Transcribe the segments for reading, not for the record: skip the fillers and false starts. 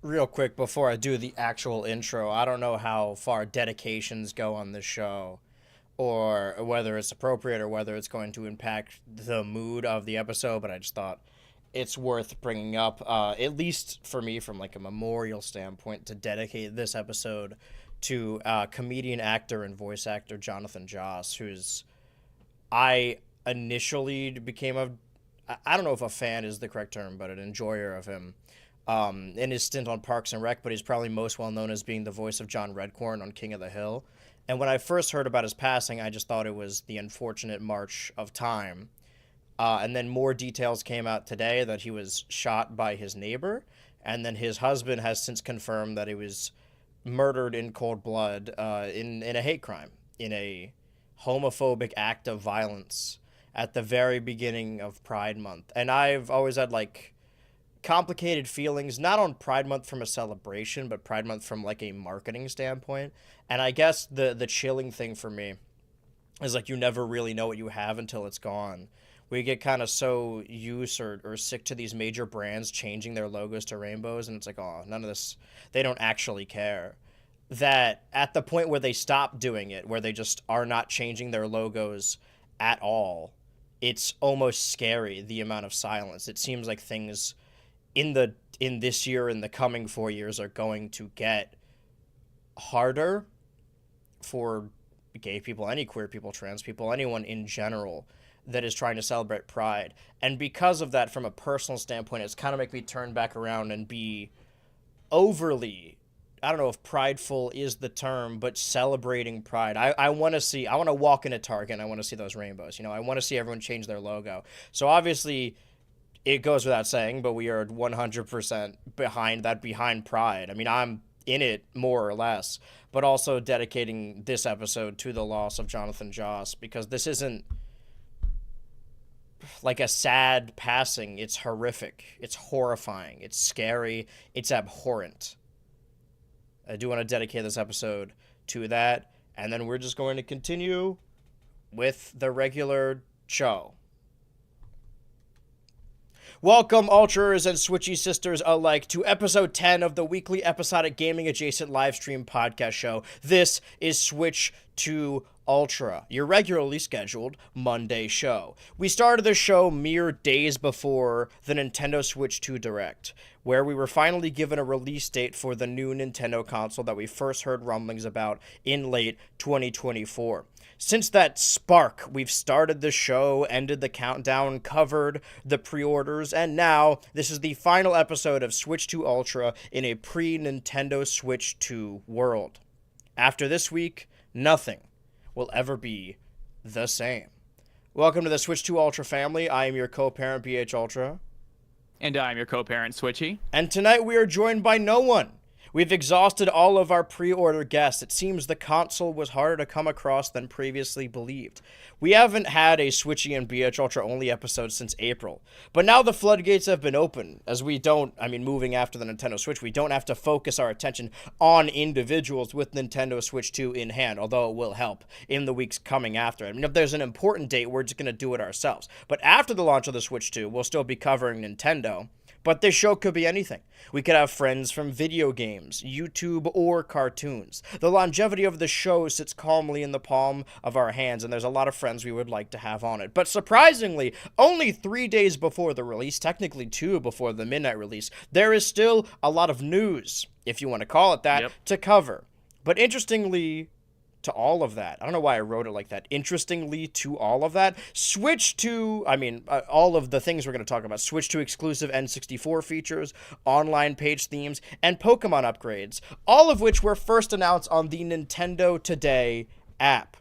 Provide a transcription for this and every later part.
Real quick before I do the actual intro, I don't know how far dedications go on this show, or whether it's appropriate or whether it's going to impact the mood of the episode, but I just thought it's worth bringing up, at least for me from like a memorial standpoint, to dedicate this episode to comedian, actor, and voice actor Jonathan Joss, who's I initially became I don't know if a fan is the correct term, but an enjoyer of him in his stint on Parks and Rec, but he's probably most well known as being the voice of John Redcorn on King of the Hill. And when I first heard about his passing, I just thought it was the unfortunate march of time. And then more details came out today that he was shot by his neighbor, and then his husband has since confirmed that he was murdered in cold blood in a hate crime, in a homophobic act of violence at the very beginning of Pride Month. And I've always had, like, complicated feelings, not on Pride Month from a celebration, but Pride Month from, like, a marketing standpoint. And I guess the chilling thing for me is, like, you never really know what you have until it's gone. We get kind of so used or sick to these major brands changing their logos to rainbows, and it's like, oh, none of this, they don't actually care. That at the point where they stop doing it, where they just are not changing their logos at all, it's almost scary, the amount of silence. It seems like things in this year and the coming 4 years are going to get harder for gay people, any queer people, trans people, anyone in general that is trying to celebrate Pride. And because of that, from a personal standpoint, it's kind of make me turn back around and be overly, I don't know if prideful is the term, but celebrating Pride. I want to walk in a Target and I want to see those rainbows. You know, I want to see everyone change their logo. So obviously it goes without saying, but we are 100% behind Pride. I mean, I'm in it more or less, but also dedicating this episode to the loss of Jonathan Joss, because this isn't like a sad passing. It's horrific. It's horrifying. It's scary. It's abhorrent. I do want to dedicate this episode to that, and then we're just going to continue with the regular show. Welcome, Ultras and Switchy sisters alike, to episode 10 of the weekly episodic gaming-adjacent livestream podcast show. This is Switch to Ultra, your regularly scheduled Monday show. We started the show mere days before the Nintendo Switch 2 Direct, where we were finally given a release date for the new Nintendo console that we first heard rumblings about in late 2024. Since that spark, we've started the show, ended the countdown, covered the pre-orders, and now this is the final episode of Switch 2 Ultra in a pre-Nintendo Switch 2 world. After this week, nothing will ever be the same. Welcome to the Switch 2 Ultra family. I am your co-parent, BHultra. And I'm your co-parent, Switchy. And tonight we are joined by no one. We've exhausted all of our pre-order guests. It seems the console was harder to come across than previously believed. We haven't had a Switchy and BHultra only episode since April. But now the floodgates have been opened, as moving after the Nintendo Switch, we don't have to focus our attention on individuals with Nintendo Switch 2 in hand, although it will help in the weeks coming after. I mean, if there's an important date, we're just going to do it ourselves. But after the launch of the Switch 2, we'll still be covering Nintendo. But this show could be anything. We could have friends from video games, YouTube, or cartoons. The longevity of the show sits calmly in the palm of our hands, and there's a lot of friends we would like to have on it. But surprisingly, only 3 days before the release, technically 2 before the midnight release, there is still a lot of news, if you want to call it that, to cover. But interestingly, to all of that, I don't know why I wrote it like that, interestingly to all of that, all of the things we're going to talk about, Switch 2 exclusive N64 features, online page themes, and Pokemon upgrades, all of which were first announced on the Nintendo Today app.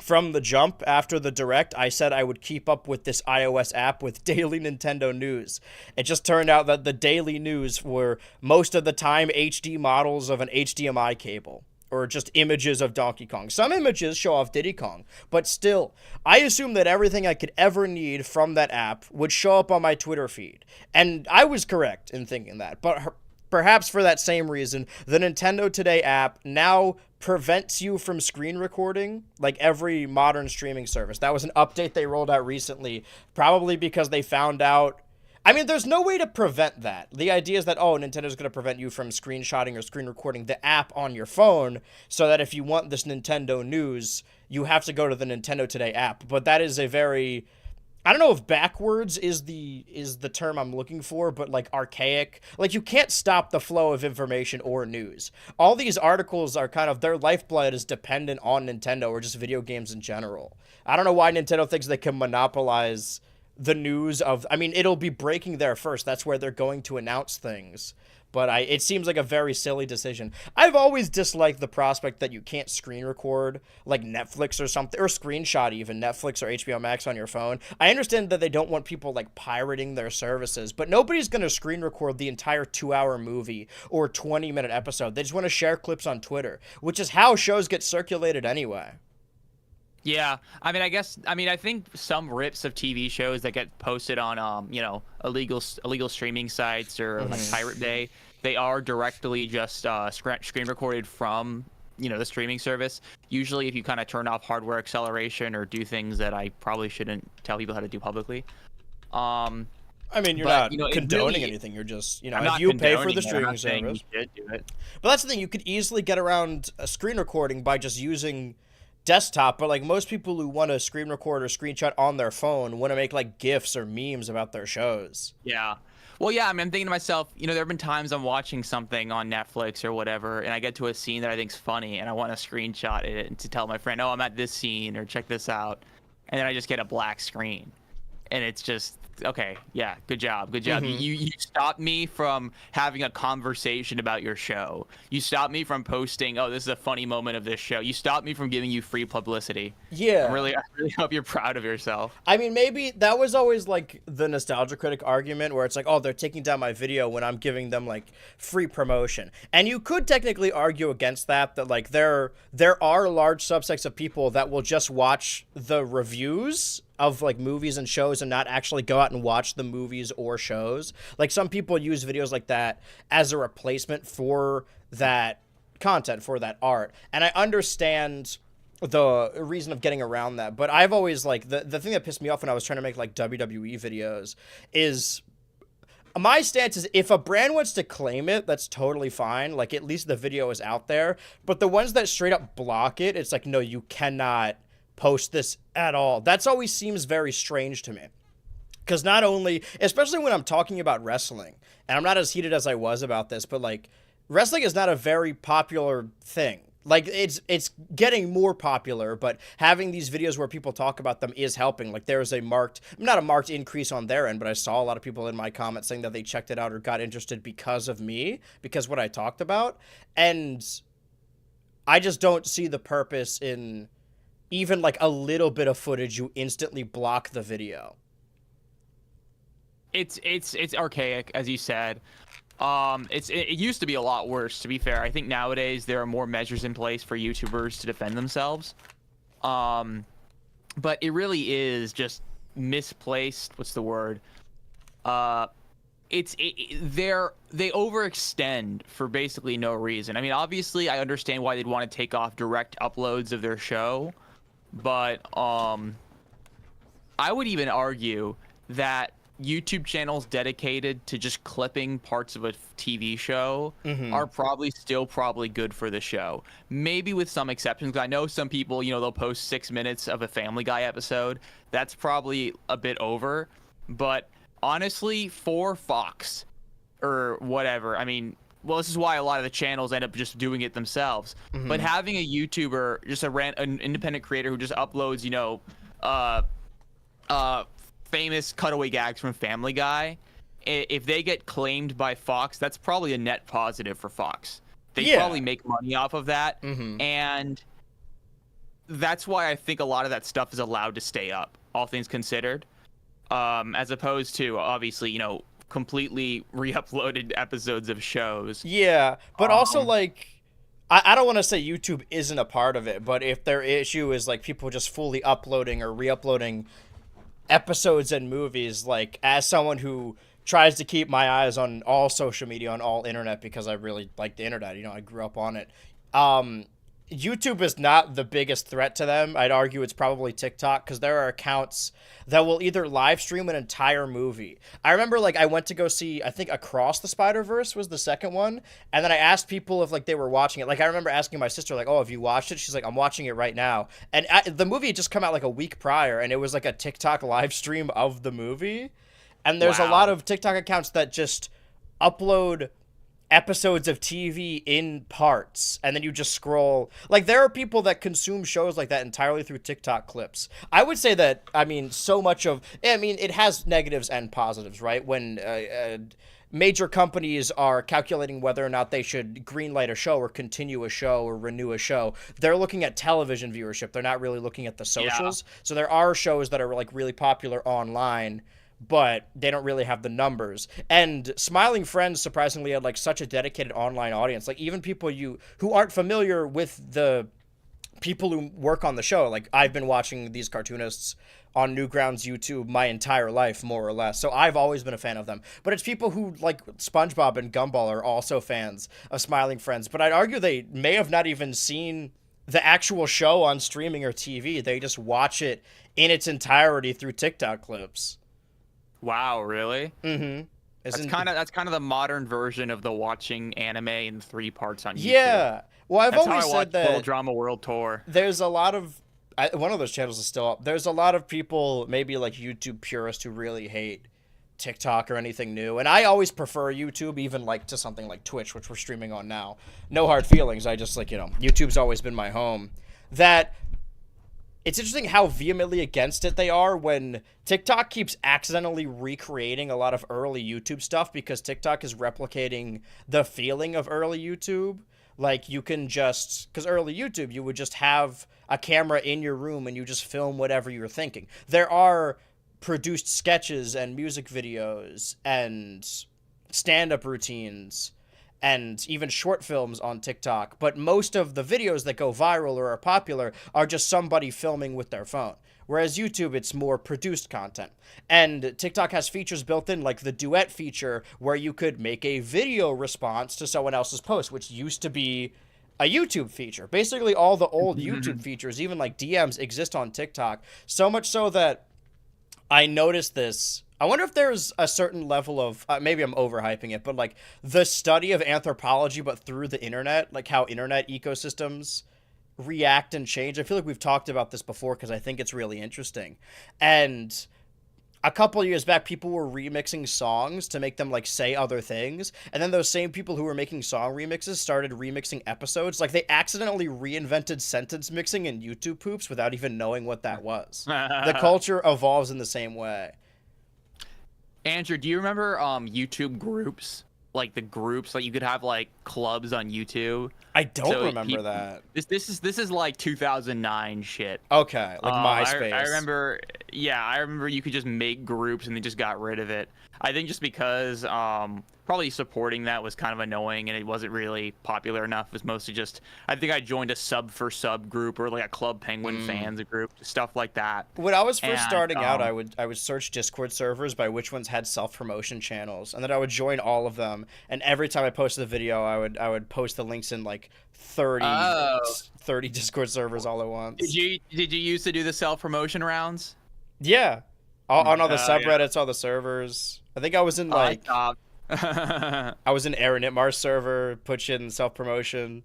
From the jump, after the Direct, I said I would keep up with this iOS app with daily Nintendo news. It just turned out that the daily news were most of the time HD models of an HDMI cable, or just images of Donkey Kong. Some images show off Diddy Kong, but still, I assume that everything I could ever need from that app would show up on my Twitter feed. And I was correct in thinking that, but perhaps for that same reason, the Nintendo Today app now prevents you from screen recording like every modern streaming service. That was an update they rolled out recently, probably because they found out. I mean, there's no way to prevent that. The idea is that, oh, Nintendo's going to prevent you from screenshotting or screen recording the app on your phone so that if you want this Nintendo news, you have to go to the Nintendo Today app. But that is a very, I don't know if backwards is the term I'm looking for, but like archaic. Like you can't stop the flow of information or news. All these articles are kind of, their lifeblood is dependent on Nintendo or just video games in general. I don't know why Nintendo thinks they can monopolize the news of, I mean, it'll be breaking there first. That's where they're going to announce things. But it seems like a very silly decision. I've always disliked the prospect that you can't screen record like Netflix or something, or screenshot even Netflix or HBO Max on your phone. I understand that they don't want people like pirating their services, but nobody's going to screen record the entire 2-hour movie or 20-minute episode. They just want to share clips on Twitter, which is how shows get circulated anyway. Yeah, I mean, I think some rips of TV shows that get posted on, illegal streaming sites or like Pirate Bay, they are directly just screen recorded from, the streaming service. Usually, if you kind of turn off hardware acceleration or do things that I probably shouldn't tell people how to do publicly. I mean, you're not condoning anything. You're just, if you pay for the streaming service. You should do it. But that's the thing. You could easily get around a screen recording by just using desktop, but like most people who want to screen record or screenshot on their phone want to make like GIFs or memes about their shows. Yeah. Well, yeah, I mean, I'm thinking to myself, there have been times I'm watching something on Netflix or whatever, and I get to a scene that I think's funny, and I want to screenshot it and to tell my friend, oh, I'm at this scene, or check this out, and then I just get a black screen, and it's just, okay, yeah, good job. You stopped me from having a conversation about your show. You stopped me from posting, oh, this is a funny moment of this show. You stopped me from giving you free publicity. Yeah. I really hope you're proud of yourself. I mean, maybe that was always like the nostalgia critic argument where it's like, oh, they're taking down my video when I'm giving them like free promotion. And you could technically argue against that like there are large subsets of people that will just watch the reviews of like movies and shows and not actually go out and watch the movies or shows. Like some people use videos like that as a replacement for that content, for that art. And I understand the reason of getting around that, but I've always like the thing that pissed me off when I was trying to make like WWE videos is my stance is if a brand wants to claim it, that's totally fine. Like at least the video is out there, but the ones that straight up block it, it's like, no, you cannot post this at all. That's always seems very strange to me. Because not only, especially when I'm talking about wrestling, and I'm not as heated as I was about this, but like wrestling is not a very popular thing. Like it's getting more popular, but having these videos where people talk about them is helping. Like there is not a marked increase on their end, but I saw a lot of people in my comments saying that they checked it out or got interested because of me, because what I talked about. And I just don't see the purpose in even like a little bit of footage, you instantly block the video. It's archaic, as you said. It used to be a lot worse, to be fair. I think nowadays there are more measures in place for YouTubers to defend themselves. But it really is just misplaced. What's the word? They overextend for basically no reason. I mean, obviously, I understand why they'd want to take off direct uploads of their show. But I would even argue that YouTube channels dedicated to just clipping parts of a TV show are probably good for the show. Maybe with some exceptions. I know some people, they'll post 6 minutes of a Family Guy episode. That's probably a bit over. But honestly, for Fox or whatever, I mean, well, this is why a lot of the channels end up just doing it themselves. But having a YouTuber, just an independent creator who just uploads, famous cutaway gags from Family Guy, if they get claimed by Fox, that's probably a net positive for Fox. They probably make money off of that. And that's why I think a lot of that stuff is allowed to stay up, all things considered, as opposed to, obviously, completely re-uploaded episodes of shows. Yeah, but also like I don't want to say YouTube isn't a part of it, but if their issue is like people just fully uploading or re-uploading episodes and movies, like as someone who tries to keep my eyes on all social media, on all internet, because I really like the internet, I grew up on it. um YouTube is not the biggest threat to them. I'd argue it's probably TikTok, because there are accounts that will either live stream an entire movie. I remember, like, I went to go see, I think Across the Spider-Verse was the second one, and then I asked people if, like, they were watching it. Like, I remember asking my sister, like, oh, have you watched it? She's like, I'm watching it right now. And the movie had just come out, like, a week prior, and it was, like, a TikTok live stream of the movie. And there's a lot Wow. of TikTok accounts that just upload episodes of TV in parts, and then you just scroll. Like, there are people that consume shows like that entirely through TikTok clips. I would say that, I mean, so much of, I mean, it has negatives and positives, right? When major companies are calculating whether or not they should greenlight a show or continue a show or renew a show, they're looking at television viewership. They're not really looking at the Yeah. socials. So there are shows that are like really popular online, but they don't really have the numbers. And Smiling Friends surprisingly had like such a dedicated online audience. Like, even people who aren't familiar with the people who work on the show. Like, I've been watching these cartoonists on Newgrounds YouTube my entire life, more or less. So I've always been a fan of them. But it's people who like SpongeBob and Gumball are also fans of Smiling Friends. But I'd argue they may have not even seen the actual show on streaming or TV. They just watch it in its entirety through TikTok clips. Wow, really? Mm-hmm. That's Isn't kind of the modern version of the watching anime in 3 parts on YouTube. Yeah. Well, I've That's how always I said watched Total that Drama World Tour. there's a lot of one of those channels is still up. There's a lot of people, maybe like YouTube purists, who really hate TikTok or anything new, and I always prefer YouTube, even like to something like Twitch, which we're streaming on now. No hard feelings. I just, like, YouTube's always been my home. That it's interesting how vehemently against it they are when TikTok keeps accidentally recreating a lot of early YouTube stuff, because TikTok is replicating the feeling of early YouTube. Like, you can just, because early YouTube, you would just have a camera in your room and you just film whatever you're thinking. There are produced sketches and music videos and stand-up routines and even short films on TikTok, but most of the videos that go viral or are popular are just somebody filming with their phone. Whereas YouTube, it's more produced content. And TikTok has features built in, like the duet feature, where you could make a video response to someone else's post, which used to be a YouTube feature. Basically, all the old YouTube features, even like DMs, exist on TikTok. So much so that I noticed this. I wonder if there's a certain level of, maybe I'm overhyping it, but like the study of anthropology, but through the internet, like how internet ecosystems react and change. I feel like we've talked about this before because I think it's really interesting. And a couple of years back, people were remixing songs to make them like say other things, and then those same people who were making song remixes started remixing episodes. Like, they accidentally reinvented sentence mixing in YouTube poops without even knowing what that was. The culture evolves in the same way. Andrew, do you remember YouTube groups? Like the groups, like you could have like clubs on YouTube. I don't So remember that. This is like 2009 shit. Okay, like MySpace. I remember, yeah, I remember you could just make groups and they just got rid of it. I think just because probably supporting that was kind of annoying and it wasn't really popular enough. It was mostly just, I think I joined a sub for sub group or like a Club Penguin fans group, stuff like that. When I was first And, starting out, I would search Discord servers by which ones had self-promotion channels, and then I would join all of them. And every time I posted a video, I would post the links in like 30, Oh. 30 Discord servers all at once. Did you used to do the self promotion rounds? Yeah, on all the Oh, yeah. subreddits, all the servers. I think I was in I like stopped. I was in Aaron Itmar's server, put in self-promotion.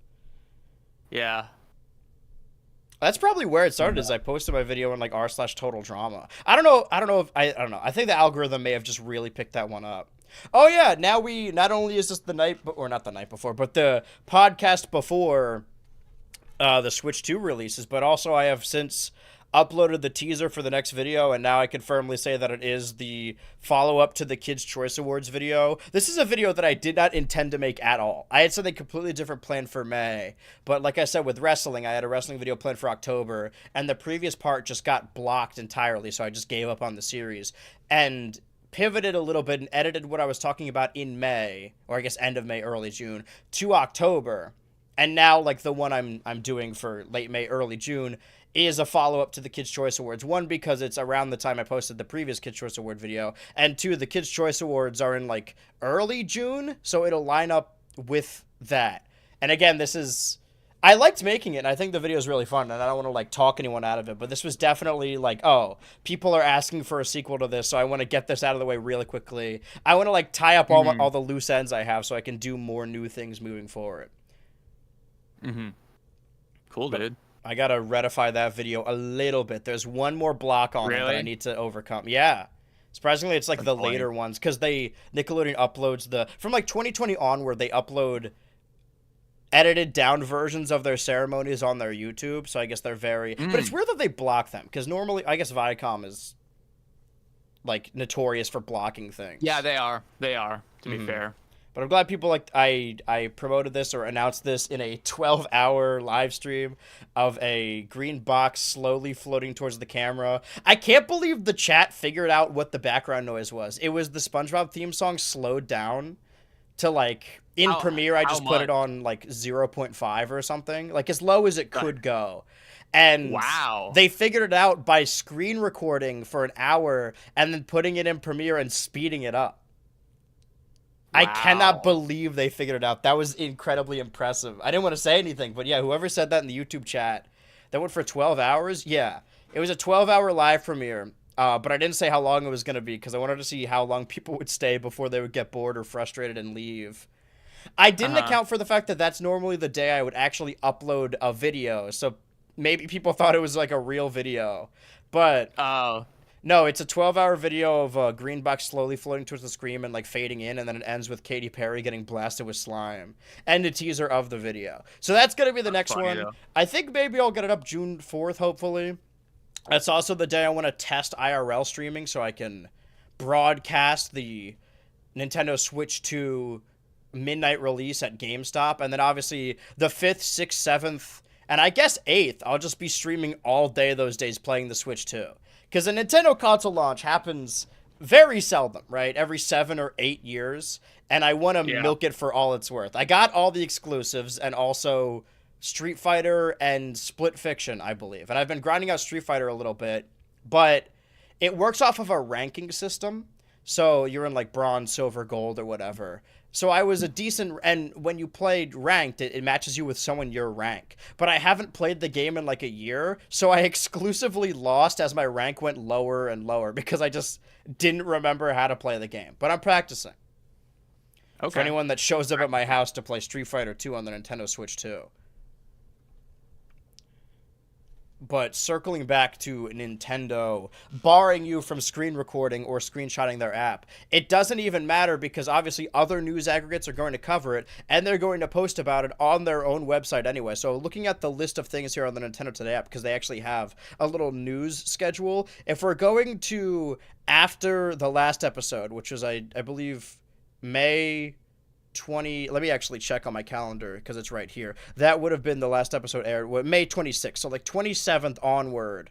Yeah. That's probably where it started. Is I posted my video in like r/total drama. I don't know. I don't know. I think the algorithm may have just really picked that one up. Oh yeah, now we not only is this the night, or not the night before, but the podcast before the Switch 2 releases, but also I have since uploaded the teaser for the next video, and now I can firmly say that it is the follow-up to the Kids' Choice Awards video. This is a video that I did not intend to make at all. I had something completely different planned for May, but like I said, with wrestling, I had a wrestling video planned for October, and the previous part just got blocked entirely, so I just gave up on the series, and pivoted a little bit and edited what I was talking about in May, or I guess end of May, early June, to October. And now, like, the one I'm doing for late May, early June is a follow-up to the Kids' Choice Awards. One, because it's around the time I posted the previous Kids' Choice Award video, and two, the Kids' Choice Awards are in, like, early June, so it'll line up with that. And again, this is... I liked making it, and I think the video is really fun, and I don't want to, like, talk anyone out of it, but this was definitely, like, oh, people are asking for a sequel to this, so I want to get this out of the way really quickly. I want to, like, tie up all the loose ends I have so I can do more new things moving forward. Cool, dude. I gotta retify that video a little bit. There's one more block on it that I need to overcome. Yeah. Surprisingly, it's like the later ones, because Nickelodeon uploads from like 2020 onward, they upload edited down versions of their ceremonies on their YouTube, so I guess they're very... But it's weird that they block them, because normally, I guess Viacom is like notorious for blocking things. Yeah, they are. They are, to be fair. But I'm glad people like I promoted this or announced this in a 12-hour live stream of a green box slowly floating towards the camera. I can't believe the chat figured out what the background noise was. It was the SpongeBob theme song slowed down to like in Premiere. I just put it on like 0.5 or something, like as low as it could go. And they figured it out by screen recording for an hour and then putting it in Premiere and speeding it up. I cannot believe they figured it out. That was incredibly impressive. I didn't want to say anything, but yeah, whoever said that in the YouTube chat, that went for 12 hours? Yeah. It was a 12-hour live premiere, but I didn't say how long it was going to be because I wanted to see how long people would stay before they would get bored or frustrated and leave. I didn't account for the fact that that's normally the day I would actually upload a video, so maybe people thought it was like a real video. But... no, it's a 12-hour video of a green box slowly floating towards the screen and, like, fading in, and then it ends with Katy Perry getting blasted with slime. And a teaser of the video. So that's going to be the next one. Though. I think maybe I'll get it up June 4th, hopefully. That's also the day I want to test IRL streaming so I can broadcast the Nintendo Switch 2 midnight release at GameStop. And then, obviously, the 5th, 6th, 7th, and I guess 8th, I'll just be streaming all day those days playing the Switch 2. Because a Nintendo console launch happens very seldom, right? Every 7 or 8 years. And I want to milk it for all it's worth. I got all the exclusives and also Street Fighter and Split Fiction, I believe. And I've been grinding out Street Fighter a little bit. But it works off of a ranking system. So you're in like bronze, silver, gold, or whatever. So I was a decent, and when you played ranked, it matches you with someone your rank. But I haven't played the game in like a year, so I exclusively lost as my rank went lower and lower because I just didn't remember how to play the game. But I'm practicing. Okay. For anyone that shows up at my house to play Street Fighter 2 on the Nintendo Switch 2. But circling back to Nintendo barring you from screen recording or screenshotting their app, it doesn't even matter because obviously other news aggregates are going to cover it and they're going to post about it on their own website anyway. So looking at the list of things here on the Nintendo Today app, because they actually have a little news schedule, if we're going to after the last episode, which was, I believe, May 20, let me actually check on my calendar because it's right here. That would have been the last episode aired, May 26th, so like 27th onward.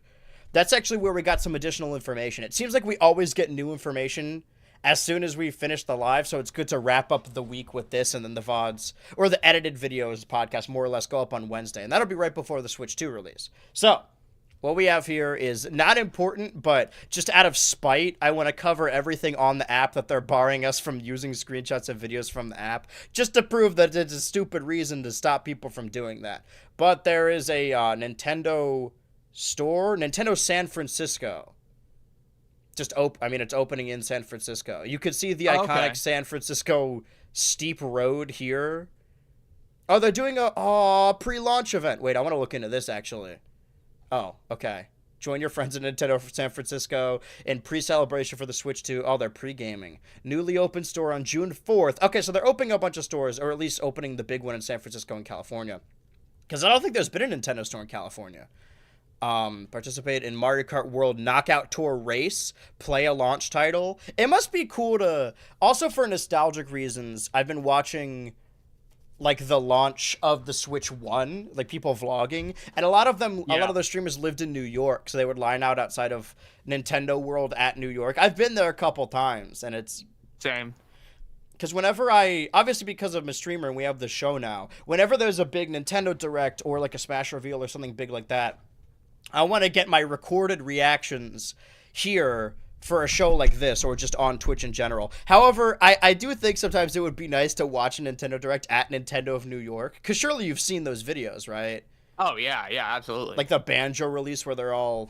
That's actually where we got some additional information. It seems like we always get new information as soon as we finish the live, so it's good to wrap up the week with this, and then the VODs, or the edited videos podcast, more or less go up on Wednesday, and that'll be right before the Switch 2 release. So, what we have here is not important, but just out of spite, I want to cover everything on the app that they're barring us from using screenshots of videos from the app, just to prove that it's a stupid reason to stop people from doing that. But there is a Nintendo store, Nintendo San Francisco. It's opening in San Francisco. You could see the iconic San Francisco steep road here. Oh, they're doing a pre-launch event. Wait, I want to look into this, actually. Oh, okay. Join your friends at Nintendo San Francisco in pre-celebration for the Switch 2. Oh, they're pre-gaming. Newly opened store on June 4th. Okay, so they're opening a bunch of stores, or at least opening the big one in San Francisco and California. Because I don't think there's been a Nintendo store in California. Participate in Mario Kart World Knockout Tour Race. Play a launch title. It must be cool to... Also, for nostalgic reasons, I've been watching... like the launch of the Switch 1, like people vlogging, and a lot of those streamers lived in New York, so they would line out outside of Nintendo World at New York. I've been there a couple times, and it's same. because whenever obviously because I'm a streamer and we have the show now, whenever there's a big Nintendo Direct or like a Smash reveal or something big like that, I want to get my recorded reactions here for a show like this or just on Twitch in general. However, I do think sometimes it would be nice to watch a Nintendo Direct at Nintendo of New York, because surely you've seen those videos, right? Oh yeah, yeah, absolutely. Like the Banjo release where they're all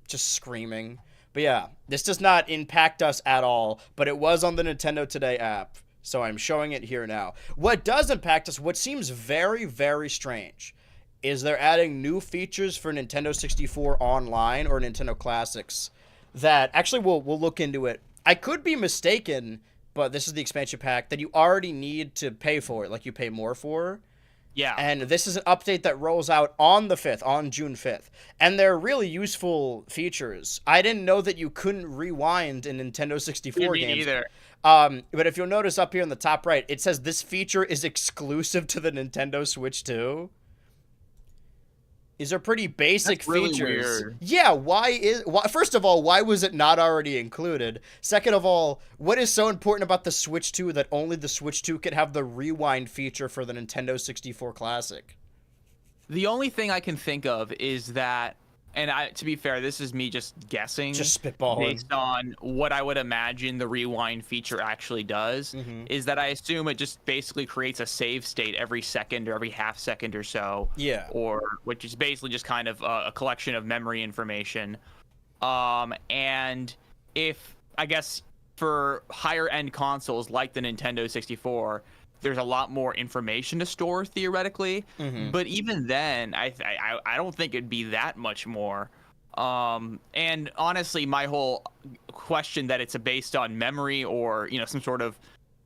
just screaming. But yeah, this does not impact us at all, but it was on the Nintendo Today app, so I'm showing it here now. What does impact us, what seems very, very strange, is they're adding new features for Nintendo 64 Online or Nintendo Classics that, actually, we'll look into it. I could be mistaken, but this is the expansion pack that you already need to pay for it, like you pay more for. Yeah. And this is an update that rolls out on the 5th, on June 5th. And they're really useful features. I didn't know that you couldn't rewind in Nintendo 64 games. Either. But if you'll notice up here in the top right, it says this feature is exclusive to the Nintendo Switch 2. These are pretty basic That's really features. weird. Yeah, first of all, why was it not already included? Second of all, what is so important about the Switch 2 that only the Switch 2 could have the rewind feature for the Nintendo 64 Classic? The only thing I can think of is that, and to be fair, this is me just guessing, Just spitballing. based on what I would imagine the rewind feature actually does, is that I assume it just basically creates a save state every second or every half second or so. Yeah. Or which is basically just kind of a collection of memory information. And if, I guess, for higher end consoles like the Nintendo 64, there's a lot more information to store theoretically, but even then, I don't think it'd be that much more. And honestly, my whole question that it's based on memory or some sort of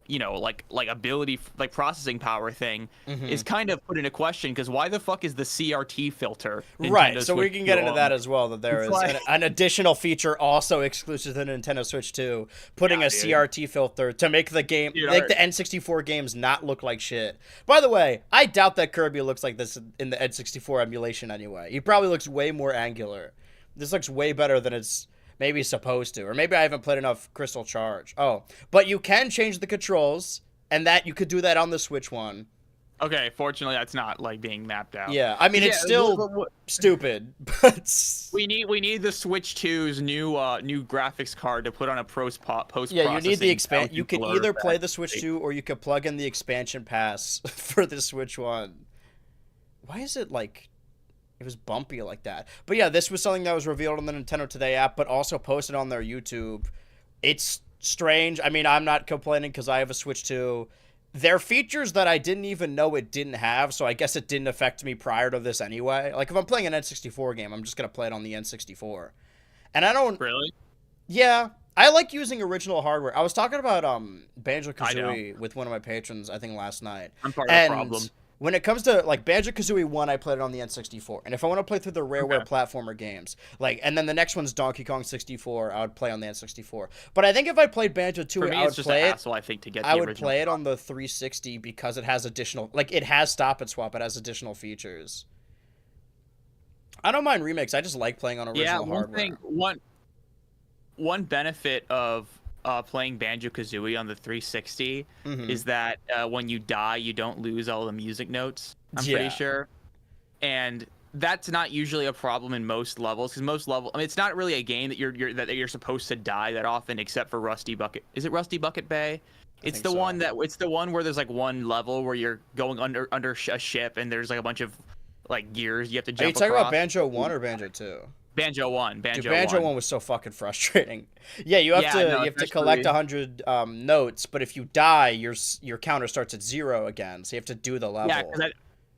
like ability, like processing power thing, is kind of put into question, because why the fuck is the CRT filter Right, Nintendo so we Switch can get 2 into on? that as well, that there is like- an additional feature also exclusive to the Nintendo Switch 2, putting a dude. CRT filter to make the game, Dude, make the N64 games not look like shit. By the way, I doubt that Kirby looks like this in the N64 emulation anyway. He probably looks way more angular. This looks way better than it's maybe supposed to, or maybe I haven't played enough Crystal Charge. Oh, but you can change the controls, and that you could do that on the Switch one. Okay, fortunately, that's not like being mapped out. Yeah, I mean, it's still stupid, but we need the Switch 2's new graphics card to put on a post processing. yeah, you need the expansion. You can blur either play back. the Switch 2 or you could plug in the expansion pass for the Switch 1. Why is it like it was bumpy like that? But yeah, this was something that was revealed on the Nintendo Today app, but also posted on their YouTube. It's strange. I mean, I'm not complaining because I have a Switch 2. There are features that I didn't even know it didn't have, so I guess it didn't affect me prior to this anyway. Like, if I'm playing an N64 game, I'm just going to play it on the N64. And I don't... Really? Yeah, I like using original hardware. I was talking about Banjo-Kazooie with one of my patrons, I think, last night. I'm part of the problem. When it comes to like Banjo-Kazooie 1, I played it on the N64. And if I want to play through the Rareware platformer games, like, and then the next one's Donkey Kong 64, I would play on the N64. But I think if I played Banjo 2, For me, I would it's just play a it. hassle, I think, to get the I would original play it on the 360 because it has additional, like, it has stop and swap. It has additional features. I don't mind remakes. I just like playing on original hardware. One benefit of playing Banjo-Kazooie on the 360 is that when you die, you don't lose all the music notes. I'm pretty sure, and that's not usually a problem in most levels, because most level, I mean, it's not really a game that you're supposed to die that often, except for Rusty Bucket. Is it Rusty Bucket Bay? It's the one where there's like one level where you're going under a ship, and there's like a bunch of like gears you have to jump. Are you talking across. about Banjo 1 or Banjo 2? Banjo 1. Dude, Banjo 1 was so fucking frustrating. Yeah, you have to collect 100 notes, but if you die, your counter starts at 0 again, so you have to do the level. Yeah, because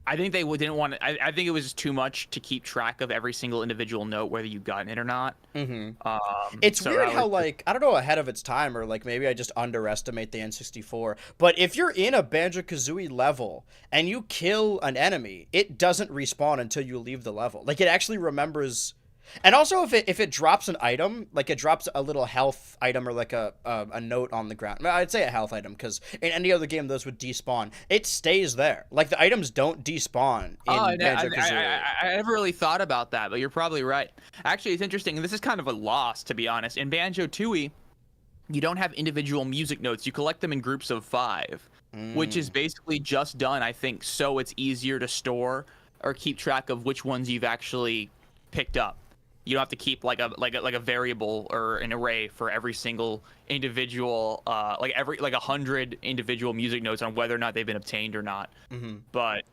I think they didn't want to. I think it was just too much to keep track of every single individual note, whether you've gotten it or not. It's weird how, like, I don't know, ahead of its time, or like maybe I just underestimate the N64, but if you're in a Banjo-Kazooie level and you kill an enemy, it doesn't respawn until you leave the level. Like, it actually remembers. And also, if it drops an item, like it drops a little health item or like a note on the ground, I'd say a health item, because in any other game those would despawn. It stays there. Like, the items don't despawn in Banjo-Kazooie. I never really thought about that, but you're probably right. Actually, it's interesting. This is kind of a loss, to be honest. In Banjo-Tooie, you don't have individual music notes. You collect them in groups of 5, which is basically just done, I think, so it's easier to store or keep track of which ones you've actually picked up. You don't have to keep like a variable or an array for every single individual, like 100 individual music notes on whether or not they've been obtained or not. But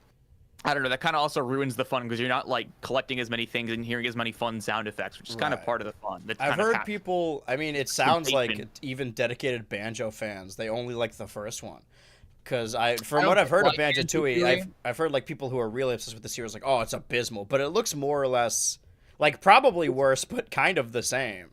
I don't know. That kind of also ruins the fun because you're not like collecting as many things and hearing as many fun sound effects, which is kind of part of the fun. I've heard people. I mean, it sounds like even dedicated banjo fans, they only like the first one. Because from what I've heard of Banjo Tooie, I've heard like people who are really obsessed with the series like, oh, it's abysmal, but it looks more or less like probably worse, but kind of the same.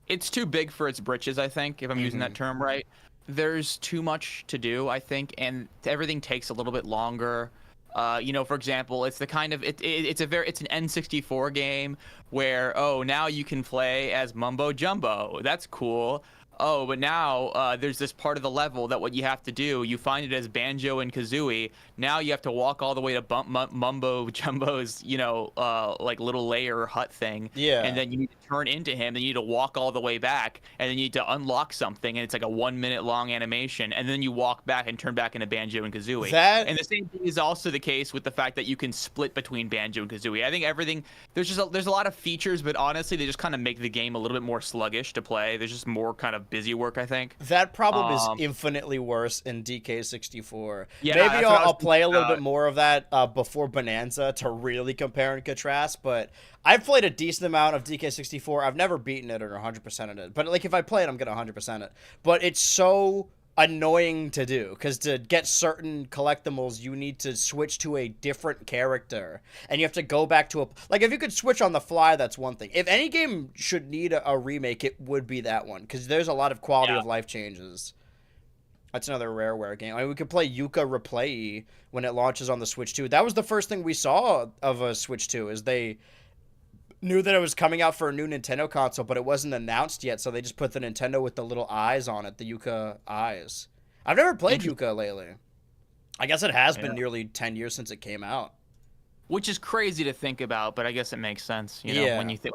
It's too big for its britches, I think, if I'm using that term right. There's too much to do, I think, and everything takes a little bit longer. For example, it's the kind of it's an N64 game where now you can play as Mumbo Jumbo. That's cool. Oh, but now there's this part of the level that what you have to do, you find it as Banjo and Kazooie. Now you have to walk all the way to Mumbo Jumbo's, like little lair hut thing. Yeah. And then you need to turn into him. Then you need to walk all the way back, and then you need to unlock something, and it's like a 1 minute long animation. And then you walk back and turn back into Banjo and Kazooie. And the same thing is also the case with the fact that you can split between Banjo and Kazooie. I think everything there's a lot of features, but honestly, they just kind of make the game a little bit more sluggish to play. There's just more kind of busy work, I think. That problem is infinitely worse in DK64. Yeah, maybe I'll play a little bit more of that before Bonanza to really compare and contrast, but I've played a decent amount of DK64. I've never beaten it or 100%ed it, but like if I play it, I'm going to 100% it. But it's so annoying to do because to get certain collectibles you need to switch to a different character and you have to go back to like if you could switch on the fly, that's one thing. If any game should need a remake, it would be that one because there's a lot of quality of life changes. That's another Rareware game. I mean, we could play Yuka Replay when it launches on the Switch 2. That was the first thing we saw of a Switch 2 is they knew that it was coming out for a new Nintendo console, but it wasn't announced yet, so they just put the Nintendo with the little eyes on it, the Yuka eyes. I've never played Yuka lately. I guess it has been nearly 10 years since it came out. Which is crazy to think about, but I guess it makes sense, when you think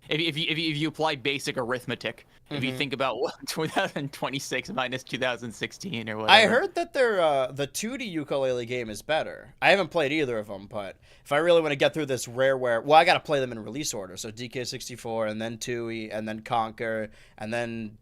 if you apply basic arithmetic, if you think about 2026 minus 2016 or whatever. I heard that the 2D ukulele game is better. I haven't played either of them, but if I really want to get through this Rareware, well, I got to play them in release order. So DK64 and then Tooie and then Conquer and then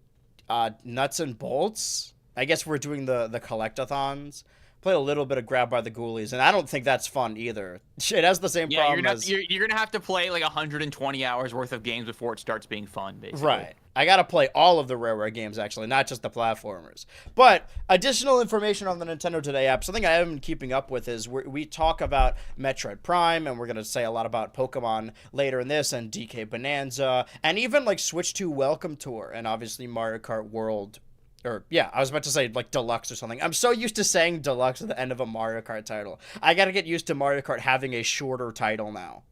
Nuts and Bolts. I guess we're doing the collectathons. Played a little bit of Grab by the Ghoulies, and I don't think that's fun either. It has the same problem you're going to have to play like 120 hours worth of games before it starts being fun, basically. Right. I got to play all of the Rareware games, actually, not just the platformers. But additional information on the Nintendo Today app, something I haven't been keeping up with is we talk about Metroid Prime, and we're going to say a lot about Pokemon later in this, and DK Bonanza, and even like Switch 2 Welcome Tour, and obviously Mario Kart World. Or, yeah, I was about to say, like, Deluxe or something. I'm so used to saying Deluxe at the end of a Mario Kart title. I gotta get used to Mario Kart having a shorter title now.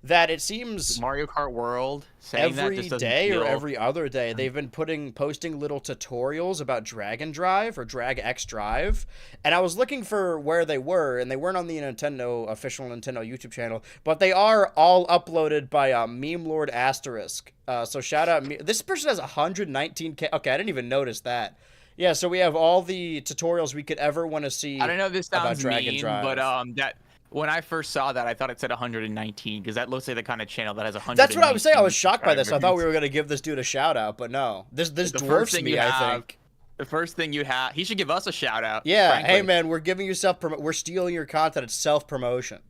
That it seems Mario Kart World saying every that just day or every other day they've been posting little tutorials about Dragon Drive or Drag X Drive, and I was looking for where they were, and they weren't on the official Nintendo YouTube channel, but they are all uploaded by Meme Lord Asterisk. So shout out this person has 119K. Okay, I didn't even notice that. Yeah, so we have all the tutorials we could ever want to see. I don't know if this sounds about Dragon mean, Drive. but that. When I first saw that, I thought it said 119 because that looks like the kind of channel that has 100. That's what I was saying. I was shocked by this. I thought we were going to give this dude a shout out, but no. This dwarfs me, I think. The first thing you have, he should give us a shout out. Yeah, frankly. Hey man, we're giving you we're stealing your content. It's self-promotion.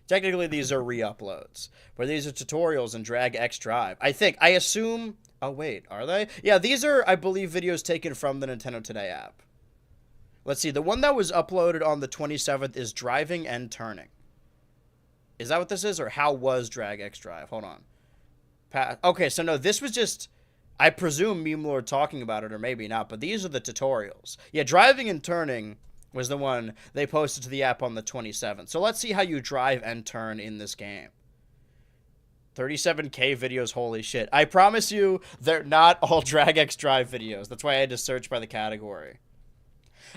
Technically, these are re-uploads, but these are tutorials in Drag X Drive. I assume. Oh wait, are they? Yeah, these are, I believe, videos taken from the Nintendo Today app. Let's see. The one that was uploaded on the 27th is Driving and Turning. Is that what this is? Or how was Drag X Drive? Hold on. Okay, so no, this was just, I presume Meme Lord talking about it, or maybe not, but these are the tutorials. Yeah, Driving and Turning was the one they posted to the app on the 27th. So let's see how you drive and turn in this game. 37K videos, holy shit. I promise you, they're not all Drag X Drive videos. That's why I had to search by the category.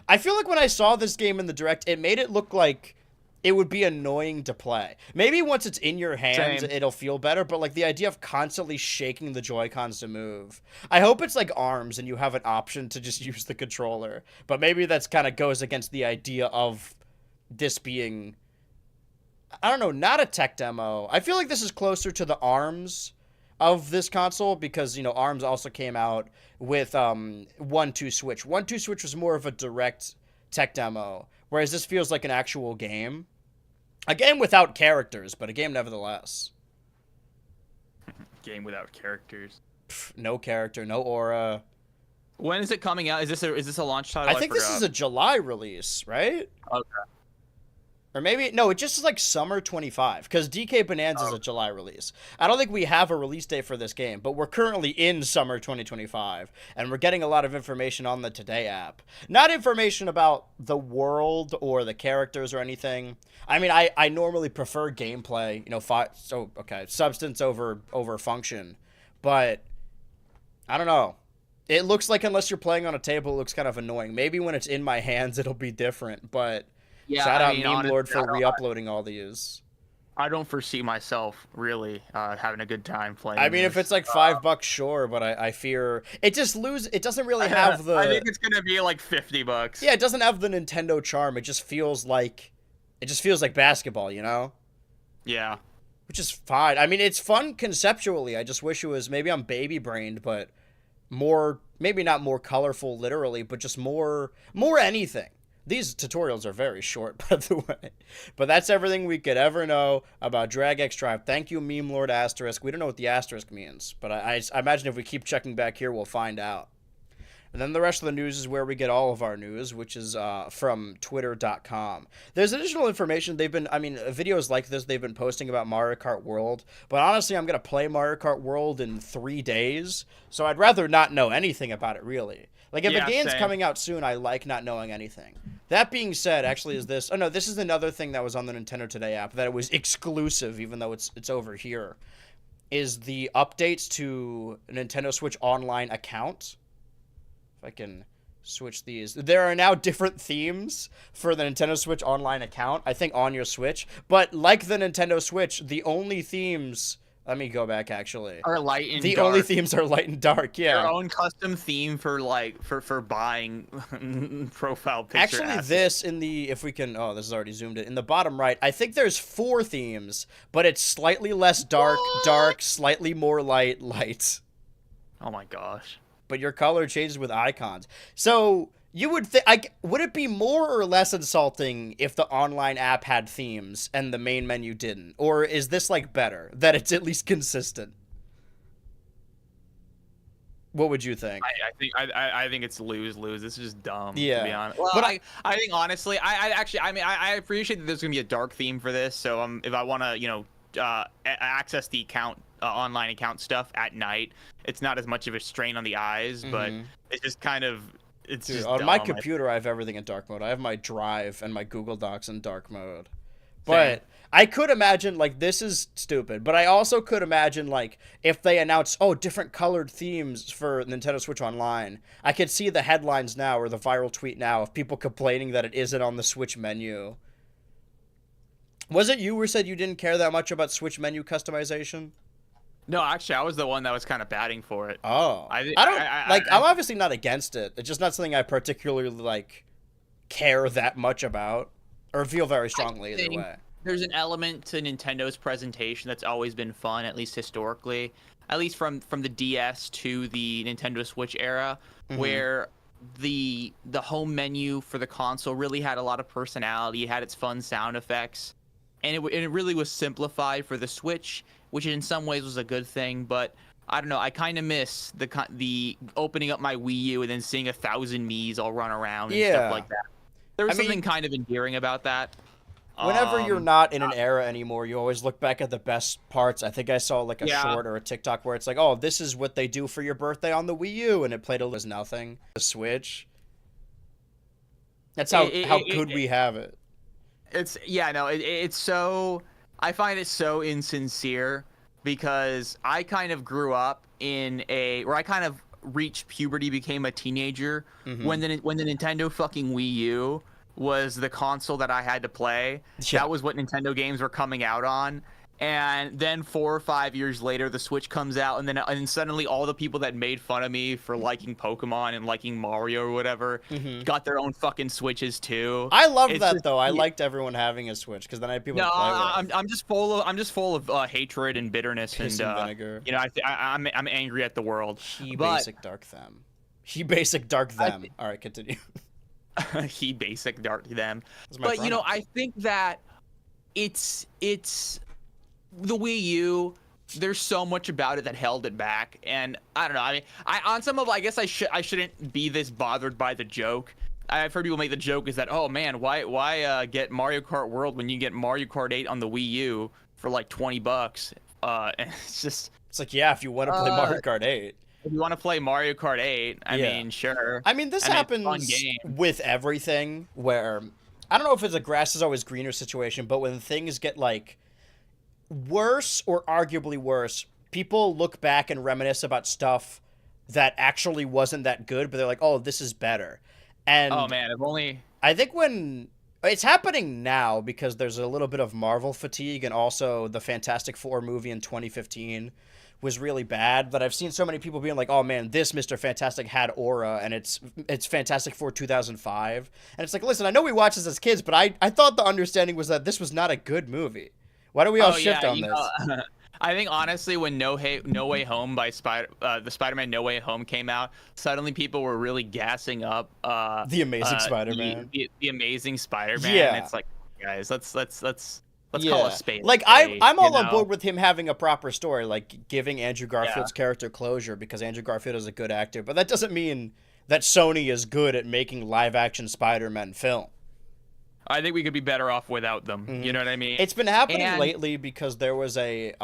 I feel like when I saw this game in the Direct, it made it look like it would be annoying to play. Maybe once it's in your hands, Same. it'll feel better, but like the idea of constantly shaking the Joy-Cons to move. I hope it's like ARMS and you have an option to just use the controller. But maybe that's kind of goes against the idea of this being, I don't know, not a tech demo. I feel like this is closer to the ARMS of this console because, you know, ARMS also came out with 1-2 Switch. 1-2 Switch was more of a direct tech demo, whereas this feels like an actual game. A game without characters, but a game nevertheless. Game without characters. No character, no aura. When is it coming out? Is this a launch title? I think this is a July release, right? Okay. Or maybe, no, it just is like summer 25, because DK Bonanza is a July release. I don't think we have a release date for this game, but we're currently in summer 2025, and we're getting a lot of information on the Today app. Not information about the world or the characters or anything. I mean, I normally prefer gameplay, you know, substance over function, but I don't know. It looks like unless you're playing on a table, it looks kind of annoying. Maybe when it's in my hands, it'll be different, but... Yeah, Shout out mean, Meme honestly, Lord for re-uploading all these. I don't foresee myself really having a good time playing. I mean, this. if it's like $5, sure, but I fear it just it doesn't really have the. I think it's gonna be like $50. Yeah, it doesn't have the Nintendo charm. It just feels like basketball, you know? Yeah. Which is fine. I mean, it's fun conceptually. I just wish it was, maybe I'm baby brained, but more, maybe not more colorful literally, but just more anything. These tutorials are very short, by the way. But that's everything we could ever know about Drag X Drive. Thank you, Meme Lord Asterisk. We don't know what the asterisk means, but I imagine if we keep checking back here, we'll find out. And then the rest of the news is where we get all of our news, which is from twitter.com. There's additional information. Videos like this they've been posting about Mario Kart World. But honestly, I'm going to play Mario Kart World in 3 days. So I'd rather not know anything about it, really. Like, if a game's coming out soon, I like not knowing anything. That being said, actually, this is another thing that was on the Nintendo Today app, that it was exclusive, even though it's over here, is the updates to Nintendo Switch Online account. If I can switch these. There are now different themes for the Nintendo Switch Online account, I think, on your Switch. But like the Nintendo Switch, the only themes... Let me go back, actually. Are light and dark. The only themes are light and dark, yeah. Their own custom theme for buying profile picture Actually, assets. this in the, if we can, oh, this is already zoomed in. In the bottom right, I think there's 4 themes, but it's slightly less dark, dark, slightly more light, light. Oh my gosh. But your color changes with icons. So... You would would it be more or less insulting if the online app had themes and the main menu didn't? Or is this, like, better? That it's at least consistent? What would you think? I think it's lose-lose. This is just dumb, yeah. to be honest. Well, but I think, honestly, I appreciate that there's going to be a dark theme for this. So if I want to, you know, access the account, online account stuff at night, it's not as much of a strain on the eyes, but it's just kind of... It's Dude, just on dumb. my computer, I have everything in dark mode. I have my Drive and my Google Docs in dark mode. But I could imagine, like, this is stupid, but I also could imagine, like, if they announce, different colored themes for Nintendo Switch Online, I could see the headlines now, or the viral tweet now, of people complaining that it isn't on the Switch menu. Was it you who said you didn't care that much about Switch menu customization? No, actually, I was the one that was kind of batting for it. Oh. I'm obviously not against it. It's just not something I particularly, like, care that much about, or feel very strongly either way. There's an element to Nintendo's presentation that's always been fun, at least historically, at least from the DS to the Nintendo Switch era, where the home menu for the console really had a lot of personality. It had its fun sound effects, and it really was simplified for the Switch, which in some ways was a good thing, but I don't know. I kind of miss the opening up my Wii U and then seeing 1,000 Miis all run around and stuff like that. There was something kind of endearing about that. Whenever you're not in an era anymore, you always look back at the best parts. I think I saw, like, a short or a TikTok where it's like, oh, this is what they do for your birthday on the Wii U, and it played as nothing. The Switch. That's how good we have it. It's so... I find it so insincere because I kind of grew up where I kind of reached puberty, became a teenager when the Nintendo fucking Wii U was the console that I had to play. Yeah. That was what Nintendo games were coming out on. And then 4 or 5 years later, the Switch comes out, and then suddenly all the people that made fun of me for liking Pokemon and liking Mario or whatever got their own fucking Switches too. I love that though. I liked everyone having a Switch because then I had people to play with. I'm just full of hatred and bitterness Piss and vinegar. You know, I'm angry at the world. He basic dark them. He basic dark them. All right, continue. He basic dark them. But you know, I think that it's the Wii U. There's so much about it that held it back, and I don't know. I mean, on some level, I guess I shouldn't be this bothered by the joke. I've heard people make the joke is that, oh man, why get Mario Kart World when you get Mario Kart 8 on the Wii U for like $20? And it's like, yeah, if you want to play Mario Kart 8. If you want to play Mario Kart 8, I mean, sure. I mean, this happens with everything where, I don't know if it's a grass is always greener situation, but when things get like worse or arguably worse, people look back and reminisce about stuff that actually wasn't that good, but they're like, oh, this is better. And oh man, I think when it's happening now because there's a little bit of Marvel fatigue, and also the Fantastic Four movie in 2015 was really bad, but I've seen so many people being like, oh man, this Mr. Fantastic had aura, and it's Fantastic Four 2005. And it's like, listen, I know we watched this as kids, but I thought the understanding was that this was not a good movie. Why do we all shift on this? I think honestly, when No Way Home by the Spider-Man No Way Home came out, suddenly people were really gassing up the Amazing Spider-Man. The Amazing Spider-Man. Yeah. And it's like, guys, let's call a spade. Like I'm all on board with him having a proper story, like giving Andrew Garfield's character closure, because Andrew Garfield is a good actor, but that doesn't mean that Sony is good at making live-action Spider-Man film. I think we could be better off without them. You know what I mean? It's been happening lately because there was a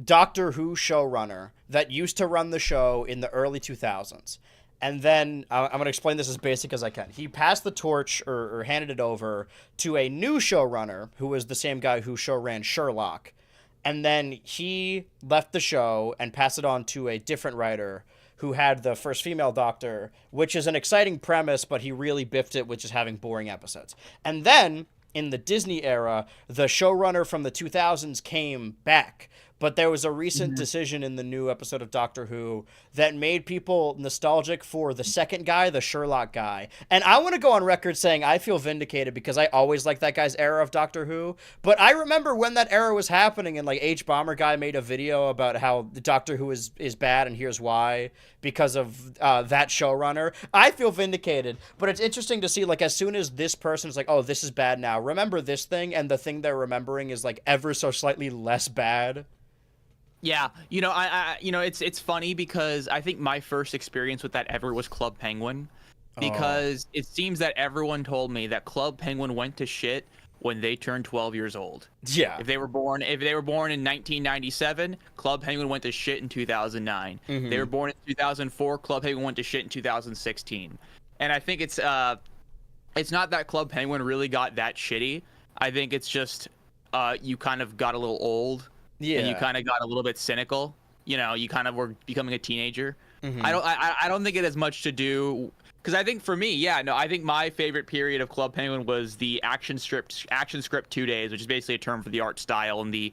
Doctor Who showrunner that used to run the show in the early 2000s. And then, I'm going to explain this as basic as I can. He passed the torch or handed it over to a new showrunner who was the same guy who ran Sherlock. And then he left the show and passed it on to a different writer who had the first female Doctor, which is an exciting premise, but he really biffed it with just having boring episodes. And then, in the Disney era, the showrunner from the 2000s came back. But there was a recent decision in the new episode of Doctor Who that made people nostalgic for the second guy, the Sherlock guy. And I want to go on record saying I feel vindicated because I always liked that guy's era of Doctor Who. But I remember when that era was happening and like H-Bomber guy made a video about how the Doctor Who is bad and here's why because of that showrunner. I feel vindicated. But it's interesting to see like as soon as this person is like, oh, this is bad now, remember this thing, and the thing they're remembering is like ever so slightly less bad. Yeah, you know, it's funny because I think my first experience with that ever was Club Penguin, because it seems that everyone told me that Club Penguin went to shit when they turned 12 years old. Yeah. If they were born in 1997, Club Penguin went to shit in 2009. They were born in 2004, Club Penguin went to shit in 2016. And I think it's not that Club Penguin really got that shitty. I think it's just you kind of got a little old. Yeah. And you kind of got a little bit cynical. You know, you kind of were becoming a teenager. I don't think it has much to do, because I think for me, I think my favorite period of Club Penguin was the action script 2 days, which is basically a term for the art style and the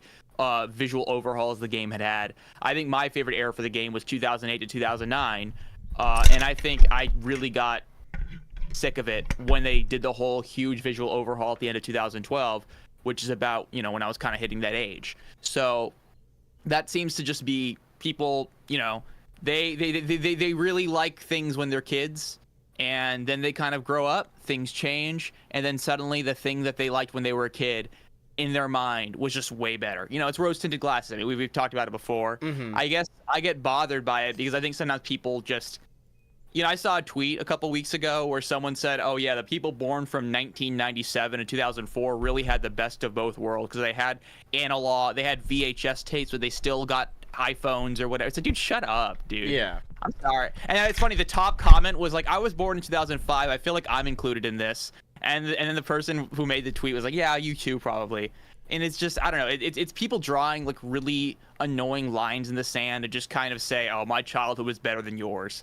visual overhauls the game had. I think my favorite era for the game was 2008 to 2009, and I think I really got sick of it when they did the whole huge visual overhaul at the end of 2012. Which is about, you know, when I was kind of hitting that age. So that seems to just be people, you know, they really like things when they're kids, and then they kind of grow up, things change, and then suddenly the thing that they liked when they were a kid in their mind was just way better. You know, it's rose-tinted glasses. I mean, we've talked about it before. I guess I get bothered by it because I think sometimes people just, you know, I saw a tweet a couple weeks ago where someone said, oh, yeah, the people born from 1997 and 2004 really had the best of both worlds because they had analog, they had VHS tapes, but they still got iPhones or whatever. It's like, dude, shut up, dude. Yeah. I'm sorry. And it's funny, the top comment was like, I was born in 2005. I feel like I'm included in this. And then the person who made the tweet was like, yeah, you too, probably. And it's just, I don't know, it's people drawing like really annoying lines in the sand to just kind of say, oh, my childhood was better than yours.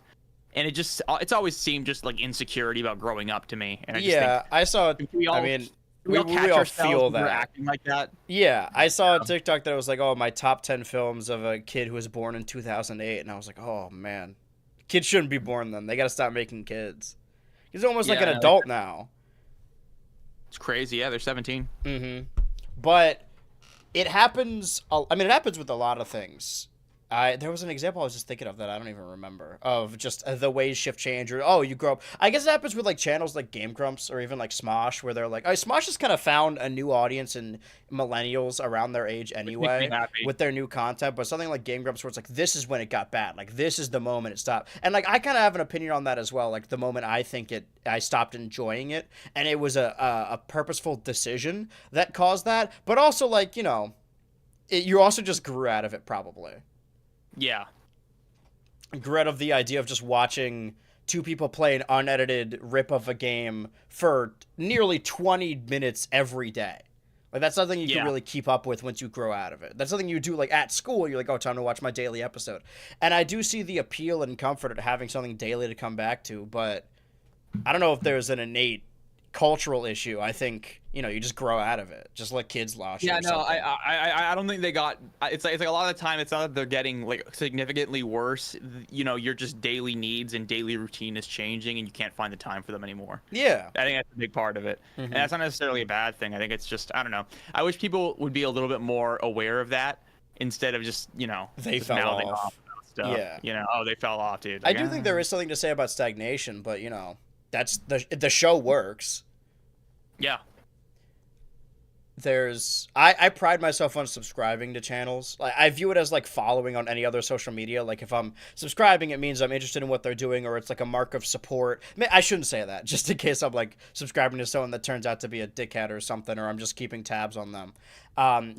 and it's always seemed just like insecurity about growing up to me. And I just Yeah, I saw. think we I all mean, we all catch we all ourselves feel when we're that. acting like that. Yeah, I saw a TikTok that was like, "Oh, my top 10 films of a kid who was born in 2008," and I was like, "Oh man, kids shouldn't be born then. They got to stop making kids." He's almost like Yeah, an no, adult now. it's crazy. Yeah, they're 17. But it happens. I mean, it happens with a lot of things. There was an example I was just thinking of that I don't even remember of just the ways shift change or you grow up. I guess it happens with like channels like Game Grumps or even like Smosh where they're like, Smosh has kind of found a new audience in millennials around their age Which makes me anyway happy. with their new content. But something like Game Grumps where it's like this is when it got bad, like this is the moment it stopped. And like I kind of have an opinion on that as well. Like the moment I stopped enjoying it, and it was a purposeful decision that caused that. But also like you also just grew out of it probably. Yeah. Grew out of the idea of just watching two people play an unedited rip of a game for nearly 20 minutes every day. Like that's something you can really keep up with once you grow out of it. That's something you do like at school. You're like, oh, time to watch my daily episode. And I do see the appeal and comfort of having something daily to come back to, but I don't know if there's an innate cultural issue. I think you just grow out of it. Just let kids watch. Yeah, no, I don't think they got. It's like a lot of the time it's not that they're getting like significantly worse. Your just daily needs and daily routine is changing, and you can't find the time for them anymore. Yeah, I think that's a big part of it, and that's not necessarily a bad thing. I think it's just I don't know. I wish people would be a little bit more aware of that instead of just they just fell mouthing off. Stuff. Yeah, oh, they fell off, dude. I Like, do think there is something to say about stagnation, but that's the show works. Yeah. I pride myself on subscribing to channels. Like I view it as like following on any other social media. Like if I'm subscribing, it means I'm interested in what they're doing, or it's like a mark of support. I shouldn't say that, just in case I'm like subscribing to someone that turns out to be a dickhead or something, or I'm just keeping tabs on them.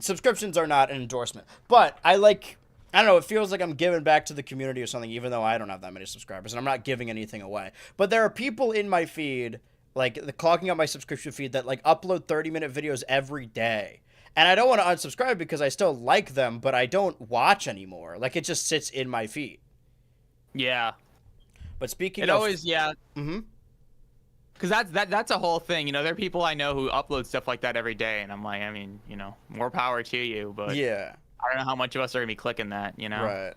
Subscriptions are not an endorsement, but I don't know, it feels like I'm giving back to the community or something, even though I don't have that many subscribers, and I'm not giving anything away. But there are people in my feed, like clogging up my subscription feed, that like upload 30-minute videos every day. And I don't want to unsubscribe because I still like them, but I don't watch anymore. Like it just sits in my feed. Yeah. But speaking it of... always, yeah. Mm-hmm. Because that's a whole thing. There are people I know who upload stuff like that every day, and I'm like, I mean, more power to you, but yeah, I don't know how much of us are going to be clicking that, Right.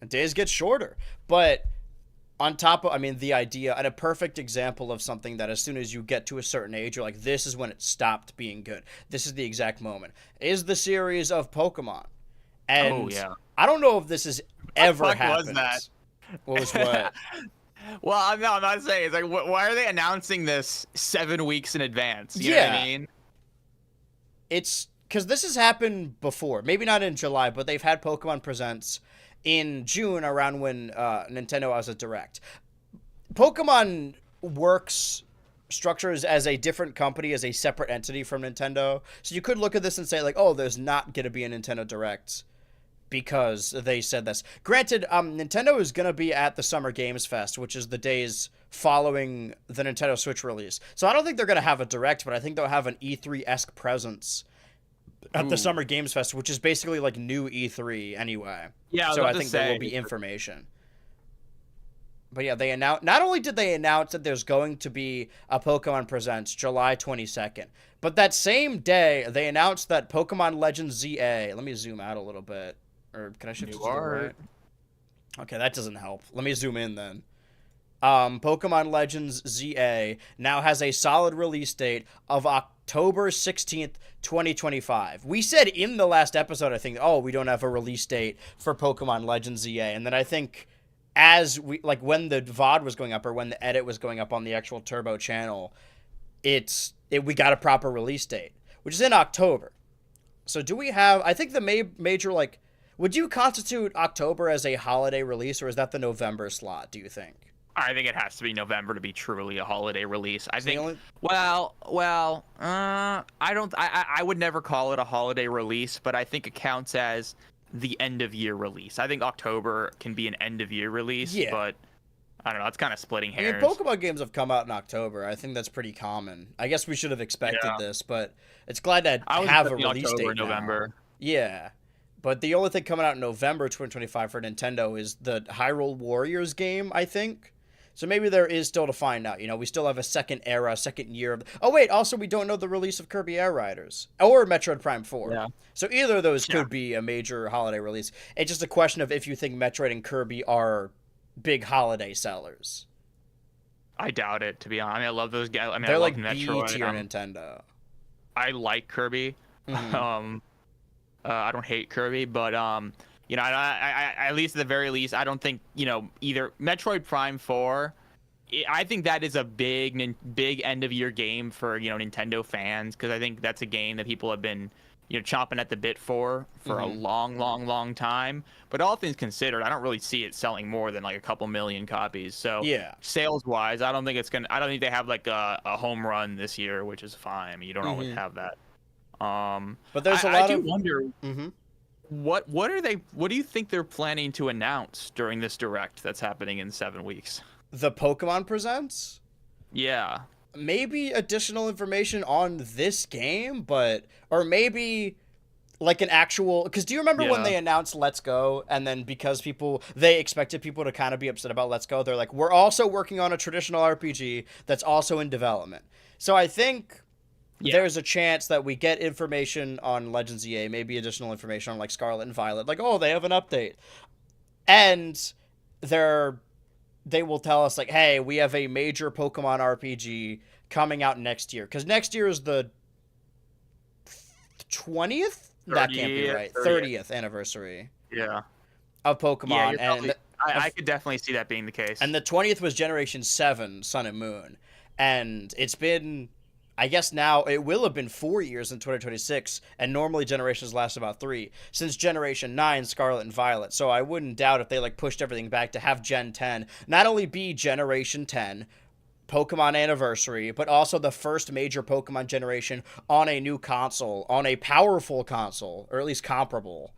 And days get shorter. But... on top of, the idea, and a perfect example of something that as soon as you get to a certain age, you're like, this is when it stopped being good. This is the exact moment. Is the series of Pokemon. And I don't know if this has ever happened. Was that? What was what? Well, I'm not saying. It's like, why are they announcing this 7 weeks in advance? You know what I mean? It's because this has happened before. Maybe not in July, but they've had Pokemon Presents in June around when Nintendo has a Direct. Pokemon works structures as a different company, as a separate entity from Nintendo. So you could look at this and say like, oh, there's not going to be a Nintendo Direct because they said this. Granted, Nintendo is going to be at the Summer Games Fest, which is the days following the Nintendo Switch release. So I don't think they're going to have a Direct, but I think they'll have an E3-esque presence at the Summer Games Fest, which is basically like new E3 anyway. Yeah, so I think there will be information. But yeah, they announced. Not only did they announce that there's going to be a Pokemon Presents July 22nd, but that same day they announced that Pokemon Legends ZA. Let me zoom out a little bit, or can I shift to the right? Okay, that doesn't help. Let me zoom in then. Pokemon Legends ZA now has a solid release date of October 16th, 2025. We said in the last episode, I think, we don't have a release date for Pokemon Legends ZA. And then I think as we, like when the VOD was going up or when the edit was going up on the actual Turbo channel, we got a proper release date, which is in October. So do we have, I think the major, like, would you constitute October as a holiday release, or is that the November slot, do you think? I think it has to be November to be truly a holiday release. I think. I don't. I would never call it a holiday release, but I think it counts as the end of year release. I think October can be an end of year release, but I don't know. It's kind of splitting hairs. Pokemon games have come out in October. I think that's pretty common. I guess we should have expected this, but it's glad to have a release date now. November. Yeah. But the only thing coming out in November 2025 for Nintendo is the Hyrule Warriors game, I think. So maybe there is still to find out. We still have a second era, second year of. Oh wait, also we don't know the release of Kirby Air Riders or Metroid Prime 4. Yeah. So either of those Yeah. could be a major holiday release. It's just a question of if you think Metroid and Kirby are big holiday sellers. I doubt it, to be honest. I mean, I love those guys. I mean, They're I love like B Metroid. tier Nintendo. I like Kirby. Mhm. I don't hate Kirby, but I at least at the very least, I don't think either Metroid Prime 4. I think that is a big end of year game for Nintendo fans, because I think that's a game that people have been chomping at the bit for a long time. But all things considered, I don't really see it selling more than like a couple million copies. So Yeah. sales wise, I don't think they have like a home run this year, which is fine. I mean, you don't always have that. But there's a lot I do of. wonder Mm-hmm. what do you think they're planning to announce during this direct that's happening in 7 weeks? The Pokemon Presents? Yeah. Maybe additional information on this game, or maybe like an actual, because do you remember when they announced Let's Go, and then because they expected people to kind of be upset about Let's Go, they're like, we're also working on a traditional RPG that's also in development. So I think there's a chance that we get information on Legends EA, maybe additional information on like Scarlet and Violet, like, oh, they have an update, and they will tell us like, hey, we have a major Pokemon RPG coming out next year, because next year is the 20th. That can't be right. 30th anniversary. Yeah. Of Pokemon, yeah, I could definitely see that being the case. And the 20th was Generation 7, Sun and Moon, and it's been, I guess now it will have been 4 years in 2026, and normally generations last about 3 since Generation 9, Scarlet and Violet. So I wouldn't doubt if they like pushed everything back to have Gen 10 not only be Generation 10 Pokemon Anniversary, but also the first major Pokemon generation on a new console, on a powerful console, or at least comparable,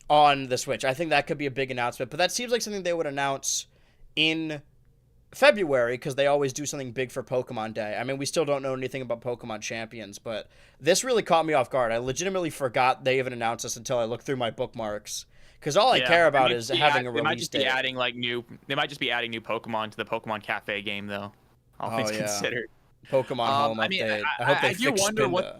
on the Switch. I think that could be a big announcement, but that seems like something they would announce in February, because they always do something big for Pokemon Day. I mean, we still don't know anything about Pokemon Champions, but this really caught me off guard. I legitimately forgot they even announced this until I looked through my bookmarks. Because all I care about is having a release date. They might just be adding new Pokemon to the Pokemon Cafe game, though. All things considered. Pokemon Home update. I hope they fix Spinda.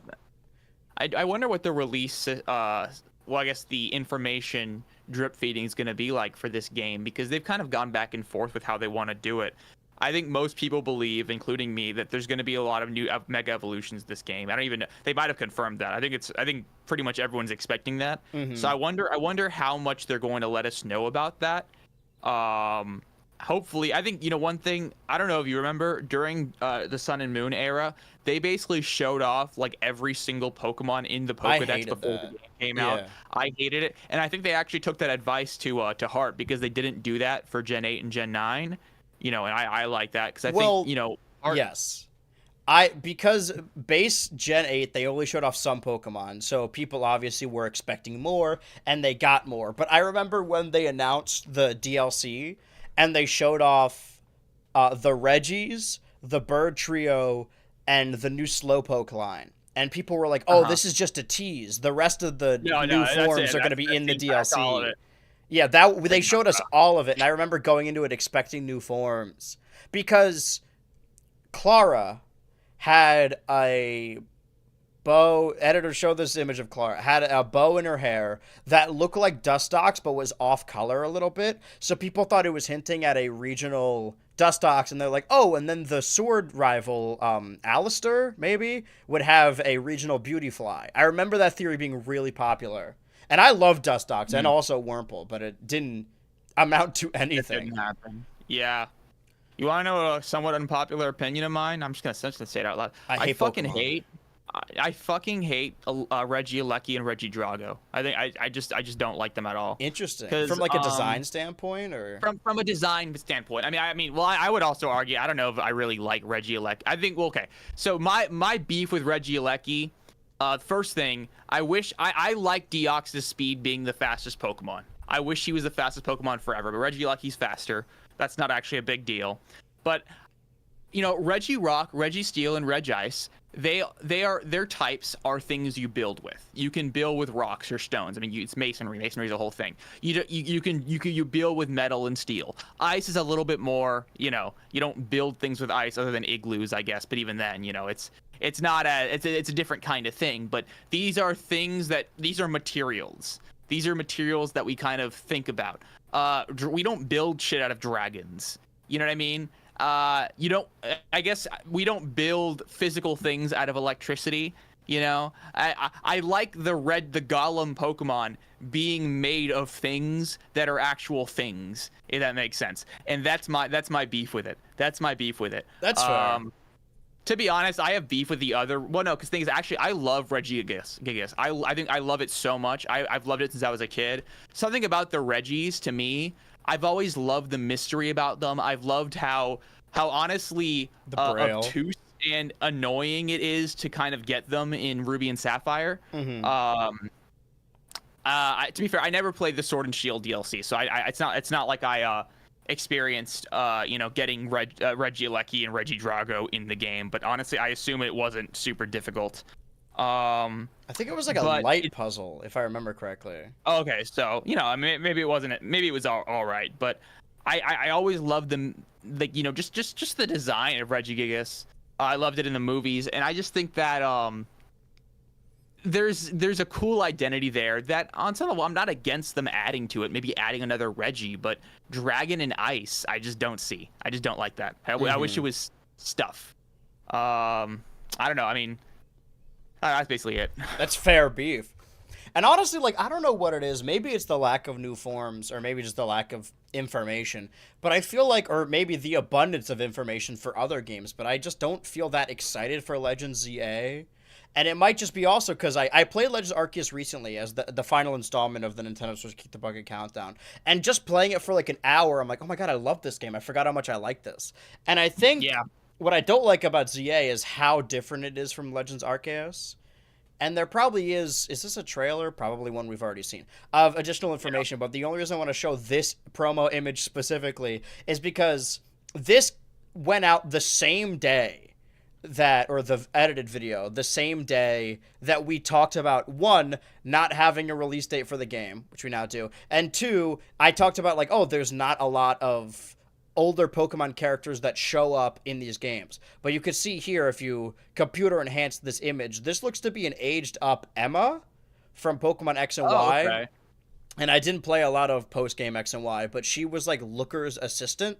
I wonder what the release, I guess the information drip feeding is going to be like for this game, because they've kind of gone back and forth with how they want to do it. I think most people believe, including me, that there's going to be a lot of new Mega Evolutions this game. I don't even know. They might have confirmed that. I think pretty much everyone's expecting that. Mm-hmm. So I wonder how much they're going to let us know about that. Hopefully, I think, one thing, I don't know if you remember, during the Sun and Moon era, they basically showed off like every single Pokemon in the Pokedex before the game came out. I hated it. And I think they actually took that advice to heart, because they didn't do that for Gen 8 and Gen 9. And I like that, because I think, yes. Because base Gen 8, they only showed off some Pokemon, so people obviously were expecting more, and they got more. But I remember when they announced the DLC, and they showed off the Reggies, the Bird Trio, and the new Slowpoke line. And people were like, oh, this is just a tease. The rest of the new forms are going to be in the DLC. Yeah, they showed us all of it, and I remember going into it expecting new forms, because Clara had a bow. Editor showed this image of Clara, had a bow in her hair that looked like Dustox but was off color a little bit, so people thought it was hinting at a regional Dustox, and they're like, oh, and then the sword rival Alistair maybe would have a regional Beautyfly. I remember that theory being really popular. And I love Dustox and also Wurmple, but it didn't amount to anything. It didn't happen. Yeah. You want to know a somewhat unpopular opinion of mine? I'm just gonna say it out loud. I fucking hate Regieleki and Regidrago. I just don't like them at all. Interesting. From like a design standpoint, or from a design standpoint. I would also argue, I don't know if I really like Regieleki. I think, so my beef with Regieleki. First thing, I wish I like Deoxys speed being the fastest Pokemon. I wish he was the fastest Pokemon forever, but Regieleki's faster. That's not actually a big deal. But Regirock, Registeel, and Regice, their types are things you build with. You can build with rocks or stones. I mean, it's masonry. Masonry is a whole thing. You build with metal and steel. Ice is a little bit more. You don't build things with ice other than igloos, I guess. But even then, it's not it's a different kind of thing. But these are materials. These are materials that we kind of think about. We don't build shit out of dragons. You know what I mean? I guess we don't build physical things out of electricity. I like the Golem Pokemon being made of things that are actual things, if that makes sense. And that's my beef with it. That's That's fair. To be honest, I have beef with the other. Well, no, because things actually, I love Regigigas. I think I love it so much. I've loved it since I was a kid. Something about the Regis, to me, I've always loved the mystery about them. I've loved how honestly obtuse and annoying it is to kind of get them in Ruby and Sapphire. Mm-hmm. To be fair, I never played the Sword and Shield DLC, so it's not like I experienced getting Regieleki and Regidrago in the game. But honestly, I assume it wasn't super difficult. I think it was like a light puzzle, if I remember correctly. Okay, so I mean, maybe it wasn't. Maybe it was all right, but I always loved them. Like just the design of Regigigas. I loved it in the movies, and I just think that there's a cool identity there that on some level I'm not against them adding to it. Maybe adding another Reggie, but Dragon and Ice, I just don't see. I just don't like that. I wish it was stuff. I don't know. I mean, that's basically it. That's fair beef. And honestly, like, I don't know what it is. Maybe it's the lack of new forms, or maybe just the lack of information. But I feel like, or maybe the abundance of information for other games, but I just don't feel that excited for Legends ZA. And it might just be also because I played Legends Arceus recently as the final installment of the Nintendo Switch Kick the Bucket Countdown. And just playing it for like an hour, I'm like, oh my god, I love this game. I forgot how much I like this. And I think what I don't like about ZA is how different it is from Legends Arceus. And there probably is this a trailer? Probably one we've already seen, of additional information. But the only reason I want to show this promo image specifically is because this went out the same day or the edited video, the same day that we talked about, one, not having a release date for the game, which we now do. And two, I talked about, like, oh, there's not a lot of older Pokemon characters that show up in these games. But you can see here, if you computer enhance this image, this looks to be an aged up Emma from Pokemon X and Y. Okay. And I didn't play a lot of post-game X and Y, but she was like Looker's assistant.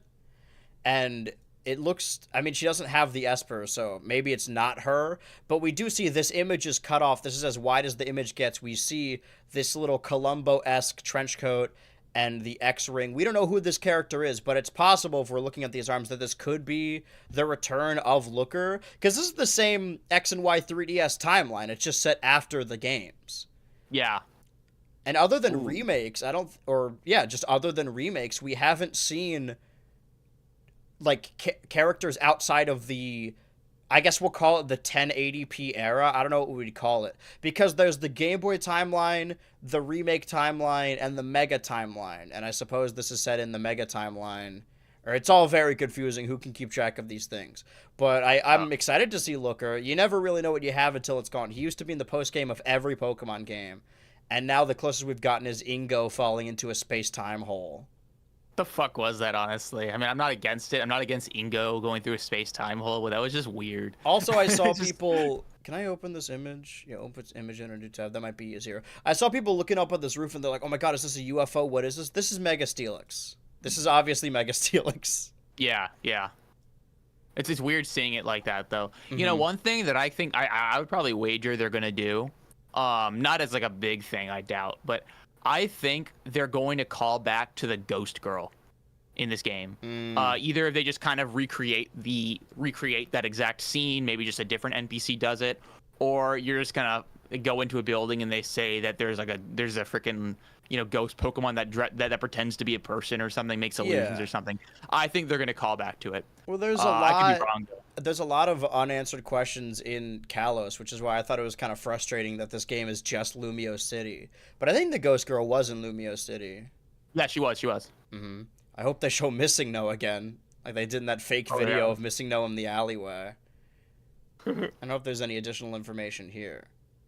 And it looks, I mean, she doesn't have the Esper, so maybe it's not her. But we do see this image is cut off. This is as wide as the image gets. We see this little Columbo-esque trench coat and the X-ring. We don't know who this character is, but it's possible, if we're looking at these arms, that this could be the return of Looker, because this is the same X and Y 3DS timeline. It's just set after the games. Yeah. And other than remakes, other than remakes, we haven't seen like characters outside of the, I guess we'll call it the 1080p era. I don't know what we'd call it. Because there's the Game Boy timeline, the remake timeline, and the Mega timeline. And I suppose this is set in the Mega timeline. Or it's all very confusing. Who can keep track of these things? But I'm excited to see Looker. You never really know what you have until it's gone. He used to be in the post-game of every Pokemon game. And now the closest we've gotten is Ingo falling into a space-time hole. The fuck was that, honestly? I mean, I'm not against it. I'm not against Ingo going through a space-time hole, but that was just weird. Also, I saw people... Can I open this image? Yeah, open image in a new tab. That might be easier. I saw people looking up at this roof, and they're like, oh my god, is this a UFO? What is this? This is Mega Steelix. This is obviously Mega Steelix. Yeah. It's weird seeing it like that, though. Mm-hmm. You know, one thing that I think I would probably wager they're going to do, not as like a big thing, I doubt, but I think they're going to call back to the Ghost Girl in this game. Either if they just kind of recreate that exact scene, maybe just a different NPC does it, or you're just gonna go into a building and they say that there's a freaking ghost Pokemon that pretends to be a person or something, makes illusions or something. I think they're gonna call back to it. Well, there's a lot. I could be wrong, though. There's a lot of unanswered questions in Kalos, which is why I thought it was kind of frustrating that this game is just Lumio City. But I think the Ghost Girl was in Lumio City. Yeah, she was. Mm-hmm. I hope they show Missing No again, like they did in that fake video of Missing No in the alleyway. I don't know if there's any additional information here.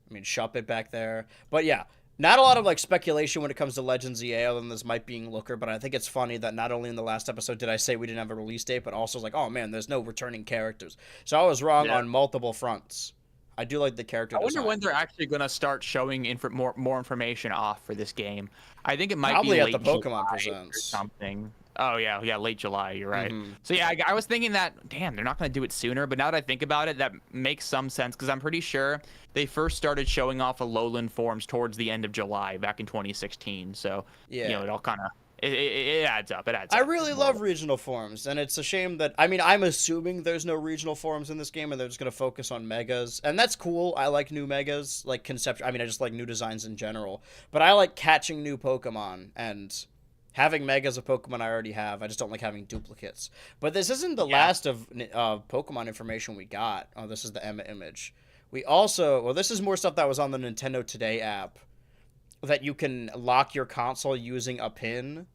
I mean, Shuppet back there. But yeah, not a lot of like speculation when it comes to Legends EA other than this might being Looker, but I think it's funny that not only in the last episode did I say we didn't have a release date, but also like, oh man, there's no returning characters. So I was wrong on multiple fronts. I do like the character design. I wonder when they're actually going to start showing more information off for this game. I think it might Probably be at late the Pokemon July Presents or something. Oh yeah, late July. You're right. Mm-hmm. So yeah, I was thinking that, damn, they're not going to do it sooner. But now that I think about it, that makes some sense because I'm pretty sure they first started showing off Alolan forms towards the end of July back in 2016. So yeah, you know, it all kind of it adds up. It adds up. I really love regional forms, and it's a shame that, I mean, I'm assuming there's no regional forms in this game, and they're just going to focus on megas, and that's cool. I like new megas, like conceptual. I mean, I just like new designs in general, but I like catching new Pokemon, and having megas of Pokemon I already have. I just don't like having duplicates. But this isn't the last of Pokemon information we got. Oh, this is the Emma image. We also, well, this is more stuff that was on the Nintendo Today app, that you can lock your console using a pin.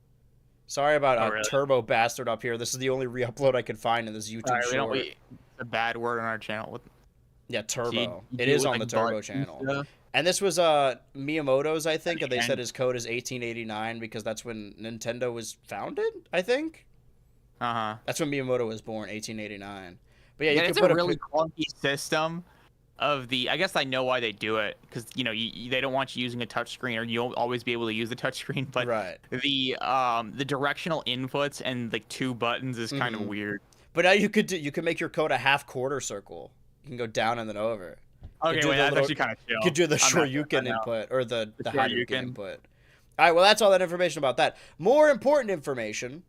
Sorry about really? Turbo Bastard up here. This is the only re-upload I could find in this YouTube short. It's a bad word on our channel. Yeah, Turbo. You it is on like the Turbo channel. And this was Miyamoto's, I think, and they said his code is 1889 because that's when Nintendo was founded, I think. That's when Miyamoto was born, 1889. But yeah, you it's could put a really clunky system. I guess I know why they do it, because you know they don't want you using a touchscreen, or you'll always be able to use the touchscreen. But the directional inputs and like 2 buttons is kind of weird. But now you could make your code a half quarter circle. You can go down and then over. Okay, wait, that's actually kind of chill. You could do the Shoryuken input or the Hadouken input. All right, well that's all that information about that. More important information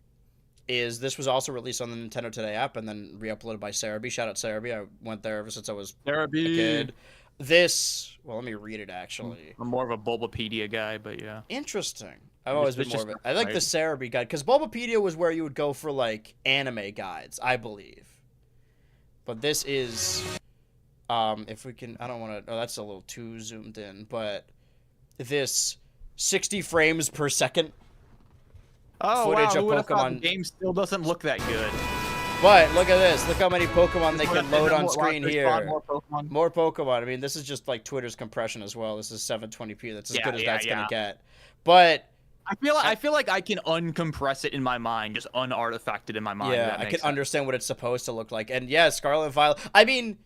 is this was also released on the Nintendo Today app and then re-uploaded by Cerebi. Shout out Cerebi. I went there ever since I was a kid. This, well, let me read it actually. I'm more of a Bulbapedia guy, but yeah. Interesting. I've always been more of it. I like the Cerebi guide because Bulbapedia was where you would go for like anime guides, I believe. But this is, if we can, I don't want to. Oh, that's a little too zoomed in. But this 60 frames per second. Footage of Pokemon. The game still doesn't look that good. But look at this. Look how many Pokemon they can load on screen here. More Pokemon. I mean, this is just like Twitter's compression as well. This is 720p. That's as good as that's gonna get. But I feel like I can uncompress it in my mind, just unartifacted in my mind. Yeah, I can understand what it's supposed to look like. And yeah, Scarlet and Violet. I mean,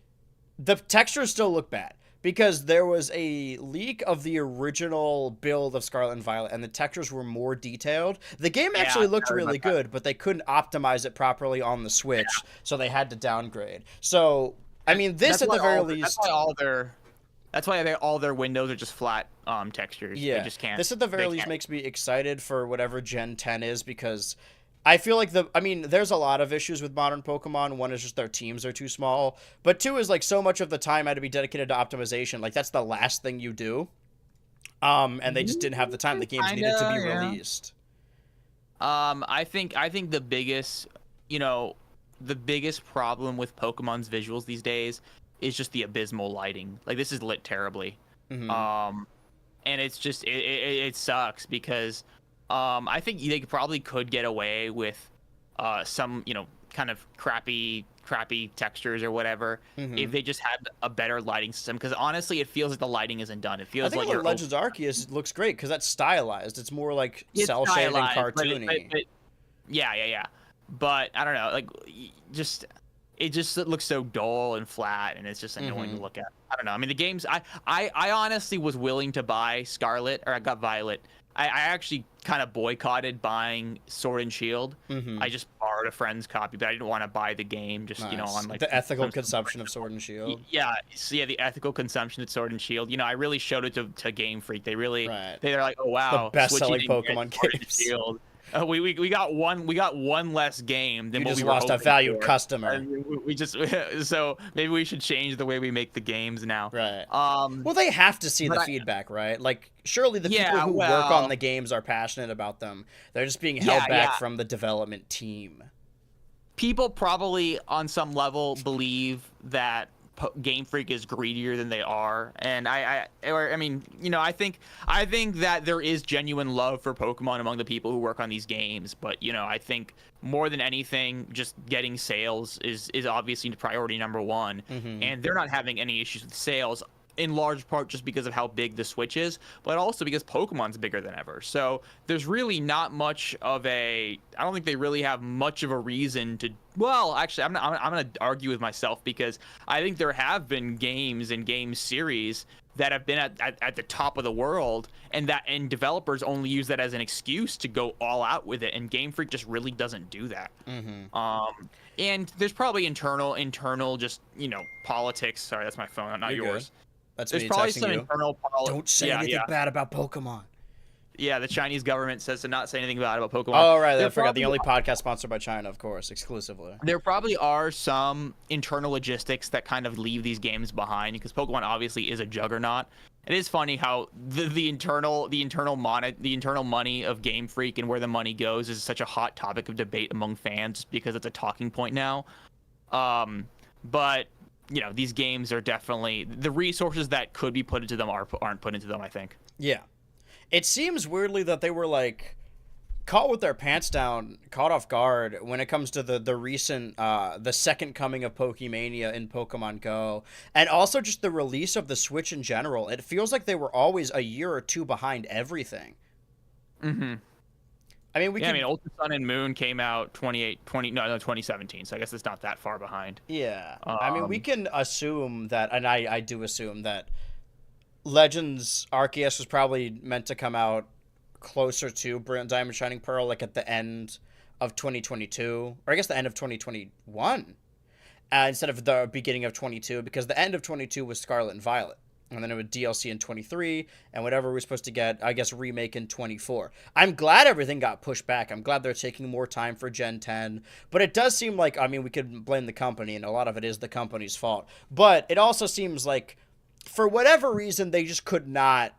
the textures still look bad. Because there was a leak of the original build of Scarlet and Violet, and the textures were more detailed. The game actually looked really good, but they couldn't optimize it properly on the Switch, so they had to downgrade. So, I mean, this at the very least... That's why all their windows are just flat textures. Yeah, they just can't, this at the very least makes me excited for whatever Gen 10 is, because... I feel like there's a lot of issues with modern Pokemon. One is just their teams are too small. But 2 is like so much of the time had to be dedicated to optimization. Like that's the last thing you do. And they just didn't have the time. The games needed to be released. I think the biggest, the biggest problem with Pokemon's visuals these days is just the abysmal lighting. Like this is lit terribly. And it's just it sucks because I think they probably could get away with some, kind of crappy textures or whatever if they just had a better lighting system. Because honestly, it feels like the lighting isn't done. It feels like Legends Arceus looks great because that's stylized. It's more like cell shaded and cartoony. Yeah. But I don't know, like it just looks so dull and flat, and it's just annoying to look at. I don't know. I mean, the games. I honestly was willing to buy Scarlet, or I got Violet. I actually kind of boycotted buying Sword and Shield. I just borrowed a friend's copy, but I didn't want to buy the game. Just on like the ethical consumption of Sword and Shield. Yeah, the ethical consumption of Sword and Shield. I really showed it to Game Freak. They really they're like, oh wow, the best-selling Pokemon games. Shield. We got one less game than what we lost a valued customer. We just so maybe we should change the way we make the games now. Right. Well, they have to see the feedback, right? Like surely the people who work on the games are passionate about them. They're just being held back from the development team. People probably on some level believe that Game Freak is greedier than they are, and I mean, you know, I think that there is genuine love for Pokemon among the people who work on these games, but you know, I think more than anything, just getting sales is obviously priority number one, and they're not having any issues with sales, in large part just because of how big the Switch is, but also because Pokemon's bigger than ever. So there's really not much of I don't think they really have much of a reason to, well, actually, I'm going to argue with myself, because I think there have been games and game series that have been at the top of the world, and developers only use that as an excuse to go all out with it, and Game Freak just really doesn't do that. And there's probably internal just, you know, politics. Sorry, that's my phone, not You're yours. good. That's There's me probably texting some you. internal Don't say anything bad about Pokemon. Yeah, the Chinese government says to not say anything bad about Pokemon. Oh, right. I forgot. The only podcast sponsored by China, of course, exclusively. There probably are some internal logistics that kind of leave these games behind, because Pokemon obviously is a juggernaut. It is funny how the internal money of Game Freak and where the money goes is such a hot topic of debate among fans, because it's a talking point now. But you know, these games are definitely, the resources that could be put into them aren't put into them, I think. Yeah. It seems weirdly that they were like caught with their pants down, caught off guard when it comes to the recent the second coming of Pokemania in Pokemon Go, and also just the release of the Switch in general. It feels like they were always a year or two behind everything. I mean, Ultra Sun and Moon came out 2017, so I guess it's not that far behind. Yeah. I mean, we can assume that, and I do assume that Legends Arceus was probably meant to come out closer to Brilliant Diamond Shining Pearl, like at the end of 2022, or I guess the end of 2021, instead of the beginning of 22, because the end of 22 was Scarlet and Violet. And then it was DLC in 23, and whatever we're supposed to get, I guess, remake in 24. I'm glad everything got pushed back. I'm glad they're taking more time for Gen 10. But it does seem like, I mean, we could blame the company, and a lot of it is the company's fault. But it also seems like, for whatever reason, they just could not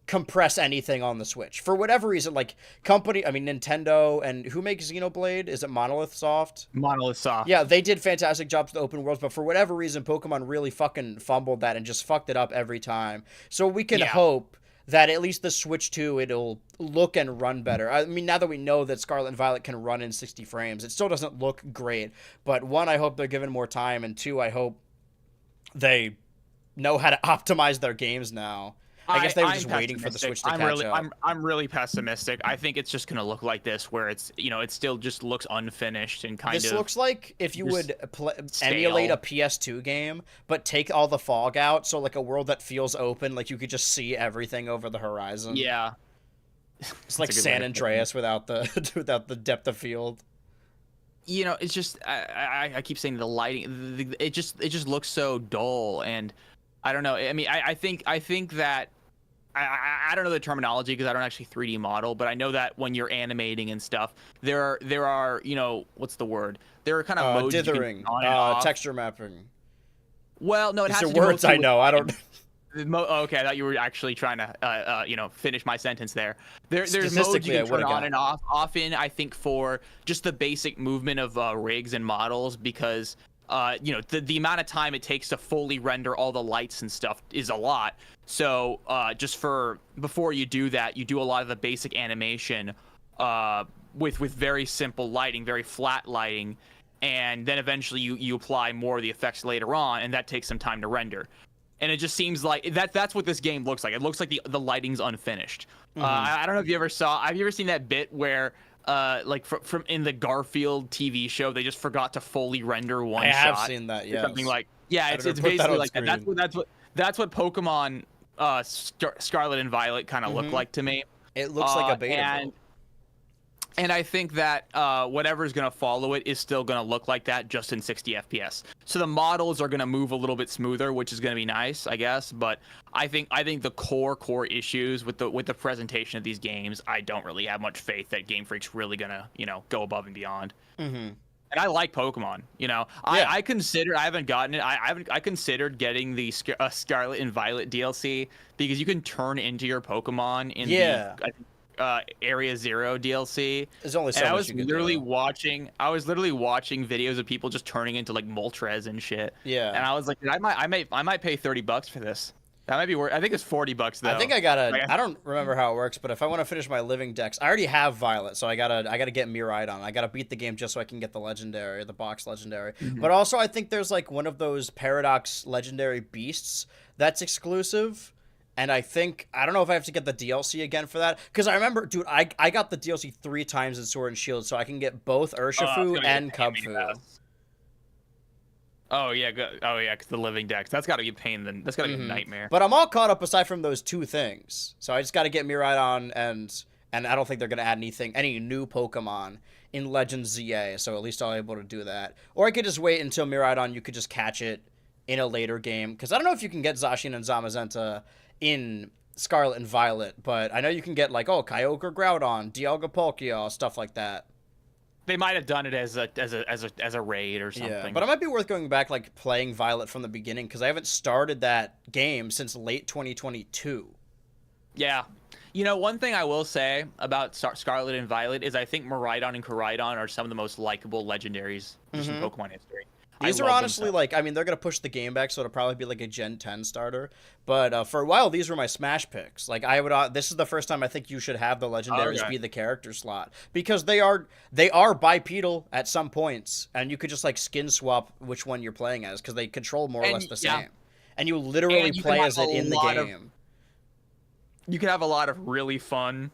compress anything on the Switch. For whatever reason, like, Nintendo, and who makes Xenoblade? Is it Monolith Soft? Monolith Soft. Yeah, they did fantastic jobs with the open worlds, but for whatever reason, Pokemon really fucking fumbled that and just fucked it up every time. So we can hope that at least the Switch 2, it'll look and run better. I mean, now that we know that Scarlet and Violet can run in 60 frames, it still doesn't look great. But one, I hope they're given more time, and two, I hope they know how to optimize their games now. I guess they were just waiting for the Switch to catch up. I'm really pessimistic. I think it's just going to look like this, where it's, you know, it still just looks unfinished and kind of... This looks like if you would emulate a PS2 game, but take all the fog out, so like a world that feels open, like you could just see everything over the horizon. Yeah. It's like San Andreas without the depth of field. You know, it's just, I keep saying the lighting, it just looks so dull, and I don't know. I mean, I think that I don't know the terminology because I don't actually 3D model, but I know that when you're animating and stuff, there are you know, what's the word? There are kind of modes dithering, texture mapping. Well, no, it has to do words I know. I don't. Okay, I thought you were actually trying to, you know, finish my sentence there. There's modes you can turn on and off. Often, I think for just the basic movement of rigs and models, because you know, the amount of time it takes to fully render all the lights and stuff is a lot. So just before you do that, you do a lot of the basic animation with very simple lighting, very flat lighting, and then eventually you apply more of the effects later on, and that takes some time to render. And it just seems like that's what this game looks like. It looks like the lighting's unfinished. I don't know if you ever have you ever seen that bit where like from in the Garfield TV show, they just forgot to fully render one shot. I have seen that, yes. Something like, yeah, it's basically like that. That's what Pokemon Scarlet and Violet kind of look like to me. It looks like a beta. And I think that whatever is going to follow it is still going to look like that, just in 60 FPS. So the models are going to move a little bit smoother, which is going to be nice, I guess. But I think the core issues with the presentation of these games, I don't really have much faith that Game Freak's really going to, you know, go above and beyond. And I like Pokemon, you know. I haven't gotten it. I considered getting the Scarlet and Violet DLC because you can turn into your Pokemon in Area Zero DLC. There's only so And I much was you can literally do. watching videos of people just turning into like Moltres and shit. Yeah. And I was like, I might pay $30 for this. That might be worth. I think it's $40 though. I think I don't remember how it works, but if I want to finish my living decks, I already have Violet, so I gotta get Miraidon. I gotta beat the game just so I can get the legendary, the box legendary. But also, I think there's like one of those Paradox legendary beasts that's exclusive. And I don't know if I have to get the DLC again for that. Because I remember, dude, I got the DLC 3 times in Sword and Shield, so I can get both Urshifu and Kubfu. Oh yeah, cause the living decks. That's got to be a pain. Then that's got to be a nightmare. But I'm all caught up aside from those 2 things. So I just got to get Miraidon, and I don't think they're gonna add any new Pokemon in Legends ZA. So at least I'll be able to do that. Or I could just wait until Miraidon. You could just catch it in a later game. Because I don't know if you can get Zacian and Zamazenta in Scarlet and Violet, but I know you can get like Kyogre Groudon, Dialga Palkia, stuff like that. They might have done it as a raid or something. Yeah, but it might be worth going back, like playing Violet from the beginning, because I haven't started that game since late 2022. Yeah. You know, one thing I will say about Scarlet and Violet is I think Miraidon and Koraidon are some of the most likable legendaries in Pokemon history. These are honestly like, I mean, they're going to push the game back, so it'll probably be like a Gen 10 starter. But for a while, these were my Smash picks. Like, this is the first time I think you should have the legendaries be the character slot. Because they are bipedal at some points, and you could just like skin swap which one you're playing as, because they control more or less the same. And you literally play as it in the game. You could have a lot of really fun...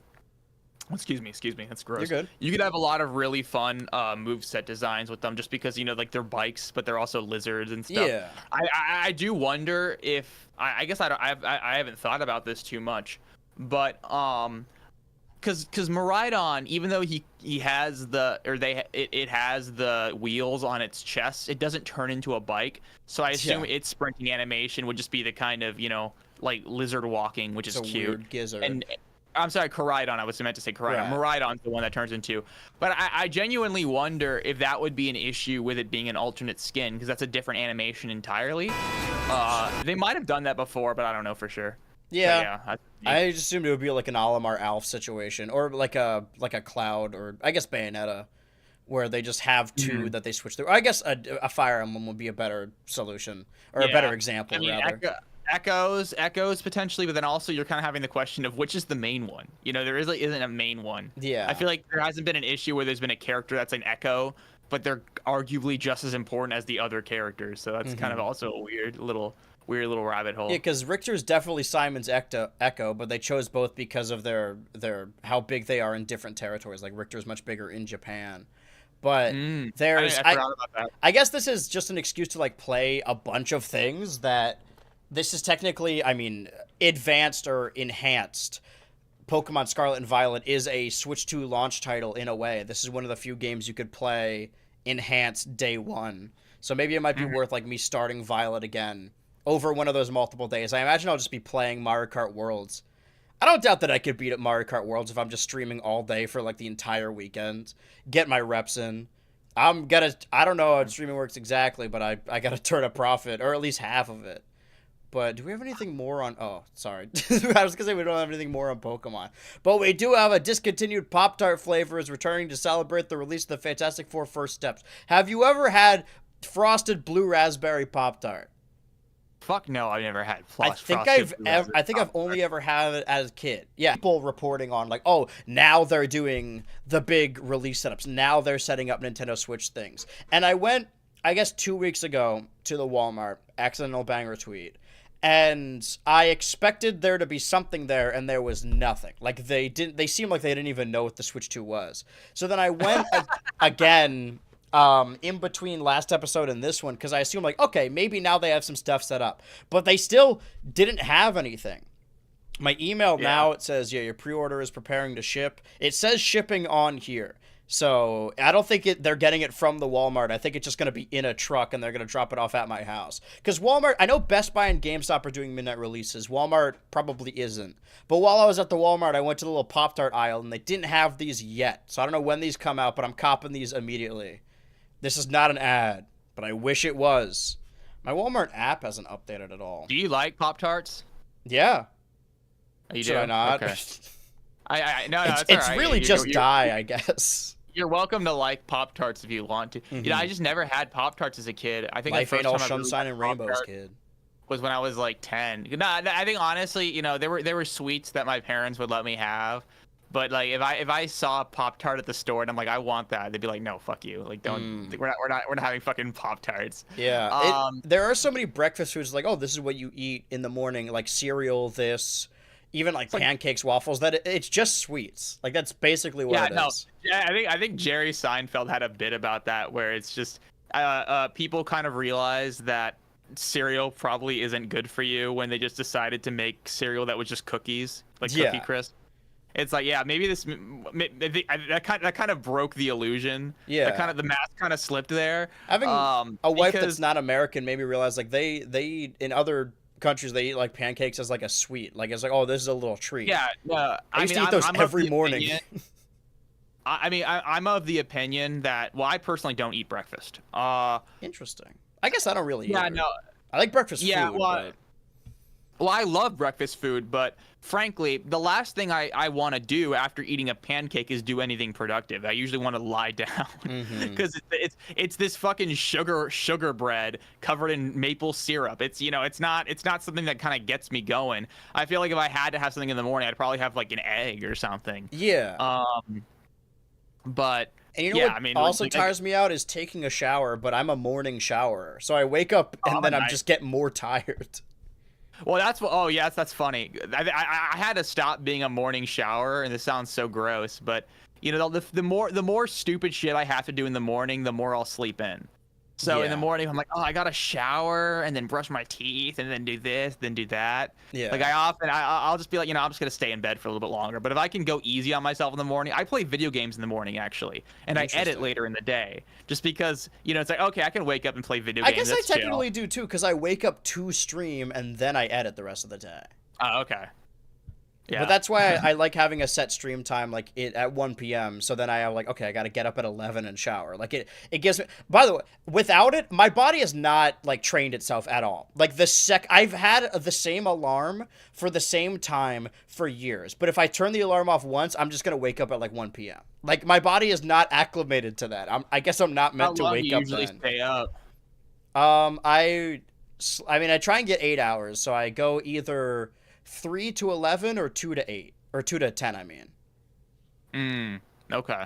Excuse me, that's gross. You're good. You could have a lot of really fun moveset designs with them just because, you know, like they're bikes, but they're also lizards and stuff. Yeah. I do wonder if... I guess I haven't thought about this too much, but because Miraidon, even though he has it has the wheels on its chest, it doesn't turn into a bike. So I assume its sprinting animation would just be the kind of, you know, like lizard walking, which is cute. Weird gizzard. And I'm sorry, Koraidon. I was meant to say Koraidon. Right. Miraidon's the one that turns into. But I genuinely wonder if that would be an issue with it being an alternate skin, because that's a different animation entirely. They might have done that before, but I don't know for sure. Yeah, I just assumed it would be like an Olimar Alf situation, or like a Cloud, or I guess Bayonetta, where they just have 2 that they switch through. I guess a Fire Emblem would be a better solution, or a better example, rather. Echoes potentially, but then also you're kind of having the question of which is the main one. You know, there isn't a main one. Yeah. I feel like there hasn't been an issue where there's been a character that's an Echo, but they're arguably just as important as the other characters. So that's kind of also a weird little rabbit hole. Yeah, because Richter's definitely Simon's Echo, but they chose both because of their how big they are in different territories. Like Richter's much bigger in Japan. But I forgot about that. I guess this is just an excuse to like play a bunch of things that. This is technically, I mean, advanced or enhanced. Pokemon Scarlet and Violet is a Switch 2 launch title in a way. This is one of the few games you could play enhanced day 1. So maybe it might be worth like me starting Violet again over one of those multiple days. I imagine I'll just be playing Mario Kart Worlds. I don't doubt that I could beat at Mario Kart Worlds if I'm just streaming all day for like the entire weekend. Get my reps in. I don't know how streaming works exactly, but I gotta turn a profit, or at least half of it. But do we have anything more on... Oh, sorry. I was going to say we don't have anything more on Pokemon. But we do have a discontinued Pop-Tart flavor is returning to celebrate the release of the Fantastic Four First Steps. Have you ever had frosted blue raspberry Pop-Tart? Fuck no, I've never had I think I've only ever had it as a kid. Yeah, people reporting on like, oh, now they're doing the big release setups. Now they're setting up Nintendo Switch things. And I went, I guess 2 weeks ago to the Walmart, accidental banger tweet. And I expected there to be something there, and there was nothing. Like, they seemed like they didn't even know what the Switch 2 was. So then I went again in between last episode and this one, because I assumed, like, okay, maybe now they have some stuff set up. But they still didn't have anything. My email now, it says, yeah, your pre-order is preparing to ship. It says shipping on here. So I don't think they're getting it from the Walmart. I think it's just going to be in a truck, and they're going to drop it off at my house. Because Walmart, I know Best Buy and GameStop are doing midnight releases. Walmart probably isn't. But while I was at the Walmart, I went to the little Pop-Tart aisle, and they didn't have these yet. So I don't know when these come out, but I'm copping these immediately. This is not an ad, but I wish it was. My Walmart app hasn't updated at all. Do you like Pop-Tarts? Yeah. You Should do? I not? Okay. No, It's it's all right. really just dye, I guess. You're welcome to like Pop-Tarts if you want to. Mm-hmm. You know, I just never had Pop-Tarts as a kid. I think Life the ain't first all time I really sunshine had and rainbows, Pop-Tart kid. was when I was like 10. No, I think honestly, you know, there were sweets that my parents would let me have, but like if I saw a Pop-Tart at the store and I'm like, I want that, they'd be like, no, fuck you, like don't, we're not having fucking Pop-Tarts. Yeah, there are so many breakfast foods like, oh, this is what you eat in the morning, like cereal, even like pancakes, waffles. It's just sweets. Like that's basically what it is. Yeah, I think Jerry Seinfeld had a bit about that where it's just people kind of realize that cereal probably isn't good for you when they just decided to make cereal that was just cookies, like Cookie Crisp. It's like, yeah, maybe that kind of broke the illusion. Yeah, the mask kind of slipped there. Having a wife that's not American made me realize like they eat in other countries, they eat like pancakes as like a sweet, like it's like, oh, this is a little treat. Yeah, I used to eat those every morning. I'm of the opinion that, well, I personally don't eat breakfast. Interesting. I guess I don't really. Yeah, either. no. I like breakfast food. Well, I love breakfast food, but frankly, the last thing I want to do after eating a pancake is do anything productive. I usually want to lie down because it's this fucking sugar bread covered in maple syrup. It's, you know, it's not something that kind of gets me going. I feel like if I had to have something in the morning, I'd probably have like an egg or something. Yeah. But and you know what also tires me out is taking a shower, but I'm a morning showerer. So I wake up and then I'm just getting more tired. Well, that's funny. I had to stop being a morning shower, and this sounds so gross, but you know, the more stupid shit I have to do in the morning, the more I'll sleep in. So in the morning, I'm like, oh, I gotta shower and then brush my teeth and then do this, then do that. Yeah. Like I'll just be like, you know, I'm just gonna stay in bed for a little bit longer. But if I can go easy on myself in the morning, I play video games in the morning actually, and I edit later in the day, just because, you know, it's like, okay, I can wake up and play video games. I guess I technically do too, because I wake up to stream and then I edit the rest of the day. Oh, okay. Yeah. But that's why I like having a set stream time, like at 1 p.m. So then I have like, okay, I got to get up at 11 and shower. Like it gives me. By the way, without it, my body has not like trained itself at all. Like I've had the same alarm for the same time for years. But if I turn the alarm off once, I'm just gonna wake up at like 1 p.m. Like my body is not acclimated to that. I guess I'm not meant to wake up then. How long do you usually stay up? I mean, I try and get 8 hours. So I go either 3 to 11 or 2 to 8 or 2 to 10. I mean. Okay.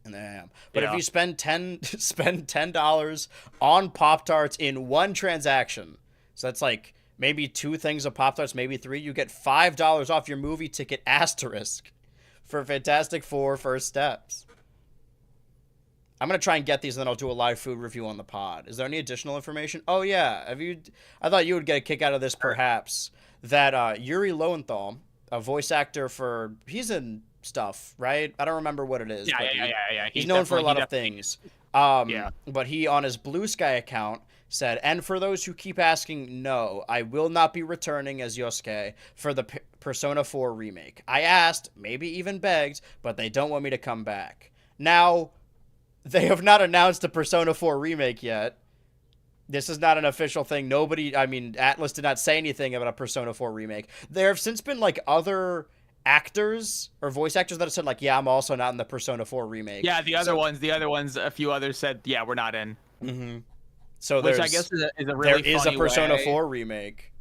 And there I am. But if you spend $10 on Pop-Tarts in one transaction, so that's like maybe 2 things of Pop-Tarts, maybe 3, you get $5 off your movie ticket asterisk for Fantastic Four: First Steps. I'm going to try and get these, and then I'll do a live food review on the pod. Is there any additional information? Oh, yeah. I thought you would get a kick out of this, perhaps. That Yuri Lowenthal, a voice actor he's in stuff, right? I don't remember what it is. Yeah. He's known for a lot of things. But he, on his Blue Sky account, said, and for those who keep asking, no, I will not be returning as Yosuke for the Persona 4 remake. I asked, maybe even begged, but they don't want me to come back. Now, they have not announced a Persona 4 remake yet. This is not an official thing. Atlas did not say anything about a Persona 4 remake. There have since been, like, other actors or voice actors that have said, like, yeah, I'm also not in the Persona 4 remake. Yeah, the other ones, a few others said, yeah, we're not in. Mm-hmm. So which I guess is a really there is a Persona 4 remake.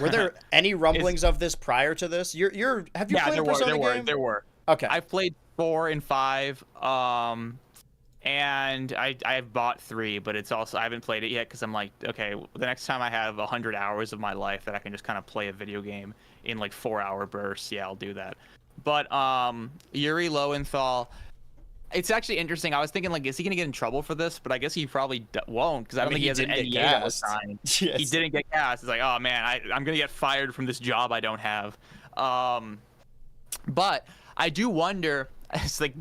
Were there any rumblings of this prior to this? Have you played a Persona game? There were. Okay. I've played 4 and 5. And I've bought 3, but it's also, I haven't played it yet because I'm like, okay, the next time I have 100 hours of my life that I can just kind of play a video game in like 4-hour bursts, yeah, I'll do that. But Yuri Lowenthal, it's actually interesting. I was thinking, like, is he gonna get in trouble for this? But I guess he probably won't, because I don't think he has an NDA that was signed. Yes. He didn't get cast. It's like, oh man, I'm gonna get fired from this job I don't have. But I do wonder, it's like,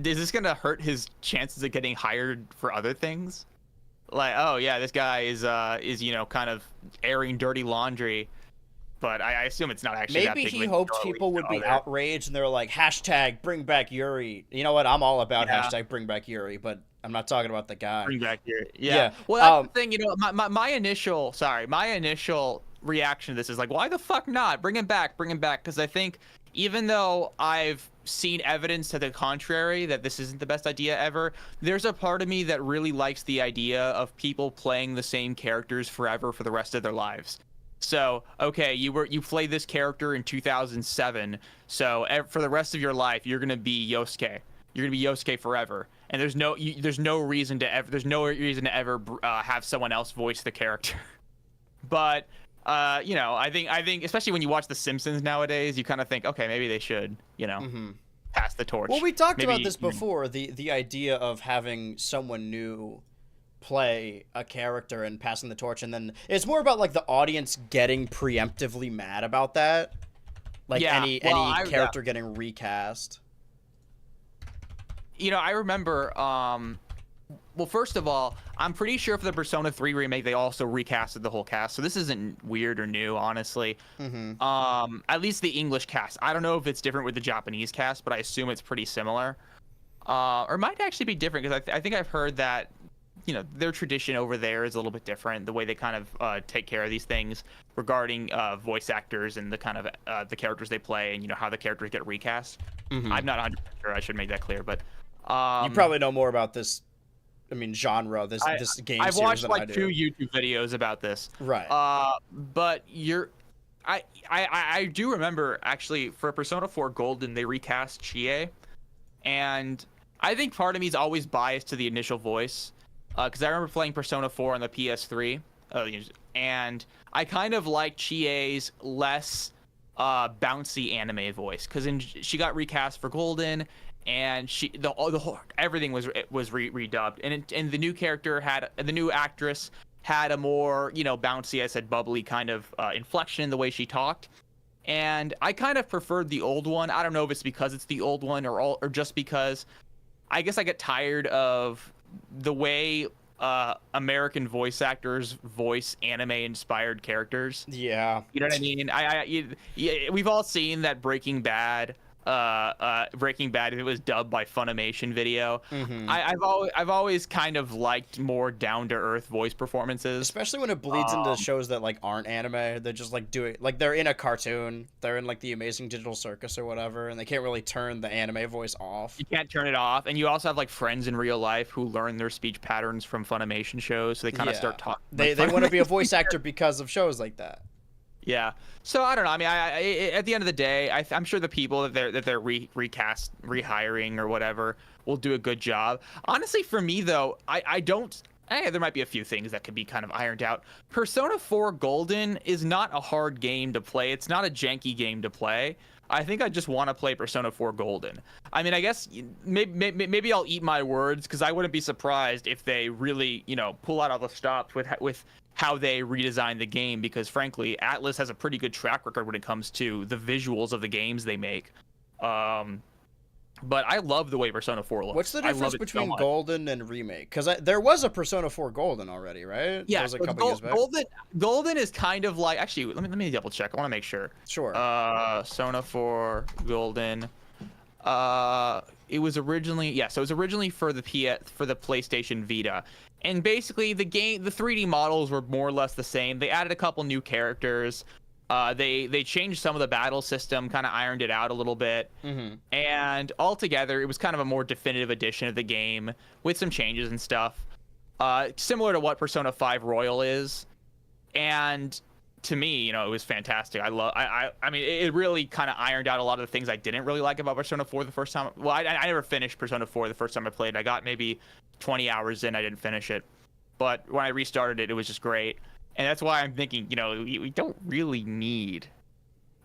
is this gonna hurt his chances of getting hired for other things? Like, oh yeah, this guy is kind of airing dirty laundry, but I assume it's not actually. Maybe he hoped people would be outraged and they're like, hashtag bring back Yuri. You know what? I'm all about hashtag bring back Yuri, but I'm not talking about the guy. Bring back Yuri. Yeah. Well, that's the thing. You know, my initial reaction to this is like, why the fuck not? Bring him back. Because I think, even though I've seen evidence to the contrary that this isn't the best idea ever, there's a part of me that really likes the idea of people playing the same characters forever for the rest of their lives. So, okay, you played this character in 2007, so for the rest of your life, you're gonna be Yosuke. You're gonna be Yosuke forever, and there's no reason to ever have someone else voice the character. But I think especially when you watch The Simpsons nowadays, you kind of think, okay, maybe they should, pass the torch. Well, we talked Maybe, about this before, the idea of having someone new play a character and passing the torch, and then it's more about like the audience getting preemptively mad about that, like any character getting recast. I remember well, first of all, I'm pretty sure for the Persona 3 remake they also recasted the whole cast, so this isn't weird or new, honestly. At least the English cast. I don't know if it's different with the Japanese cast, but I assume it's pretty similar, or it might actually be different, because I think I've heard that their tradition over there is a little bit different, the way they kind of take care of these things regarding voice actors and the kind of the characters they play, and how the characters get recast. I'm not 100% sure, I should make that clear, but you probably know more about this, genre, this game I've series watched than like I do. 2 YouTube videos about this, Right. But I do remember, actually, for Persona 4 Golden they recast Chie, and I think part of me is always biased to the initial voice, because I remember playing Persona 4 on the PS3, and I kind of like Chie's less bouncy anime voice, because she got recast for Golden, and everything was redubbed, and the new character the new actress had a more bouncy, I said bubbly kind of inflection in the way she talked, and I kind of preferred the old one. I don't know if it's because it's the old one or just because I guess I get tired of the way American voice actors voice anime-inspired characters. Yeah. You know what I mean? We've all seen that Breaking Bad, if it was dubbed by Funimation Video. I've always kind of liked more down-to-earth voice performances, especially when it bleeds into shows that like aren't anime. They're just like they're in a cartoon, they're in like the Amazing Digital Circus or whatever, and they can't really turn the anime voice off. You can't turn it off, and you also have like friends in real life who learn their speech patterns from Funimation shows, so they kind of start talking. They want to be a voice actor because of shows like that. Yeah. So I don't know. I mean, at the end of the day, I'm sure the people that they're rehiring or whatever will do a good job. Honestly, for me though, there might be a few things that could be kind of ironed out. Persona 4 Golden is not a hard game to play. It's not a janky game to play. I think I just want to play Persona 4 Golden. I mean, I guess maybe I'll eat my words, because I wouldn't be surprised if they really, pull out all the stops with how they redesign the game, because frankly, Atlas has a pretty good track record when it comes to the visuals of the games they make. But I love the way Persona 4 looks. What's the difference between Golden and Remake? Because there was a Persona 4 Golden already, right? Yeah, that was a couple years back. Golden is kind of like, actually, let me double check. I want to make sure. Sure. Persona 4 Golden. It was originally for the PlayStation Vita. And basically the 3D models were more or less the same. They added a couple new characters. They changed some of the battle system, kind of ironed it out a little bit. And altogether, it was kind of a more definitive edition of the game with some changes and stuff. Similar to what Persona 5 Royal is. And to me, it was fantastic. I mean, it really kind of ironed out a lot of the things I didn't really like about Persona 4 the first time. Well, I never finished Persona 4 the first time I played. I got maybe 20 hours in, I didn't finish it. But when I restarted it, it was just great. And that's why I'm thinking, we don't really need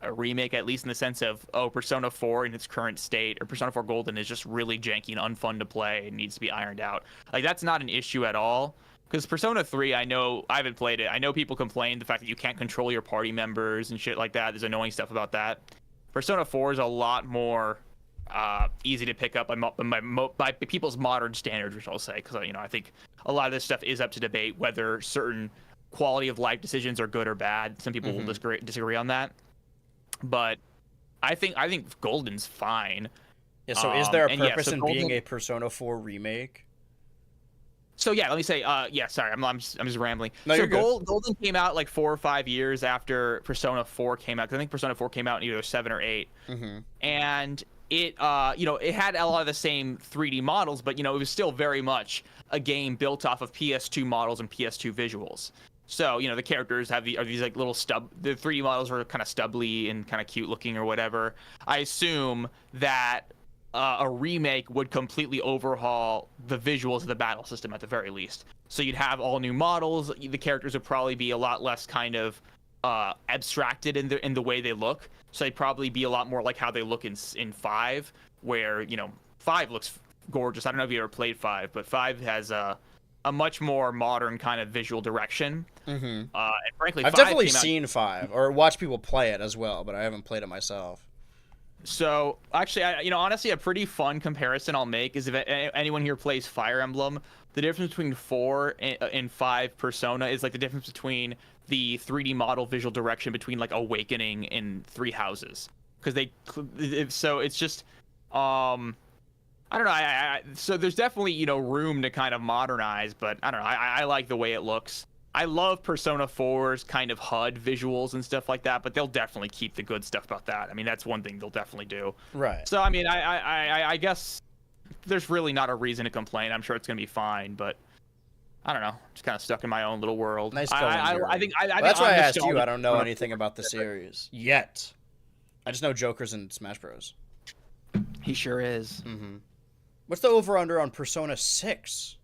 a remake, at least in the sense of, Persona 4 in its current state, or Persona 4 Golden is just really janky and unfun to play and needs to be ironed out. Like, that's not an issue at all. Because Persona 3, I haven't played it. I know people complain the fact that you can't control your party members and shit like that. There's annoying stuff about that. Persona 4 is a lot more easy to pick up by people's modern standards, which I'll say, because I think a lot of this stuff is up to debate whether certain quality of life decisions are good or bad. Some people will disagree on that, but I think Golden's fine. Yeah. So is there a purpose in being a Persona 4 remake? So yeah, let me say, sorry, I'm just rambling. No, so you're good. Golden came out like 4 or 5 years after Persona 4 came out. 'Cause I think Persona 4 came out in either 7 or 8, and it it had a lot of the same 3D models, but it was still very much a game built off of PS2 models and PS2 visuals. So the characters are these like little the 3D models are kind of stubbly and kind of cute looking or whatever. I assume that a remake would completely overhaul the visuals of the battle system at the very least. So you'd have all new models. The characters would probably be a lot less kind of abstracted in the way they look. So they'd probably be a lot more like how they look in 5, where 5 looks gorgeous. I don't know if you ever played 5, but 5 has a much more modern kind of visual direction. And frankly, I've 5 definitely came out. seen 5 or watched people play it as well, but I haven't played it myself. So actually, honestly, a pretty fun comparison I'll make is if anyone here plays Fire Emblem, the difference between 4 and 5 Persona is like the difference between the 3D model visual direction between like Awakening and Three Houses, because so it's just I don't know. So there's definitely room to kind of modernize, but I don't know. I like the way it looks. I love Persona 4's kind of HUD visuals and stuff like that, but they'll definitely keep the good stuff about that. I mean, that's one thing they'll definitely do. Right. So I mean, I guess there's really not a reason to complain. I'm sure it's gonna be fine, but I don't know. Just kind of stuck in my own little world. Nice. I think that's why I asked you. I don't know for- anything about the series yet. I just know Joker's in Smash Bros. He sure is. What's the over/under on Persona 6?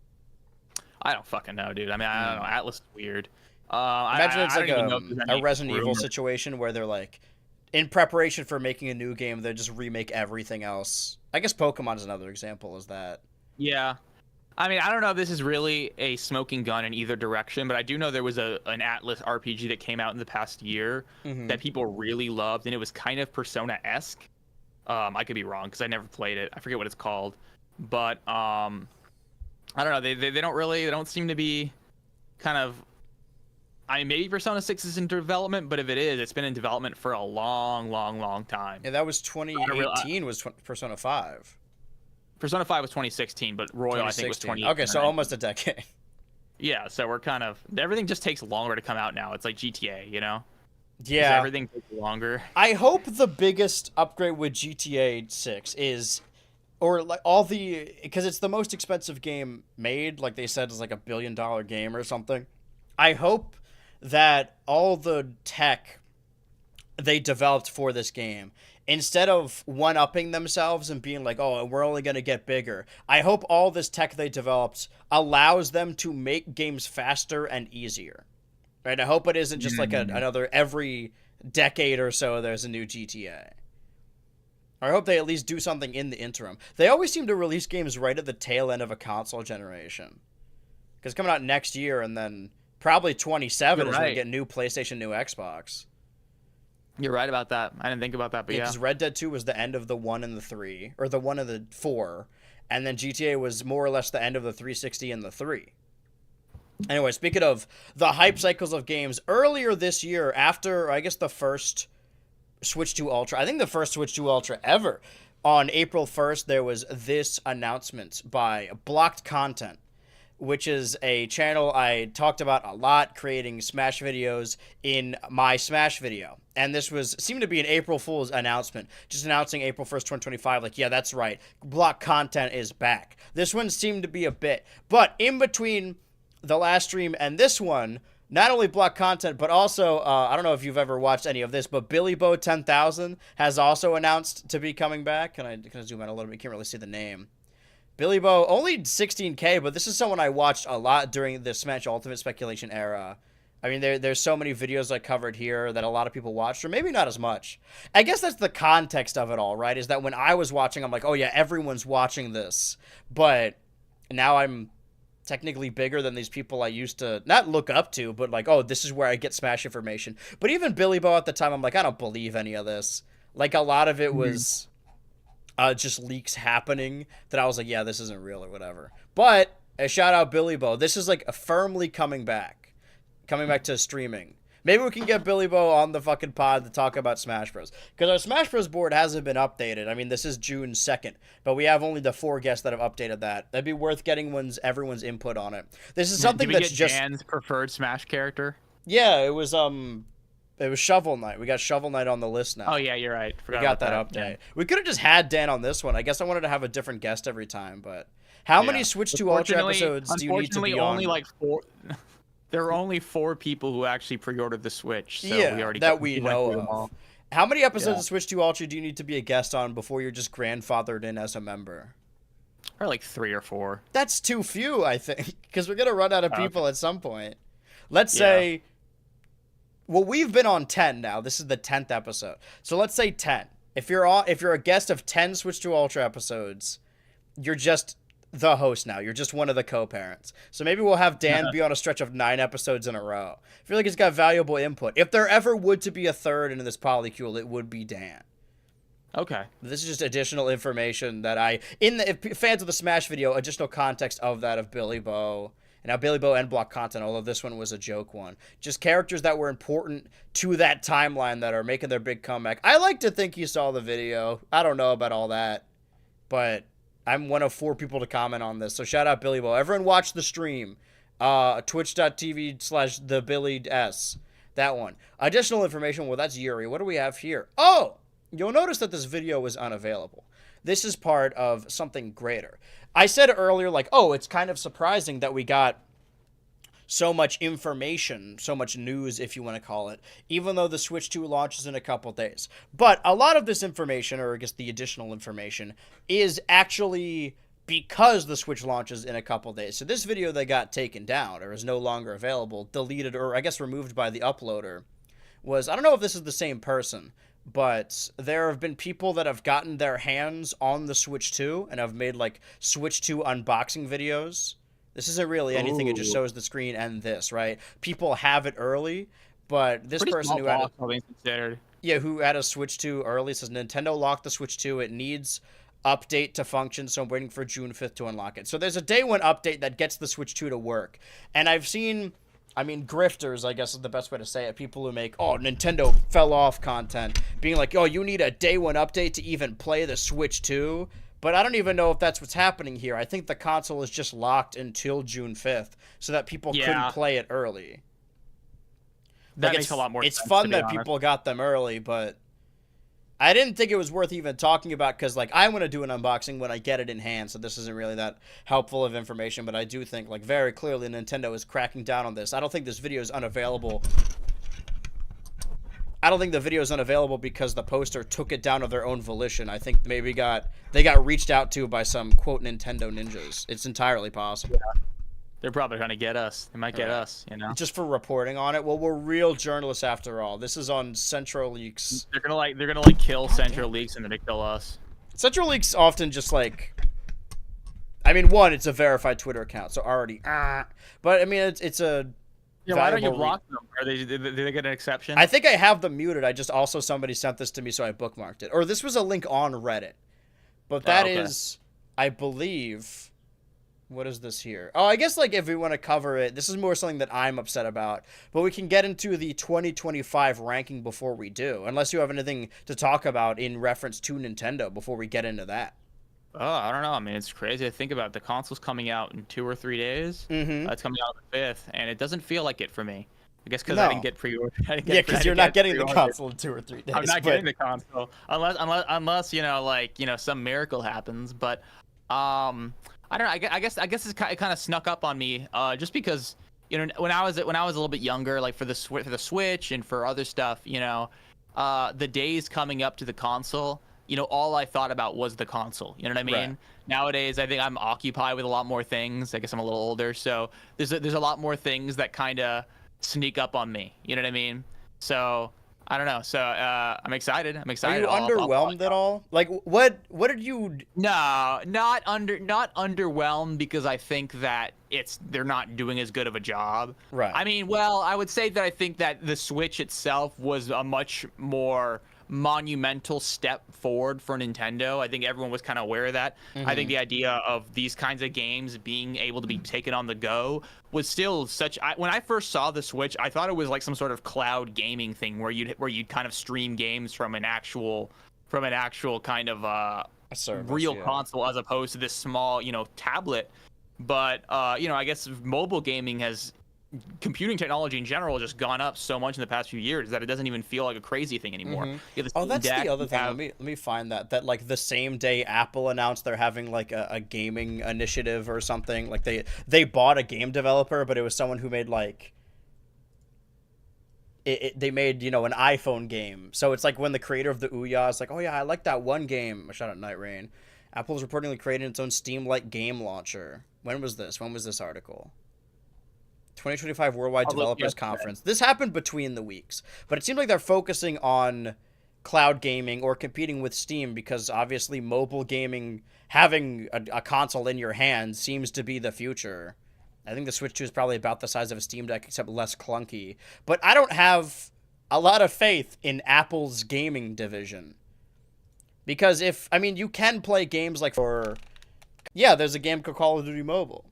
I don't fucking know, dude. I mean, I don't know. Atlas is weird. Imagine it's like a Resident Evil rumor. situation where they're like, in preparation for making a new game, they just remake everything else. I guess Pokemon is another example. Is that? Yeah. I mean, I don't know if this is really a smoking gun in either direction, but I do know there was an Atlas RPG that came out in the past year that people really loved, and it was kind of Persona-esque. I could be wrong because I never played it. I forget what it's called, but I don't know. They don't seem to be kind of. I mean, maybe Persona 6 is in development, but if it is, it's been in development for a long, long, long time. Yeah, that was 2018. Was Persona 5. Persona 5 was 2016, but Royal I think was 2018. Okay, so almost a decade. Yeah, so we're kind of everything just takes longer to come out now. It's like GTA, Yeah, everything takes longer. I hope the biggest upgrade with GTA 6 is, or like because it's the most expensive game made. Like they said, it's like $1 billion game or something. I hope that all the tech they developed for this game, instead of one-upping themselves and being like, oh, we're only going to get bigger, I hope all this tech they developed allows them to make games faster and easier. Right? I hope it isn't just like another every decade or so there's a new GTA. I hope they at least do something in the interim. They always seem to release games right at the tail end of a console generation. Because coming out next year and then probably 27 is when we get new PlayStation, new Xbox. You're right about that. I didn't think about that, but yeah. Because Red Dead 2 was the end of the 1 and the 3, or the 1 and the 4, and then GTA was more or less the end of the 360 and the 3. Anyway, speaking of the hype cycles of games, earlier this year, after, I guess, the first Switch 2 Ultra, I think the first Switch 2 Ultra ever, on April 1st, there was this announcement by Blocked Content, which is a channel I talked about a lot, creating Smash videos in my Smash video. And this seemed to be an April Fool's announcement, just announcing April 1st, 2025, like, yeah, that's right, Block Content is back. This one seemed to be a bit, but in between the last stream and this one, not only Block Content, but also, I don't know if you've ever watched any of this, but Billy Bo 10,000 has also announced to be coming back. Can I zoom out a little bit? You can't really see the name. Billy Bo, only 16K, but this is someone I watched a lot during the Smash Ultimate speculation era. I mean, there's so many videos I covered here that a lot of people watched, or maybe not as much. I guess that's the context of it all, right? Is that when I was watching, I'm like, oh yeah, everyone's watching this. But now I'm technically bigger than these people I used to not look up to, but like, oh, this is where I get Smash information. But even Billy Bo at the time, I'm like, I don't believe any of this. Like, a lot of it was just leaks happening that I was like, yeah, this isn't real or whatever. But a shout out Billy Bo. This is like firmly coming back to streaming. Maybe we can get Billy Bo on the fucking pod to talk about Smash Bros. Because our Smash Bros board hasn't been updated. I mean, this is June 2nd, but we have only the 4 guests that have updated that. That'd be worth getting everyone's input on it. This is something Did we that's get just Dan's preferred Smash character? Yeah, it was Shovel Knight. We got Shovel Knight on the list now. Oh yeah, you're right. We got that update. Yeah. We could have just had Dan on this one. I guess I wanted to have a different guest every time, but how many Switch 2 Ultra episodes do you need to be on? Only like 4. There are only 4 people who actually pre-ordered the Switch. So yeah, we already that we know of. How many episodes of Switch 2 Ultra do you need to be a guest on before you're just grandfathered in as a member? Or like 3 or 4. That's too few, I think, because we're gonna run out of people at some point. Let's say, well, we've been on 10 now. This is the 10th episode, so let's say 10. If you're a guest of 10 Switch 2 Ultra episodes, you're just the host now. You're just one of the co-parents. So maybe we'll have Dan be on a stretch of 9 episodes in a row. I feel like he's got valuable input. If there ever would to be a third in this polycule, it would be Dan. Okay. This is just additional information that if fans of the Smash video, additional context of that of Billy Bo. And now Billy Bo end block content, although this one was a joke one. Just characters that were important to that timeline that are making their big comeback. I like to think you saw the video. I don't know about all that, but I'm one of 4 people to comment on this. So shout out Billy Bo. Everyone watch the stream. Twitch.tv/theBillyS. That one. Additional information. Well, that's Yuri. What do we have here? Oh! You'll notice that this video was unavailable. This is part of something greater. I said earlier, like, oh, it's kind of surprising that we got so much information, so much news, if you want to call it, even though the Switch 2 launches in a couple days. But a lot of this information, or I guess the additional information, is actually because the Switch launches in a couple days. So this video that got taken down, or is no longer available, deleted, or I guess removed by the uploader, was, I don't know if this is the same person, but there have been people that have gotten their hands on the Switch 2 and have made, like, Switch 2 unboxing videos. This isn't really anything. It just shows the screen and this, right? People have it early, but this person who had who had a Switch 2 early says, Nintendo locked the Switch 2. It needs update to function, so I'm waiting for June 5th to unlock it. So there's a day 1 update that gets the Switch 2 to work. And I've seen... grifters, I guess is the best way to say it. People who make, Nintendo fell off content, being like, you need a day 1 update to even play the Switch 2. But I don't even know if that's what's happening here. I think the console is just locked until June 5th so that people couldn't play it early. That makes a lot more sense. It's fun that people got them early, but I didn't think it was worth even talking about because, like, I want to do an unboxing when I get it in hand, so this isn't really that helpful of information, but I do think, like, very clearly Nintendo is cracking down on this. I don't think this video is unavailable. I don't think the video is unavailable because the poster took it down of their own volition. I think maybe they got reached out to by some, quote, Nintendo ninjas. It's entirely possible. Yeah. They're probably trying to get us. They might get us, you know? Just for reporting on it. Well, we're real journalists after all. This is on Central Leaks. They're gonna kill Central Leaks and then they kill us. Central Leaks often just like... I mean, one, it's a verified Twitter account, so already... But, I mean, it's a... Yeah, why don't you block them? Did they get an exception? I think I have them muted. I just also... Somebody sent this to me, so I bookmarked it. Or this was a link on Reddit. But that is, I believe... What is this here? Oh, I guess, like, if we want to cover it, this is more something that I'm upset about. But we can get into the 2025 ranking before we do. Unless you have anything to talk about in reference to Nintendo before we get into that. Oh, I don't know. I mean, it's crazy to think about. The console's coming out in 2 or 3 days. Mm-hmm. It's coming out on the 5th, and it doesn't feel like it for me. I guess because I didn't get pre-order. Yeah, because you're not getting the console in 2 or 3 days. I'm not getting the console unless some miracle happens. But I don't know. I guess it kind of snuck up on me. Just because when I was a little bit younger, like for the Switch and for other stuff, the days coming up to the console. All I thought about was the console. You know what I mean? Right. Nowadays, I think I'm occupied with a lot more things. I guess I'm a little older, so there's a lot more things that kind of sneak up on me. You know what I mean? So I don't know. So I'm excited. Are you underwhelmed at all? Like, what did you? No, not underwhelmed because I think that they're not doing as good of a job. Right. I mean, well, I would say that I think that the Switch itself was a much more monumental step forward for Nintendo. I think everyone was kind of aware of that. I think the idea of these kinds of games being able to be taken on the go was still such. When I first saw the Switch, I thought it was like some sort of cloud gaming thing where you'd kind of stream games from an actual kind of service, real console, as opposed to this small, tablet. But I guess mobile gaming computing technology in general has just gone up so much in the past few years that it doesn't even feel like a crazy thing anymore. Oh, that's the other thing. Let me find that like the same day Apple announced they're having like a gaming initiative or something. Like they bought a game developer, but it was someone who made like they made, an iPhone game. So it's like when the creator of the Ouya is like, oh yeah, I like that one game. Shout out Night Rain. Apple is reportedly creating its own Steam-like game launcher. When was this article? 2025 Worldwide Developers Conference. This happened between the weeks, but it seems like they're focusing on cloud gaming or competing with Steam because obviously mobile gaming, having a console in your hand, seems to be the future. I think the Switch 2 is probably about the size of a Steam Deck, except less clunky. But I don't have a lot of faith in Apple's gaming division. Because you can play games like there's a game called Call of Duty Mobile.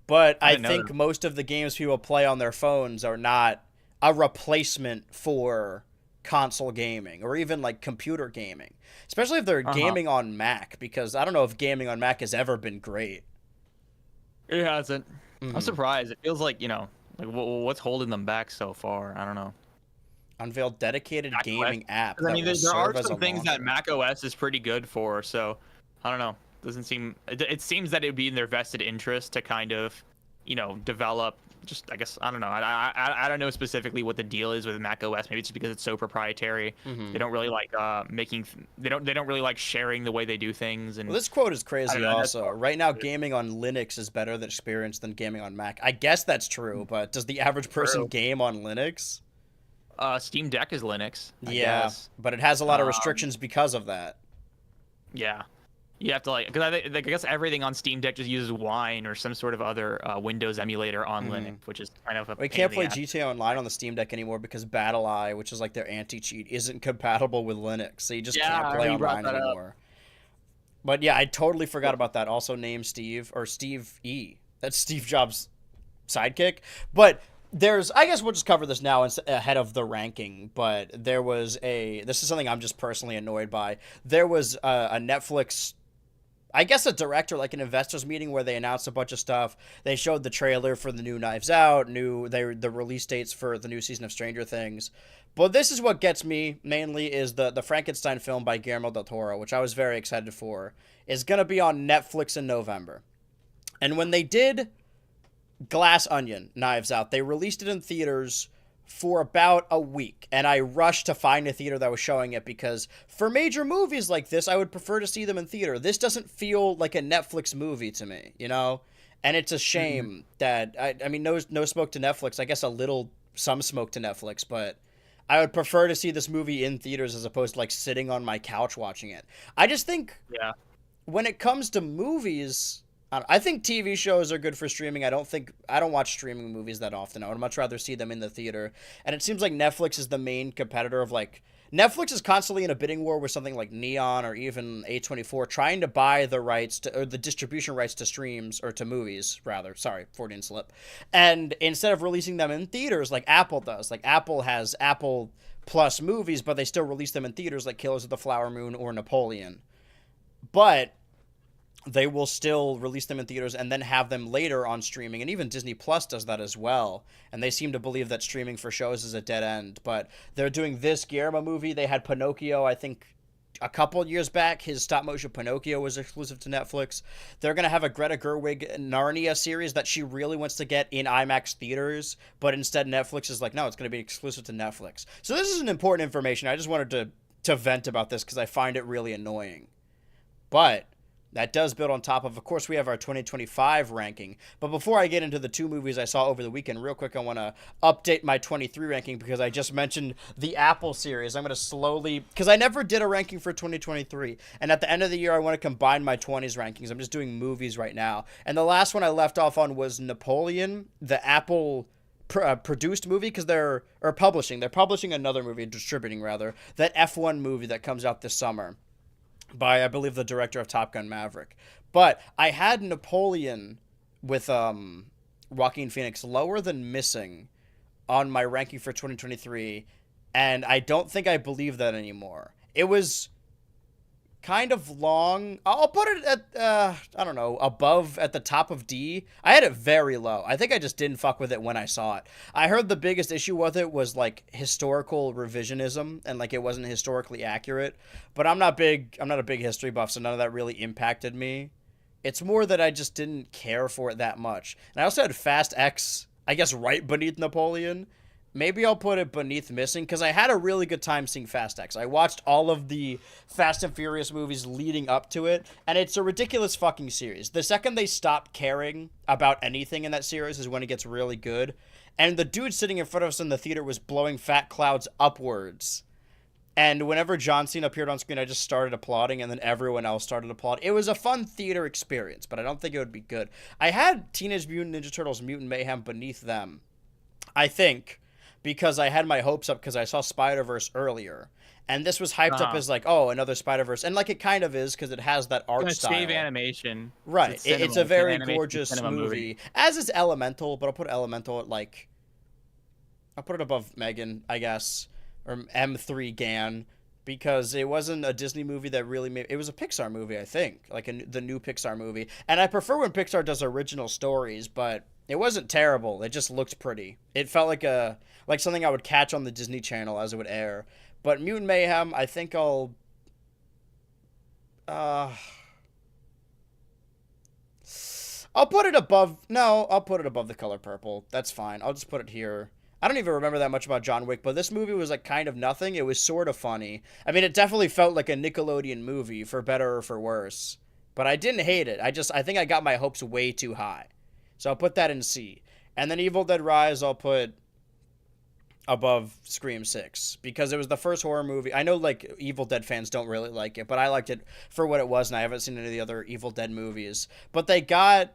But I think most of the games people play on their phones are not a replacement for console gaming or even like computer gaming. Especially if they're gaming on Mac, because I don't know if gaming on Mac has ever been great. It hasn't. I'm surprised. It feels like, what's holding them back so far? I don't know. Unveiled dedicated gaming app. There are some things that Mac OS is pretty good for, so I don't know. It seems that it would be in their vested interest to kind of, develop. Just, I guess, I don't know. I don't know specifically what the deal is with Mac OS. Maybe it's just because it's so proprietary. They don't really like They don't really like sharing the way they do things. And this quote is crazy. Also, right now, gaming on Linux is better than experience than gaming on Mac. I guess that's true, but does the average person game on Linux? Steam Deck is Linux. I yeah, guess. But it has a lot of restrictions because of that. Yeah. You have to because I guess everything on Steam Deck just uses Wine or some sort of other Windows emulator on Linux, which is kind of a. We can't play GTA Online on the Steam Deck anymore because BattleEye, which is like their anti-cheat, isn't compatible with Linux, so you just can't play online anymore. But yeah, I totally forgot about that. Also named Steve E. That's Steve Jobs' sidekick. But I guess we'll just cover this now ahead of the ranking, but this is something I'm just personally annoyed by. There was a Netflix, I guess a director, like an investors meeting where they announced a bunch of stuff. They showed the trailer for the new Knives Out, the release dates for the new season of Stranger Things. But this is what gets me mainly is the Frankenstein film by Guillermo del Toro, which I was very excited for, is going to be on Netflix in November. And when they did Glass Onion, Knives Out, they released it in theaters for about a week, and I rushed to find a theater that was showing it because for major movies like this, I would prefer to see them in theater. This doesn't feel like a Netflix movie to me, And it's a shame that no smoke to Netflix. I guess some smoke to Netflix, but I would prefer to see this movie in theaters as opposed to like sitting on my couch watching it. I just think when it comes to movies, I think TV shows are good for streaming. I don't watch streaming movies that often. I would much rather see them in the theater. And it seems like Netflix is the main competitor of Netflix is constantly in a bidding war with something like Neon or even A24 trying to buy the rights or the distribution rights to streams or to movies rather. Sorry, Freudian slip. And instead of releasing them in theaters like Apple does, like Apple has Apple Plus movies, but they still release them in theaters like Killers of the Flower Moon or Napoleon. But they will still release them in theaters and then have them later on streaming. And even Disney Plus does that as well. And they seem to believe that streaming for shows is a dead end. But they're doing this Guillermo movie. They had Pinocchio, I think, a couple years back. His stop-motion Pinocchio was exclusive to Netflix. They're going to have a Greta Gerwig Narnia series that she really wants to get in IMAX theaters. But instead Netflix is like, no, it's going to be exclusive to Netflix. So this is an important information. I just wanted to vent about this because I find it really annoying. But that does build on top of course, we have our 2025 ranking. But before I get into the two movies I saw over the weekend, real quick, I want to update my 23 ranking because I just mentioned the Apple series. I'm going to slowly, because I never did a ranking for 2023. And at the end of the year, I want to combine my 20s rankings. I'm just doing movies right now. And the last one I left off on was Napoleon, the Apple produced movie because they're publishing another movie, distributing rather, that F1 movie that comes out this summer by, I believe, the director of Top Gun Maverick. But I had Napoleon with Joaquin Phoenix lower than Missing on my ranking for 2023, and I don't think I believe that anymore. It was kind of long. I'll put it at I don't know, above, at the top of D. I had it very low. I think I just didn't fuck with it when I saw it. I heard the biggest issue with it was like historical revisionism and like it wasn't historically accurate. But I'm not a big history buff, so none of that really impacted me. It's more that I just didn't care for it that much. And I also had Fast X, I guess, right beneath Napoleon. Maybe I'll put it beneath Missing because I had a really good time seeing Fast X. I watched all of the Fast and Furious movies leading up to it, and it's a ridiculous fucking series. The second they stop caring about anything in that series is when it gets really good. And the dude sitting in front of us in the theater was blowing fat clouds upwards. And whenever John Cena appeared on screen, I just started applauding, and then everyone else started applauding. It was a fun theater experience, but I don't think it would be good. I had Teenage Mutant Ninja Turtles Mutant Mayhem beneath them, I think, because I had my hopes up because I saw Spider-Verse earlier. And this was hyped up as like, oh, another Spider-Verse. And like it kind of is because it has that art style. Save animation. Right. It's a very gorgeous movie. As is Elemental, but I'll put Elemental at like, I'll put it above Megan, I guess, or M3 Gan, because it wasn't a Disney movie that really made, it was a Pixar movie, I think, like the new Pixar movie. And I prefer when Pixar does original stories, but it wasn't terrible. It just looked pretty. It felt like something I would catch on the Disney Channel as it would air. But Mutant Mayhem, I think I'll put it above. No, I'll put it above The Color Purple. That's fine. I'll just put it here. I don't even remember that much about John Wick, but this movie was like kind of nothing. It was sort of funny. I mean, it definitely felt like a Nickelodeon movie, for better or for worse. But I didn't hate it. I think I got my hopes way too high. So I'll put that in C. And then Evil Dead Rise, I'll put above Scream 6 because it was the first horror movie. I know like Evil Dead fans don't really like it, but I liked it for what it was, and I haven't seen any of the other Evil Dead movies. But they got...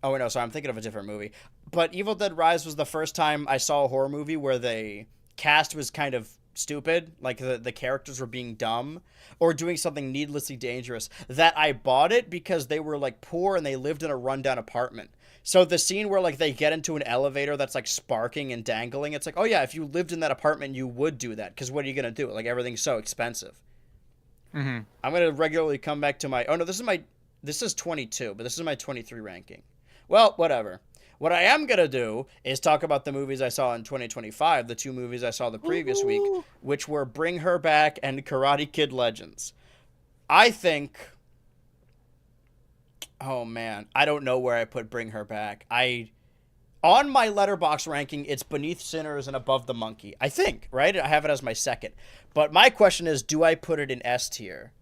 Oh, no, sorry, I'm thinking of a different movie. But Evil Dead Rise was the first time I saw a horror movie where the cast was kind of stupid, like the characters were being dumb or doing something needlessly dangerous, that I bought it because they were like poor and they lived in a rundown apartment. So the scene where like they get into an elevator that's like sparking and dangling, it's like, oh yeah, if you lived in that apartment, you would do that because what are you going to do? Like everything's so expensive. Mm-hmm. I'm going to regularly come back to my, oh no, this is 22, but this is my 23 ranking. Well, whatever. What I am going to do is talk about the movies I saw in 2025, the two movies I saw the previous week, which were Bring Her Back and Karate Kid Legends. I think... Oh, man. I don't know where I put Bring Her Back. On my Letterboxd ranking, it's beneath Sinners and above The Monkey. I think, right? I have it as my second. But my question is, do I put it in S tier?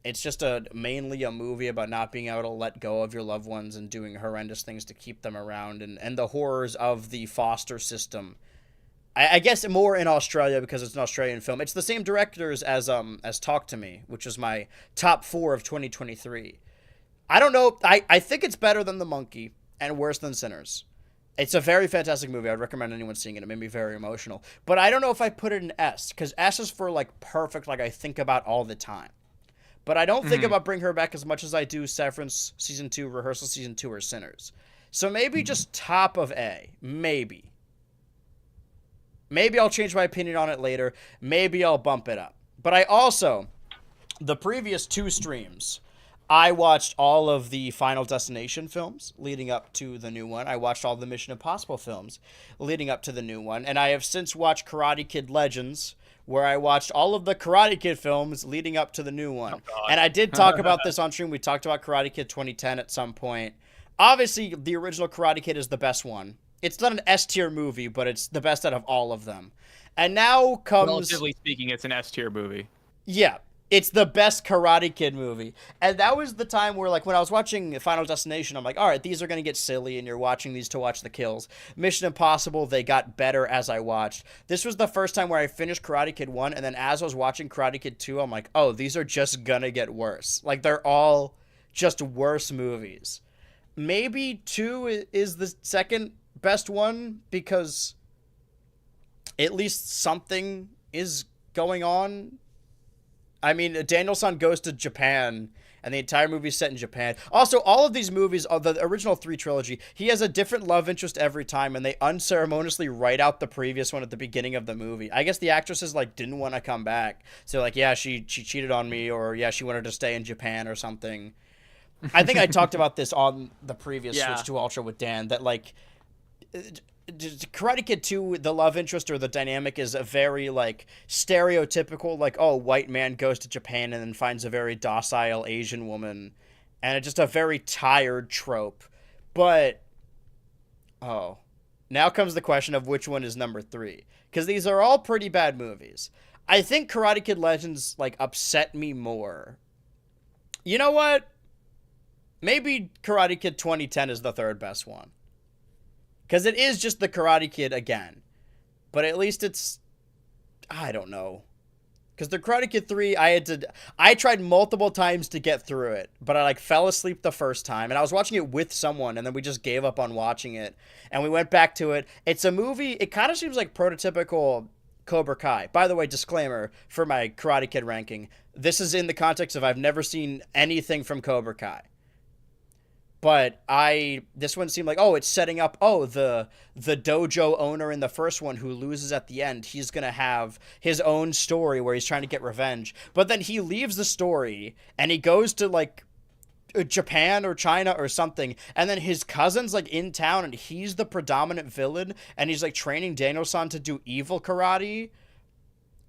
It's just mainly a movie about not being able to let go of your loved ones and doing horrendous things to keep them around, and the horrors of the foster system. I guess more in Australia because it's an Australian film. It's the same directors as Talk to Me, which is my top 4 of 2023. I don't know. I think it's better than The Monkey and worse than Sinners. It's a very fantastic movie. I'd recommend anyone seeing it. It made me very emotional. But I don't know if I put it in S, because S is for like perfect, like I think about all the time. But I don't think about Bring Her Back as much as I do Severance Season 2, Rehearsal Season 2, or Sinners. So maybe just top of A. Maybe. Maybe I'll change my opinion on it later. Maybe I'll bump it up. But I also, the previous 2 streams, I watched all of the Final Destination films leading up to the new one. I watched all the Mission Impossible films leading up to the new one. And I have since watched Karate Kid Legends, where I watched all of the Karate Kid films leading up to the new one. Oh, and I did talk about this on stream. We talked about Karate Kid 2010 at some point. Obviously, the original Karate Kid is the best one. It's not an S-tier movie, but it's the best out of all of them. And now comes... Relatively speaking, it's an S-tier movie. Yeah. It's the best Karate Kid movie. And that was the time where, like, when I was watching Final Destination, I'm like, all right, these are going to get silly, and you're watching these to watch the kills. Mission Impossible, they got better as I watched. This was the first time where I finished Karate Kid 1, and then as I was watching Karate Kid 2, I'm like, oh, these are just going to get worse. Like, they're all just worse movies. Maybe 2 is the second best one because at least something is going on. I mean, Daniel-san goes to Japan, and the entire movie is set in Japan. Also, all of these movies, the original 3 trilogy, he has a different love interest every time, and they unceremoniously write out the previous one at the beginning of the movie. I guess the actresses, like, didn't want to come back. So, like, yeah, she cheated on me, or, yeah, she wanted to stay in Japan or something. I think I talked about this on the previous Switch to Ultra with Dan, that, like, Karate Kid 2, the love interest or the dynamic is a very, like, stereotypical, like, oh, white man goes to Japan and then finds a very docile Asian woman, and it's just a very tired trope. But, oh, now comes the question of which one is number 3, because these are all pretty bad movies. I think Karate Kid Legends, like, upset me more. You know what? Maybe Karate Kid 2010 is the third best one. Because it is just the Karate Kid again. But at least it's... I don't know. Because the Karate Kid 3, I tried multiple times to get through it. But I, like, fell asleep the first time. And I was watching it with someone. And then we just gave up on watching it. And we went back to it. It's a movie... It kind of seems like prototypical Cobra Kai. By the way, disclaimer for my Karate Kid ranking. This is in the context of I've never seen anything from Cobra Kai. But this one seemed like, oh, it's setting up, oh, the dojo owner in the first one who loses at the end, he's going to have his own story where he's trying to get revenge. But then he leaves the story and he goes to, like, Japan or China or something, and then his cousin's, like, in town and he's the predominant villain and he's, like, training Daniel-san to do evil karate.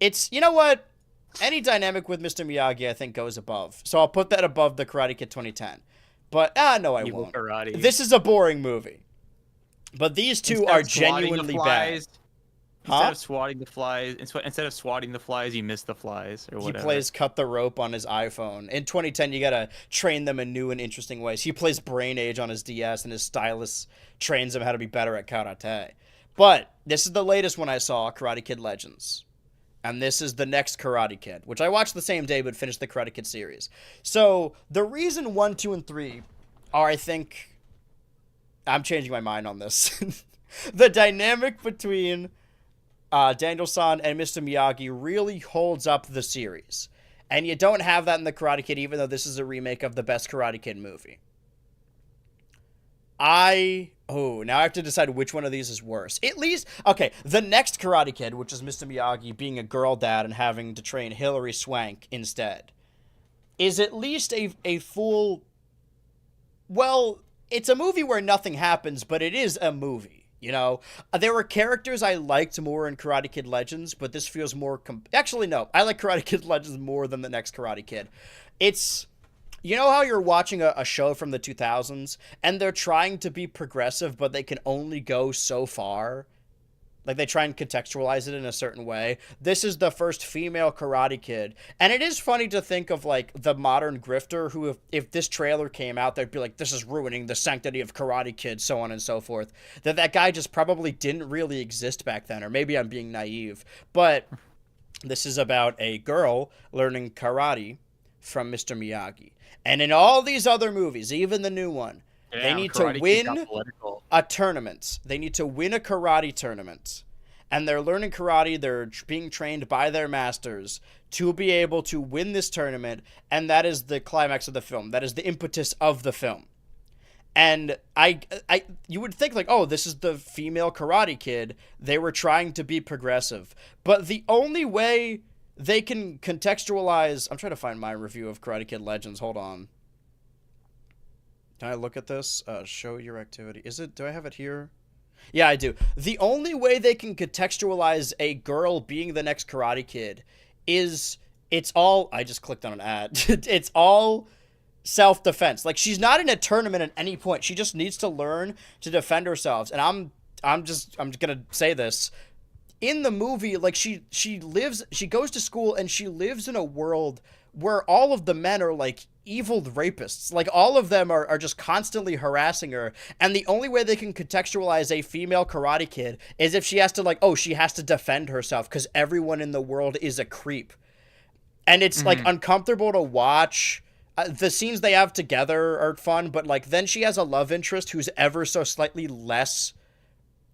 It's, you know what? Any dynamic with Mr. Miyagi, I think, goes above. So I'll put that above the Karate Kid 2010. But, no, I Evil won't. Karate. This is a boring movie. But these two are genuinely bad. Instead of swatting the flies, you miss the flies, or whatever. He plays cut the rope on his iPhone. In 2010, you gotta train them in new and interesting ways. He plays Brain Age on his DS, and his stylist trains him how to be better at karate. But this is the latest one I saw, Karate Kid Legends. And this is the next Karate Kid, which I watched the same day but finished the Karate Kid series. So the reason 1, 2, and 3 are, I think... I'm changing my mind on this. The dynamic between Daniel-san and Mr. Miyagi really holds up the series. And you don't have that in the Karate Kid, even though this is a remake of the best Karate Kid movie. Now I have to decide which one of these is worse. At least, okay, the next Karate Kid, which is Mr. Miyagi being a girl dad and having to train Hilary Swank instead, is at least a full... Well, it's a movie where nothing happens, but it is a movie, you know? There were characters I liked more in Karate Kid Legends, but this feels more... Actually, no, I like Karate Kid Legends more than the next Karate Kid. It's... You know how you're watching a show from the 2000s, and they're trying to be progressive, but they can only go so far? Like, they try and contextualize it in a certain way. This is the first female Karate Kid. And it is funny to think of, like, the modern grifter who, if this trailer came out, they'd be like, this is ruining the sanctity of Karate Kid, so on and so forth. That guy just probably didn't really exist back then, or maybe I'm being naive. But this is about a girl learning karate from Mr. Miyagi. And in all these other movies, even the new one, they need to win a tournament. They need to win a karate tournament. And they're learning karate. They're being trained by their masters to be able to win this tournament. And that is the climax of the film. That is the impetus of the film. And you would think, like, oh, this is the female Karate Kid. They were trying to be progressive. But the only way they can contextualize... I'm trying to find my review of Karate Kid Legends. Hold on. Can I look at this? Show your activity. Do I have it here? Yeah, I do. The only way they can contextualize a girl being the next Karate Kid is it's all... I just clicked on an ad. It's all self-defense. Like, she's not in a tournament at any point. She just needs to learn to defend herself. And I'm just gonna say this. In the movie, like, she goes to school and she lives in a world where all of the men are, like, evil rapists. Like, all of them are just constantly harassing her. And the only way they can contextualize a female Karate Kid is if she has to, like, she has to defend herself because everyone in the world is a creep. And it's, like, uncomfortable to watch. The scenes they have together are fun, but, like, then she has a love interest who's ever so slightly less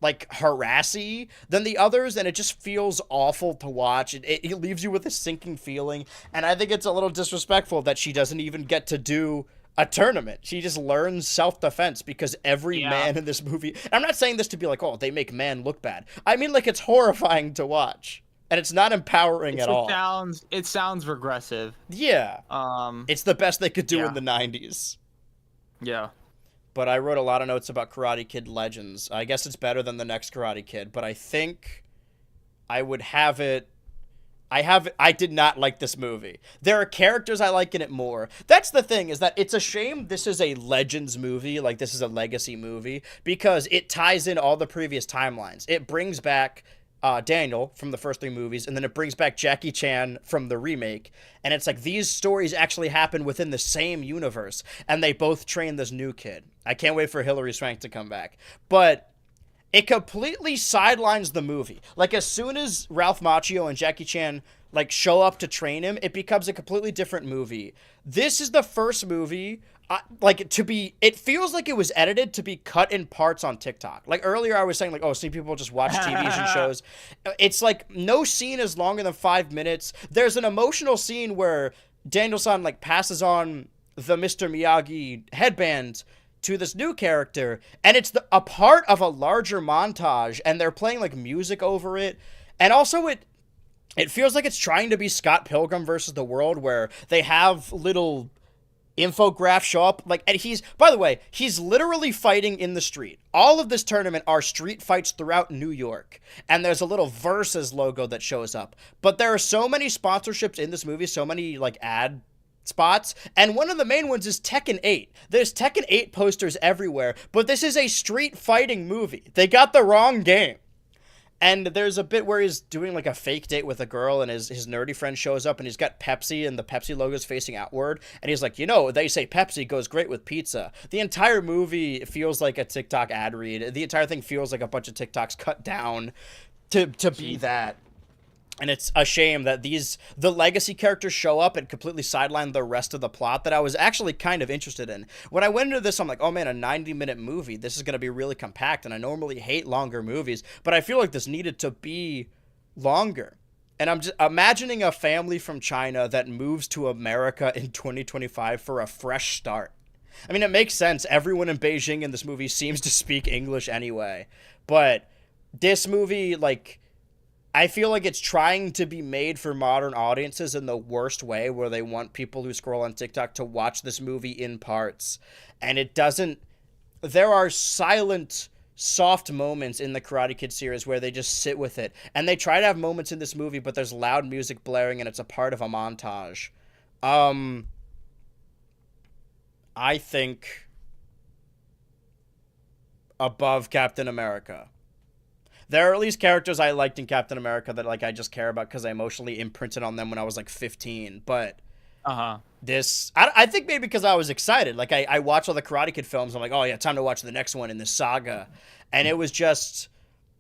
like harassy than the others, and it just feels awful to watch. It leaves you with a sinking feeling, and I think it's a little disrespectful that she doesn't even get to do a tournament. She just learns self-defense because every Yeah. man in this movie, and I'm not saying this to be like, oh, they make man look bad. I mean, like, it's horrifying to watch, and it's not empowering at all. It sounds regressive. Yeah. It's the best they could do Yeah. in the 90s. Yeah. But I wrote a lot of notes about Karate Kid Legends. I guess it's better than the next Karate Kid, but I think I would have it. I did not like this movie. There are characters I like in it more. That's the thing, is that it's a shame this is a Legends movie, like this is a legacy movie, because it ties in all the previous timelines. It brings back Daniel from the first 3 movies, and then it brings back Jackie Chan from the remake. And it's like these stories actually happen within the same universe, and they both train this new kid. I can't wait for Hilary Swank to come back. But it completely sidelines the movie. Like, as soon as Ralph Macchio and Jackie Chan like show up to train him, it becomes a completely different movie. This is the first movie it feels like it was edited to be cut in parts on TikTok. Like earlier I was saying, like, oh, see, people just watch TVs and shows. It's like no scene is longer than 5 minutes. There's an emotional scene where Daniel-san like passes on the Mr. Miyagi headband to this new character, and it's a part of a larger montage, and they're playing like music over it. And also it feels like it's trying to be Scott Pilgrim versus the World, where they have little infograph show up, like, and by the way, he's literally fighting in the street. All of this tournament are street fights throughout New York, and there's a little Versus logo that shows up. But there are so many sponsorships in this movie, so many like ad spots, and one of the main ones is Tekken 8. There's Tekken 8 posters everywhere, but this is a street fighting movie. They got the wrong game. And there's a bit where he's doing like a fake date with a girl, and his nerdy friend shows up, and he's got Pepsi, and the Pepsi logo's facing outward. And he's like, they say Pepsi goes great with pizza. The entire movie feels like a TikTok ad read. The entire thing feels like a bunch of TikToks cut down to be that. And it's a shame that the legacy characters show up and completely sideline the rest of the plot that I was actually kind of interested in. When I went into this, I'm like, oh man, a 90-minute movie. This is going to be really compact, and I normally hate longer movies, but I feel like this needed to be longer. And I'm just imagining a family from China that moves to America in 2025 for a fresh start. I mean, it makes sense. Everyone in Beijing in this movie seems to speak English anyway. But this movie, like, I feel like it's trying to be made for modern audiences in the worst way, where they want people who scroll on TikTok to watch this movie in parts. And it doesn't... There are silent, soft moments in the Karate Kid series where they just sit with it. And they try to have moments in this movie, but there's loud music blaring and it's a part of a montage. I think above Captain America. There are at least characters I liked in Captain America that like I just care about because I emotionally imprinted on them when I was like 15. But this, I think maybe because I was excited. Like I watched all the Karate Kid films. I'm like, oh yeah, time to watch the next one in this saga. And it was just,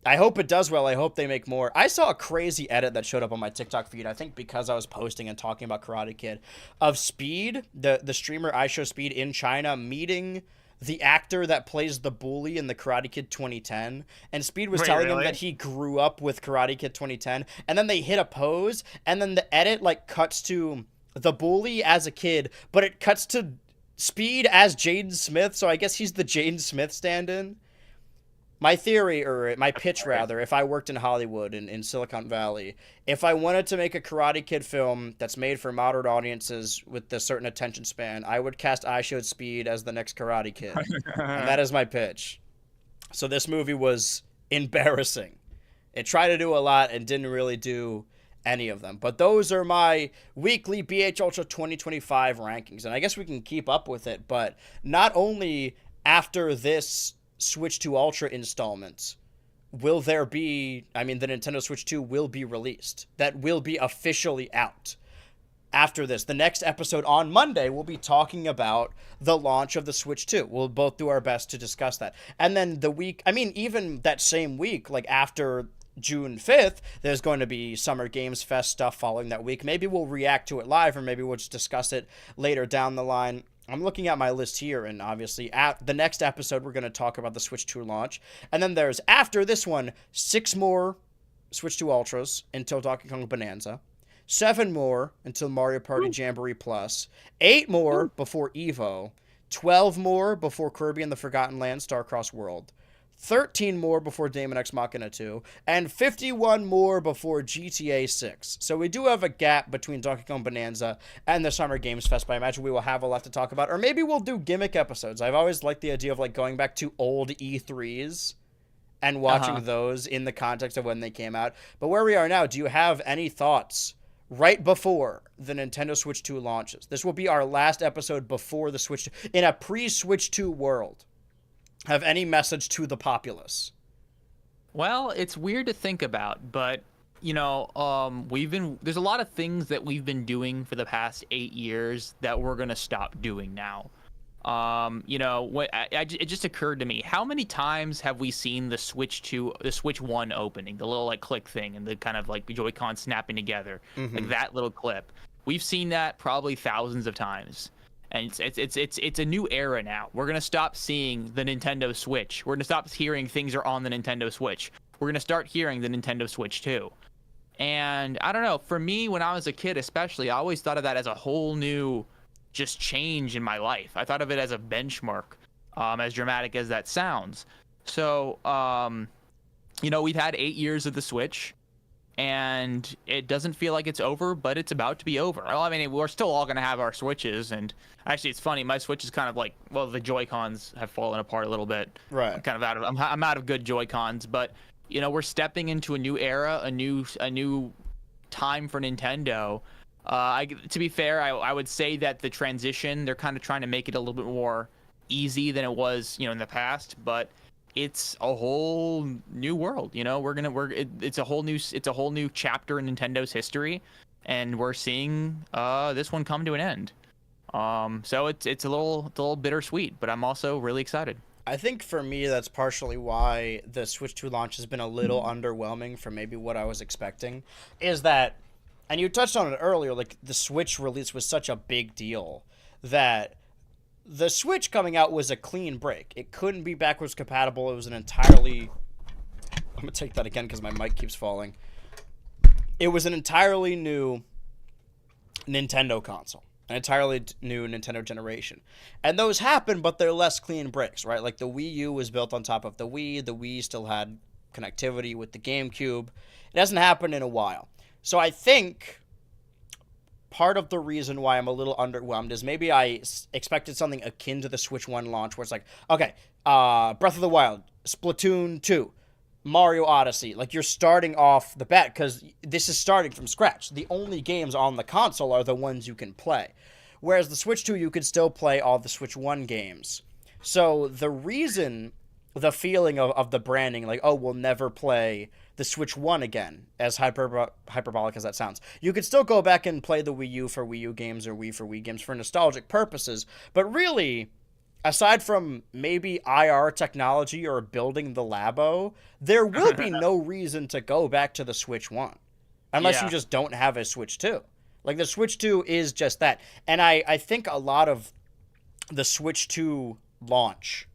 I hope it does well. I hope they make more. I saw a crazy edit that showed up on my TikTok feed, I think because I was posting and talking about Karate Kid, of Speed, the streamer I Show Speed in China, meeting the actor that plays the bully in the Karate Kid 2010, and Speed was telling him that he grew up with Karate Kid 2010, and then they hit a pose, and then the edit like cuts to the bully as a kid, but it cuts to Speed as Jaden Smith, so I guess he's the Jaden Smith stand-in. My theory, or my pitch rather, if I worked in Hollywood, in Silicon Valley, if I wanted to make a Karate Kid film that's made for modern audiences with a certain attention span, I would cast I Showed Speed as the next Karate Kid. And that is my pitch. So this movie was embarrassing. It tried to do a lot and didn't really do any of them. But those are my weekly BHultra 2025 rankings. And I guess we can keep up with it, but not only after this Switch 2 Ultra installments will there be, the Nintendo Switch 2 will be released. That will be officially out after this. The next episode on Monday, we'll be talking about the launch of the Switch 2. We'll both do our best to discuss that. And then even that same week, like after June 5th, there's going to be Summer Games Fest stuff following that week. Maybe we'll react to it live, or maybe we'll just discuss it later down the line. I'm looking at my list here, and obviously at the next episode we're going to talk about the Switch 2 launch, and then there's, after this one, 6 more Switch 2 Ultras until Donkey Kong Bonanza, 7 more until Mario Party Jamboree Plus, 8 more before Evo, 12 more before Kirby and the Forgotten Land Starcross World, 13 more before Daemon X Machina 2, and 51 more before GTA 6. So we do have a gap between Donkey Kong Bonanza and the Summer Games Fest, but I imagine we will have a lot to talk about. Or maybe we'll do gimmick episodes. I've always liked the idea of like going back to old E3s and watching those in the context of when they came out. But where we are now, do you have any thoughts right before the Nintendo Switch 2 launches? This will be our last episode before the Switch 2, in a pre-Switch 2 world. Have any message to the populace? Well, it's weird to think about, but there's a lot of things that we've been doing for the past 8 years that we're gonna stop doing now. It just occurred to me, how many times have we seen the Switch 1 opening, the little like click thing and the kind of like Joy-Con snapping together, like that little clip? We've seen that probably thousands of times. And it's a new era now. We're gonna stop seeing the Nintendo Switch. We're gonna stop hearing things are on the Nintendo Switch. We're gonna start hearing the Nintendo Switch 2. And I don't know, for me, when I was a kid especially, I always thought of that as a whole new just change in my life. I thought of it as a benchmark, as dramatic as that sounds. So, we've had 8 years of the Switch, and it doesn't feel like it's over, but it's about to be over. Well, I mean, we're still all going to have our Switches, and actually, it's funny, my Switch is kind of like, well, the Joy-Cons have fallen apart a little bit. Right. I'm out of good Joy-Cons, but, we're stepping into a new era, a new time for Nintendo. To be fair, I would say that the transition, they're kind of trying to make it a little bit more easy than it was, in the past, but it's a whole new world. It's a whole new chapter in Nintendo's history, and we're seeing this one come to an end. So it's a little bittersweet, but I'm also really excited. I think for me, that's partially why the Switch 2 launch has been a little underwhelming for maybe what I was expecting, is that, and you touched on it earlier, like the Switch release was such a big deal that the Switch coming out was a clean break. It couldn't be backwards compatible. It was an entirely... I'm going to take that again because my mic keeps falling. It was an entirely new Nintendo console. An entirely new Nintendo generation. And those happen, but they're less clean breaks, right? Like the Wii U was built on top of the Wii. The Wii still had connectivity with the GameCube. It hasn't happened in a while. So I think part of the reason why I'm a little underwhelmed is maybe I expected something akin to the Switch 1 launch where it's like, okay, Breath of the Wild, Splatoon 2, Mario Odyssey. Like, you're starting off the bat because this is starting from scratch. The only games on the console are the ones you can play. Whereas the Switch 2, you could still play all the Switch 1 games. So the reason, the feeling of the branding, like, oh, we'll never play the Switch 1 again, as hyperbolic as that sounds. You could still go back and play the Wii U for Wii U games or Wii for Wii games for nostalgic purposes, but really, aside from maybe IR technology or building the Labo, there will be no reason to go back to the Switch 1, unless you just don't have a Switch 2. Like, the Switch 2 is just that. And I think a lot of the Switch 2 launch,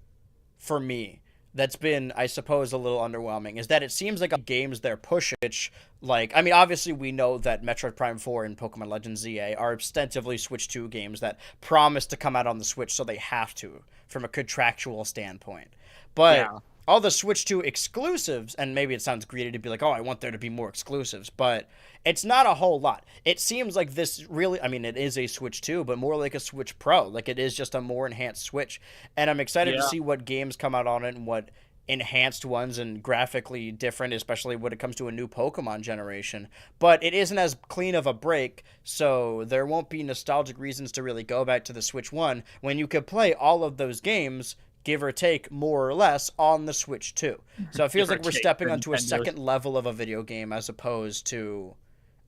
for me, that's been, I suppose, a little underwhelming, is that it seems like games they're pushing, which, like, I mean, obviously we know that Metroid Prime 4 and Pokemon Legends ZA are ostensibly Switch 2 games that promise to come out on the Switch, so they have to, from a contractual standpoint. But all the Switch 2 exclusives, and maybe it sounds greedy to be like, oh, I want there to be more exclusives, but it's not a whole lot. It seems like this really, I mean, it is a Switch 2, but more like a Switch Pro. Like, it is just a more enhanced Switch. And I'm excited to see what games come out on it and what enhanced ones and graphically different, especially when it comes to a new Pokemon generation. But it isn't as clean of a break, so there won't be nostalgic reasons to really go back to the Switch 1 when you could play all of those games, give or take, more or less, on the Switch 2. So it feels like we're stepping onto a second level of a video game as opposed to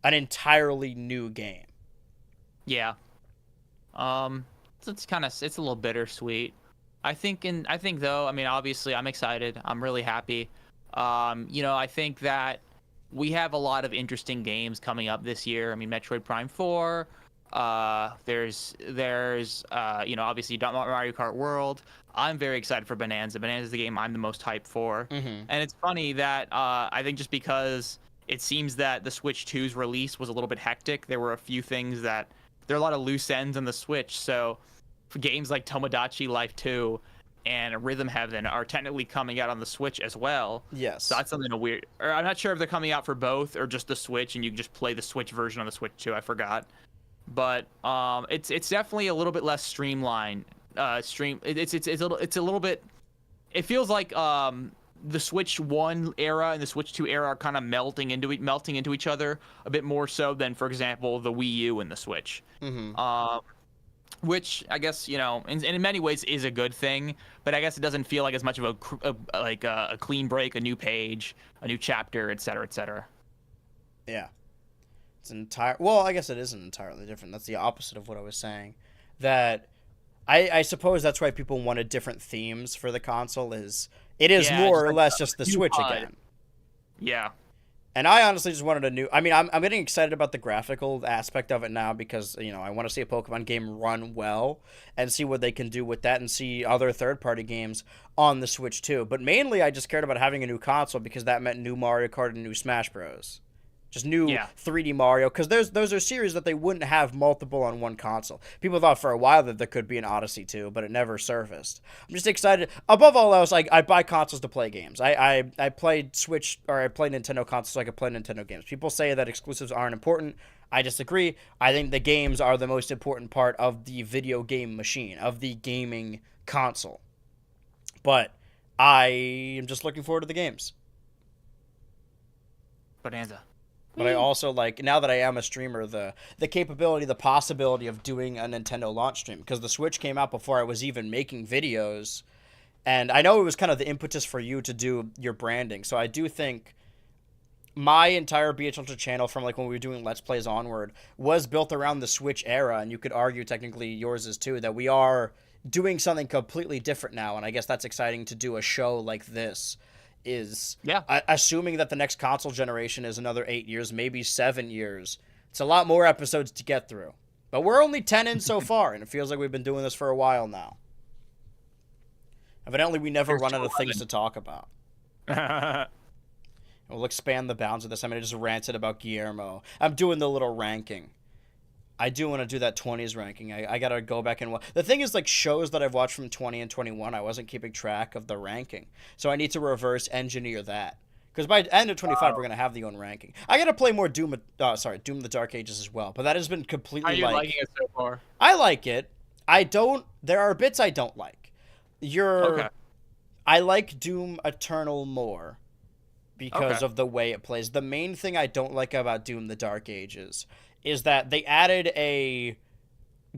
an entirely new game. Yeah. It's a little bittersweet. I think though, I mean, obviously I'm excited. I'm really happy. I think that we have a lot of interesting games coming up this year. I mean, Metroid Prime 4, Obviously Mario Kart World. I'm very excited for Bonanza. Bonanza is the game I'm the most hyped for. Mm-hmm. And it's funny that I think just because it seems that the Switch 2's release was a little bit hectic, there were a few things that there are a lot of loose ends on the Switch. So for games like Tomodachi Life 2 and Rhythm Heaven are technically coming out on the Switch as well. Yes. So that's something weird. Or I'm not sure if they're coming out for both or just the Switch, and you can just play the Switch version on the Switch too. I forgot. But it's definitely a little bit less streamlined. It's a little bit. It feels like the Switch 1 era and the Switch 2 era are kind of melting into each other a bit more so than, for example, the Wii U and the Switch. Mm-hmm. Which I guess in many ways is a good thing, but I guess it doesn't feel like as much of a clean break, a new page, a new chapter, et cetera, et cetera. Yeah. Well, I guess it isn't entirely different. That's the opposite of what I was saying. That I suppose that's why people wanted different themes for the console. It is more or less just the Switch again. Yeah. And I honestly just wanted a new. I mean, I'm getting excited about the graphical aspect of it now because I want to see a Pokemon game run well and see what they can do with that and see other third-party games on the Switch too. But mainly, I just cared about having a new console because that meant new Mario Kart and new Smash Bros. Just new 3D Mario, because those are series that they wouldn't have multiple on one console. People thought for a while that there could be an Odyssey 2, but it never surfaced. I'm just excited. Above all else, I buy consoles to play games. I played Switch, or I play Nintendo consoles so I could play Nintendo games. People say that exclusives aren't important. I disagree. I think the games are the most important part of the video game machine, of the gaming console. But I am just looking forward to the games. Bonanza. But I also like, now that I am a streamer, the capability, the possibility of doing a Nintendo launch stream. Because the Switch came out before I was even making videos. And I know it was kind of the impetus for you to do your branding. So I do think my entire BHultra channel from like when we were doing Let's Plays onward was built around the Switch era. And you could argue technically yours is too, that we are doing something completely different now. And I guess that's exciting to do a show like this. Assuming that the next console generation is another 8 years, maybe 7 years. It's a lot more episodes to get through. But we're only 10 in so far, and it feels like we've been doing this for a while now. Evidently, we never run out of things to talk about. We'll expand the bounds of this. I just ranted about Guillermo. I'm doing the little ranking. I do want to do that 20s ranking. I got to go back and watch. The thing is, like, shows that I've watched from 20 and 21, I wasn't keeping track of the ranking. So I need to reverse engineer that. Because by the end of 25, we're going to have the own ranking. I got to play more Doom the Dark Ages as well. But that has been completely, Are you liking it so far? I like it. There are bits I don't like. Okay. I like Doom Eternal more because of the way it plays. The main thing I don't like about Doom the Dark Ages is that they added a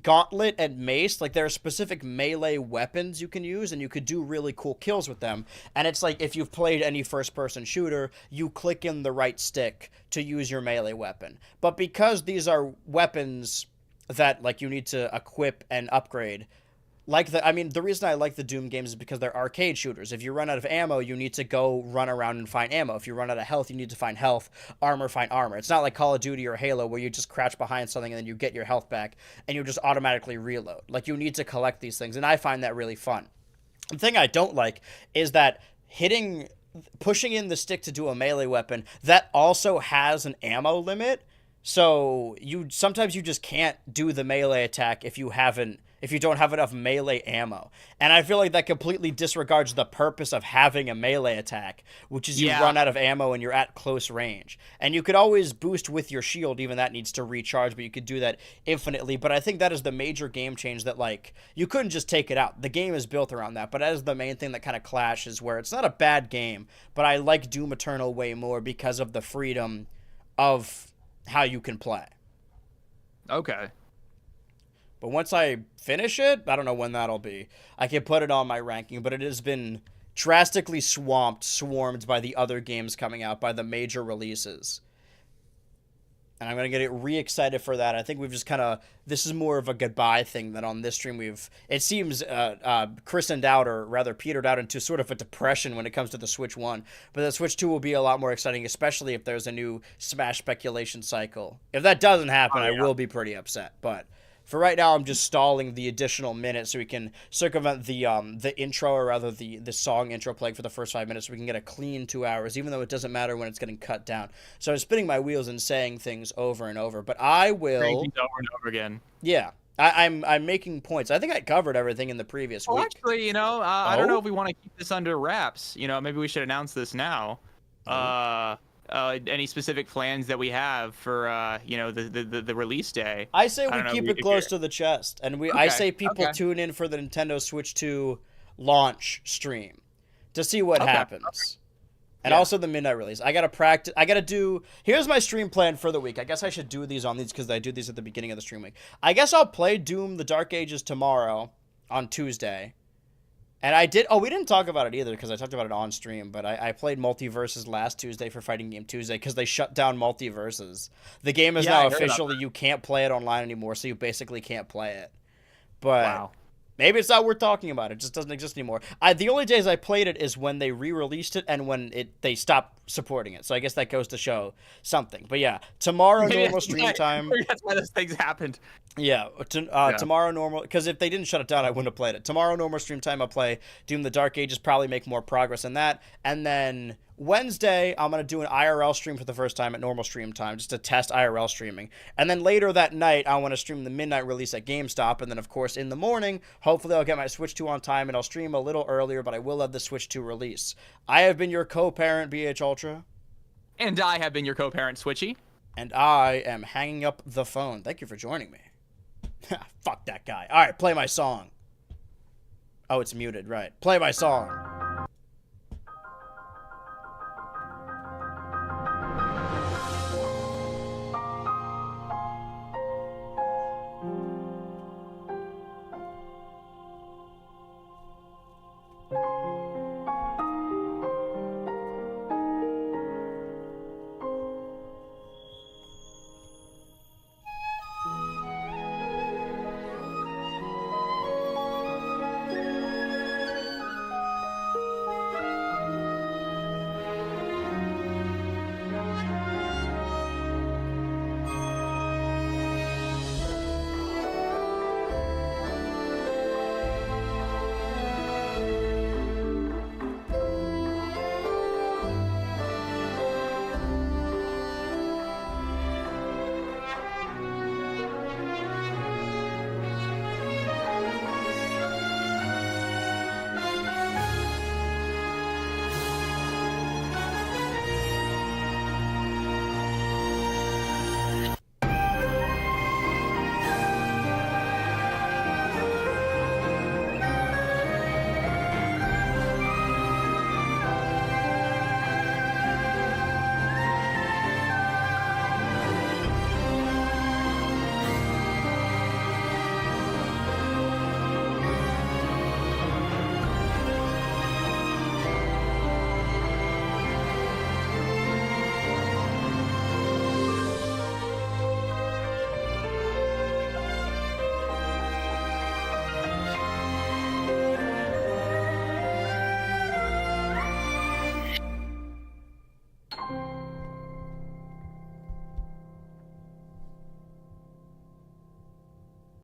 gauntlet and mace. Like, there are specific melee weapons you can use, and you could do really cool kills with them. And it's like, if you've played any first-person shooter, you click in the right stick to use your melee weapon. But because these are weapons that, like, you need to equip and upgrade, the reason I like the Doom games is because they're arcade shooters. If you run out of ammo, you need to go run around and find ammo. If you run out of health, you need to find health. Armor, find armor. It's not like Call of Duty or Halo where you just crouch behind something and then you get your health back and you just automatically reload. Like, you need to collect these things, and I find that really fun. The thing I don't like is that pushing in the stick to do a melee weapon, that also has an ammo limit. So sometimes you just can't do the melee attack if you don't have enough melee ammo. And I feel like that completely disregards the purpose of having a melee attack, which is you run out of ammo and you're at close range. And you could always boost with your shield, even that needs to recharge, but you could do that infinitely. But I think that is the major game change that, like, you couldn't just take it out. The game is built around that, but that is the main thing that kind of clashes, where it's not a bad game, but I like Doom Eternal way more because of the freedom of how you can play. Okay. But once I finish it, I don't know when that'll be, I can put it on my ranking, but it has been drastically swarmed by the other games coming out, by the major releases. and I'm gonna get re-excited for that. I think we've just kind of, this is more of a goodbye thing than on this stream it seems christened out, or rather petered out into sort of a depression when it comes to the Switch 1. But the Switch 2 will be a lot more exciting, especially if there's a new Smash speculation cycle. If that doesn't happen, I will be pretty upset. But for right now, I'm just stalling the additional minutes so we can circumvent the intro, or rather the song intro playing for the first 5 minutes, so we can get a clean 2 hours, even though it doesn't matter when it's getting cut down. So I'm spinning my wheels and saying things over and over, but I will... Saying things over and over again. Yeah. I'm making points. I think I covered everything in the previous week. Actually, I don't know if we want to keep this under wraps. Maybe we should announce this now. Any specific plans that we have for the release day? I say we keep it close to the chest, and I say people tune in for the Nintendo Switch 2 launch stream to see what happens. And also the midnight release. I gotta practice. I gotta do. Here's my stream plan for the week. I guess I should do these on these because I do these at the beginning of the stream week. I guess I'll play Doom: The Dark Ages tomorrow on Tuesday. And I did. Oh, we didn't talk about it either because I talked about it on stream. But I played Multiverses last Tuesday for Fighting Game Tuesday because they shut down Multiverses. The game is now officially, you can't play it online anymore, so you basically can't play it. But maybe it's not worth talking about. It just doesn't exist anymore. The only days I played it is when they re-released it and when they stopped supporting it. So I guess that goes to show something. But yeah, tomorrow normal stream time. That's why those things happened. Yeah, tomorrow normal, because if they didn't shut it down, I wouldn't have played it. Tomorrow normal stream time, I'll play Doom: The Dark Ages, probably make more progress in that. And then Wednesday, I'm going to do an IRL stream for the first time at normal stream time, just to test IRL streaming. And then later that night, I want to stream the midnight release at GameStop. And then, of course, in the morning, hopefully I'll get my Switch 2 on time, and I'll stream a little earlier, but I will have the Switch 2 release. I have been your co-parent, BHultra. And I have been your co-parent, Switchy. And I am hanging up the phone. Thank you for joining me. Fuck that guy. All right, play my song. Oh, it's muted, right. Play my song.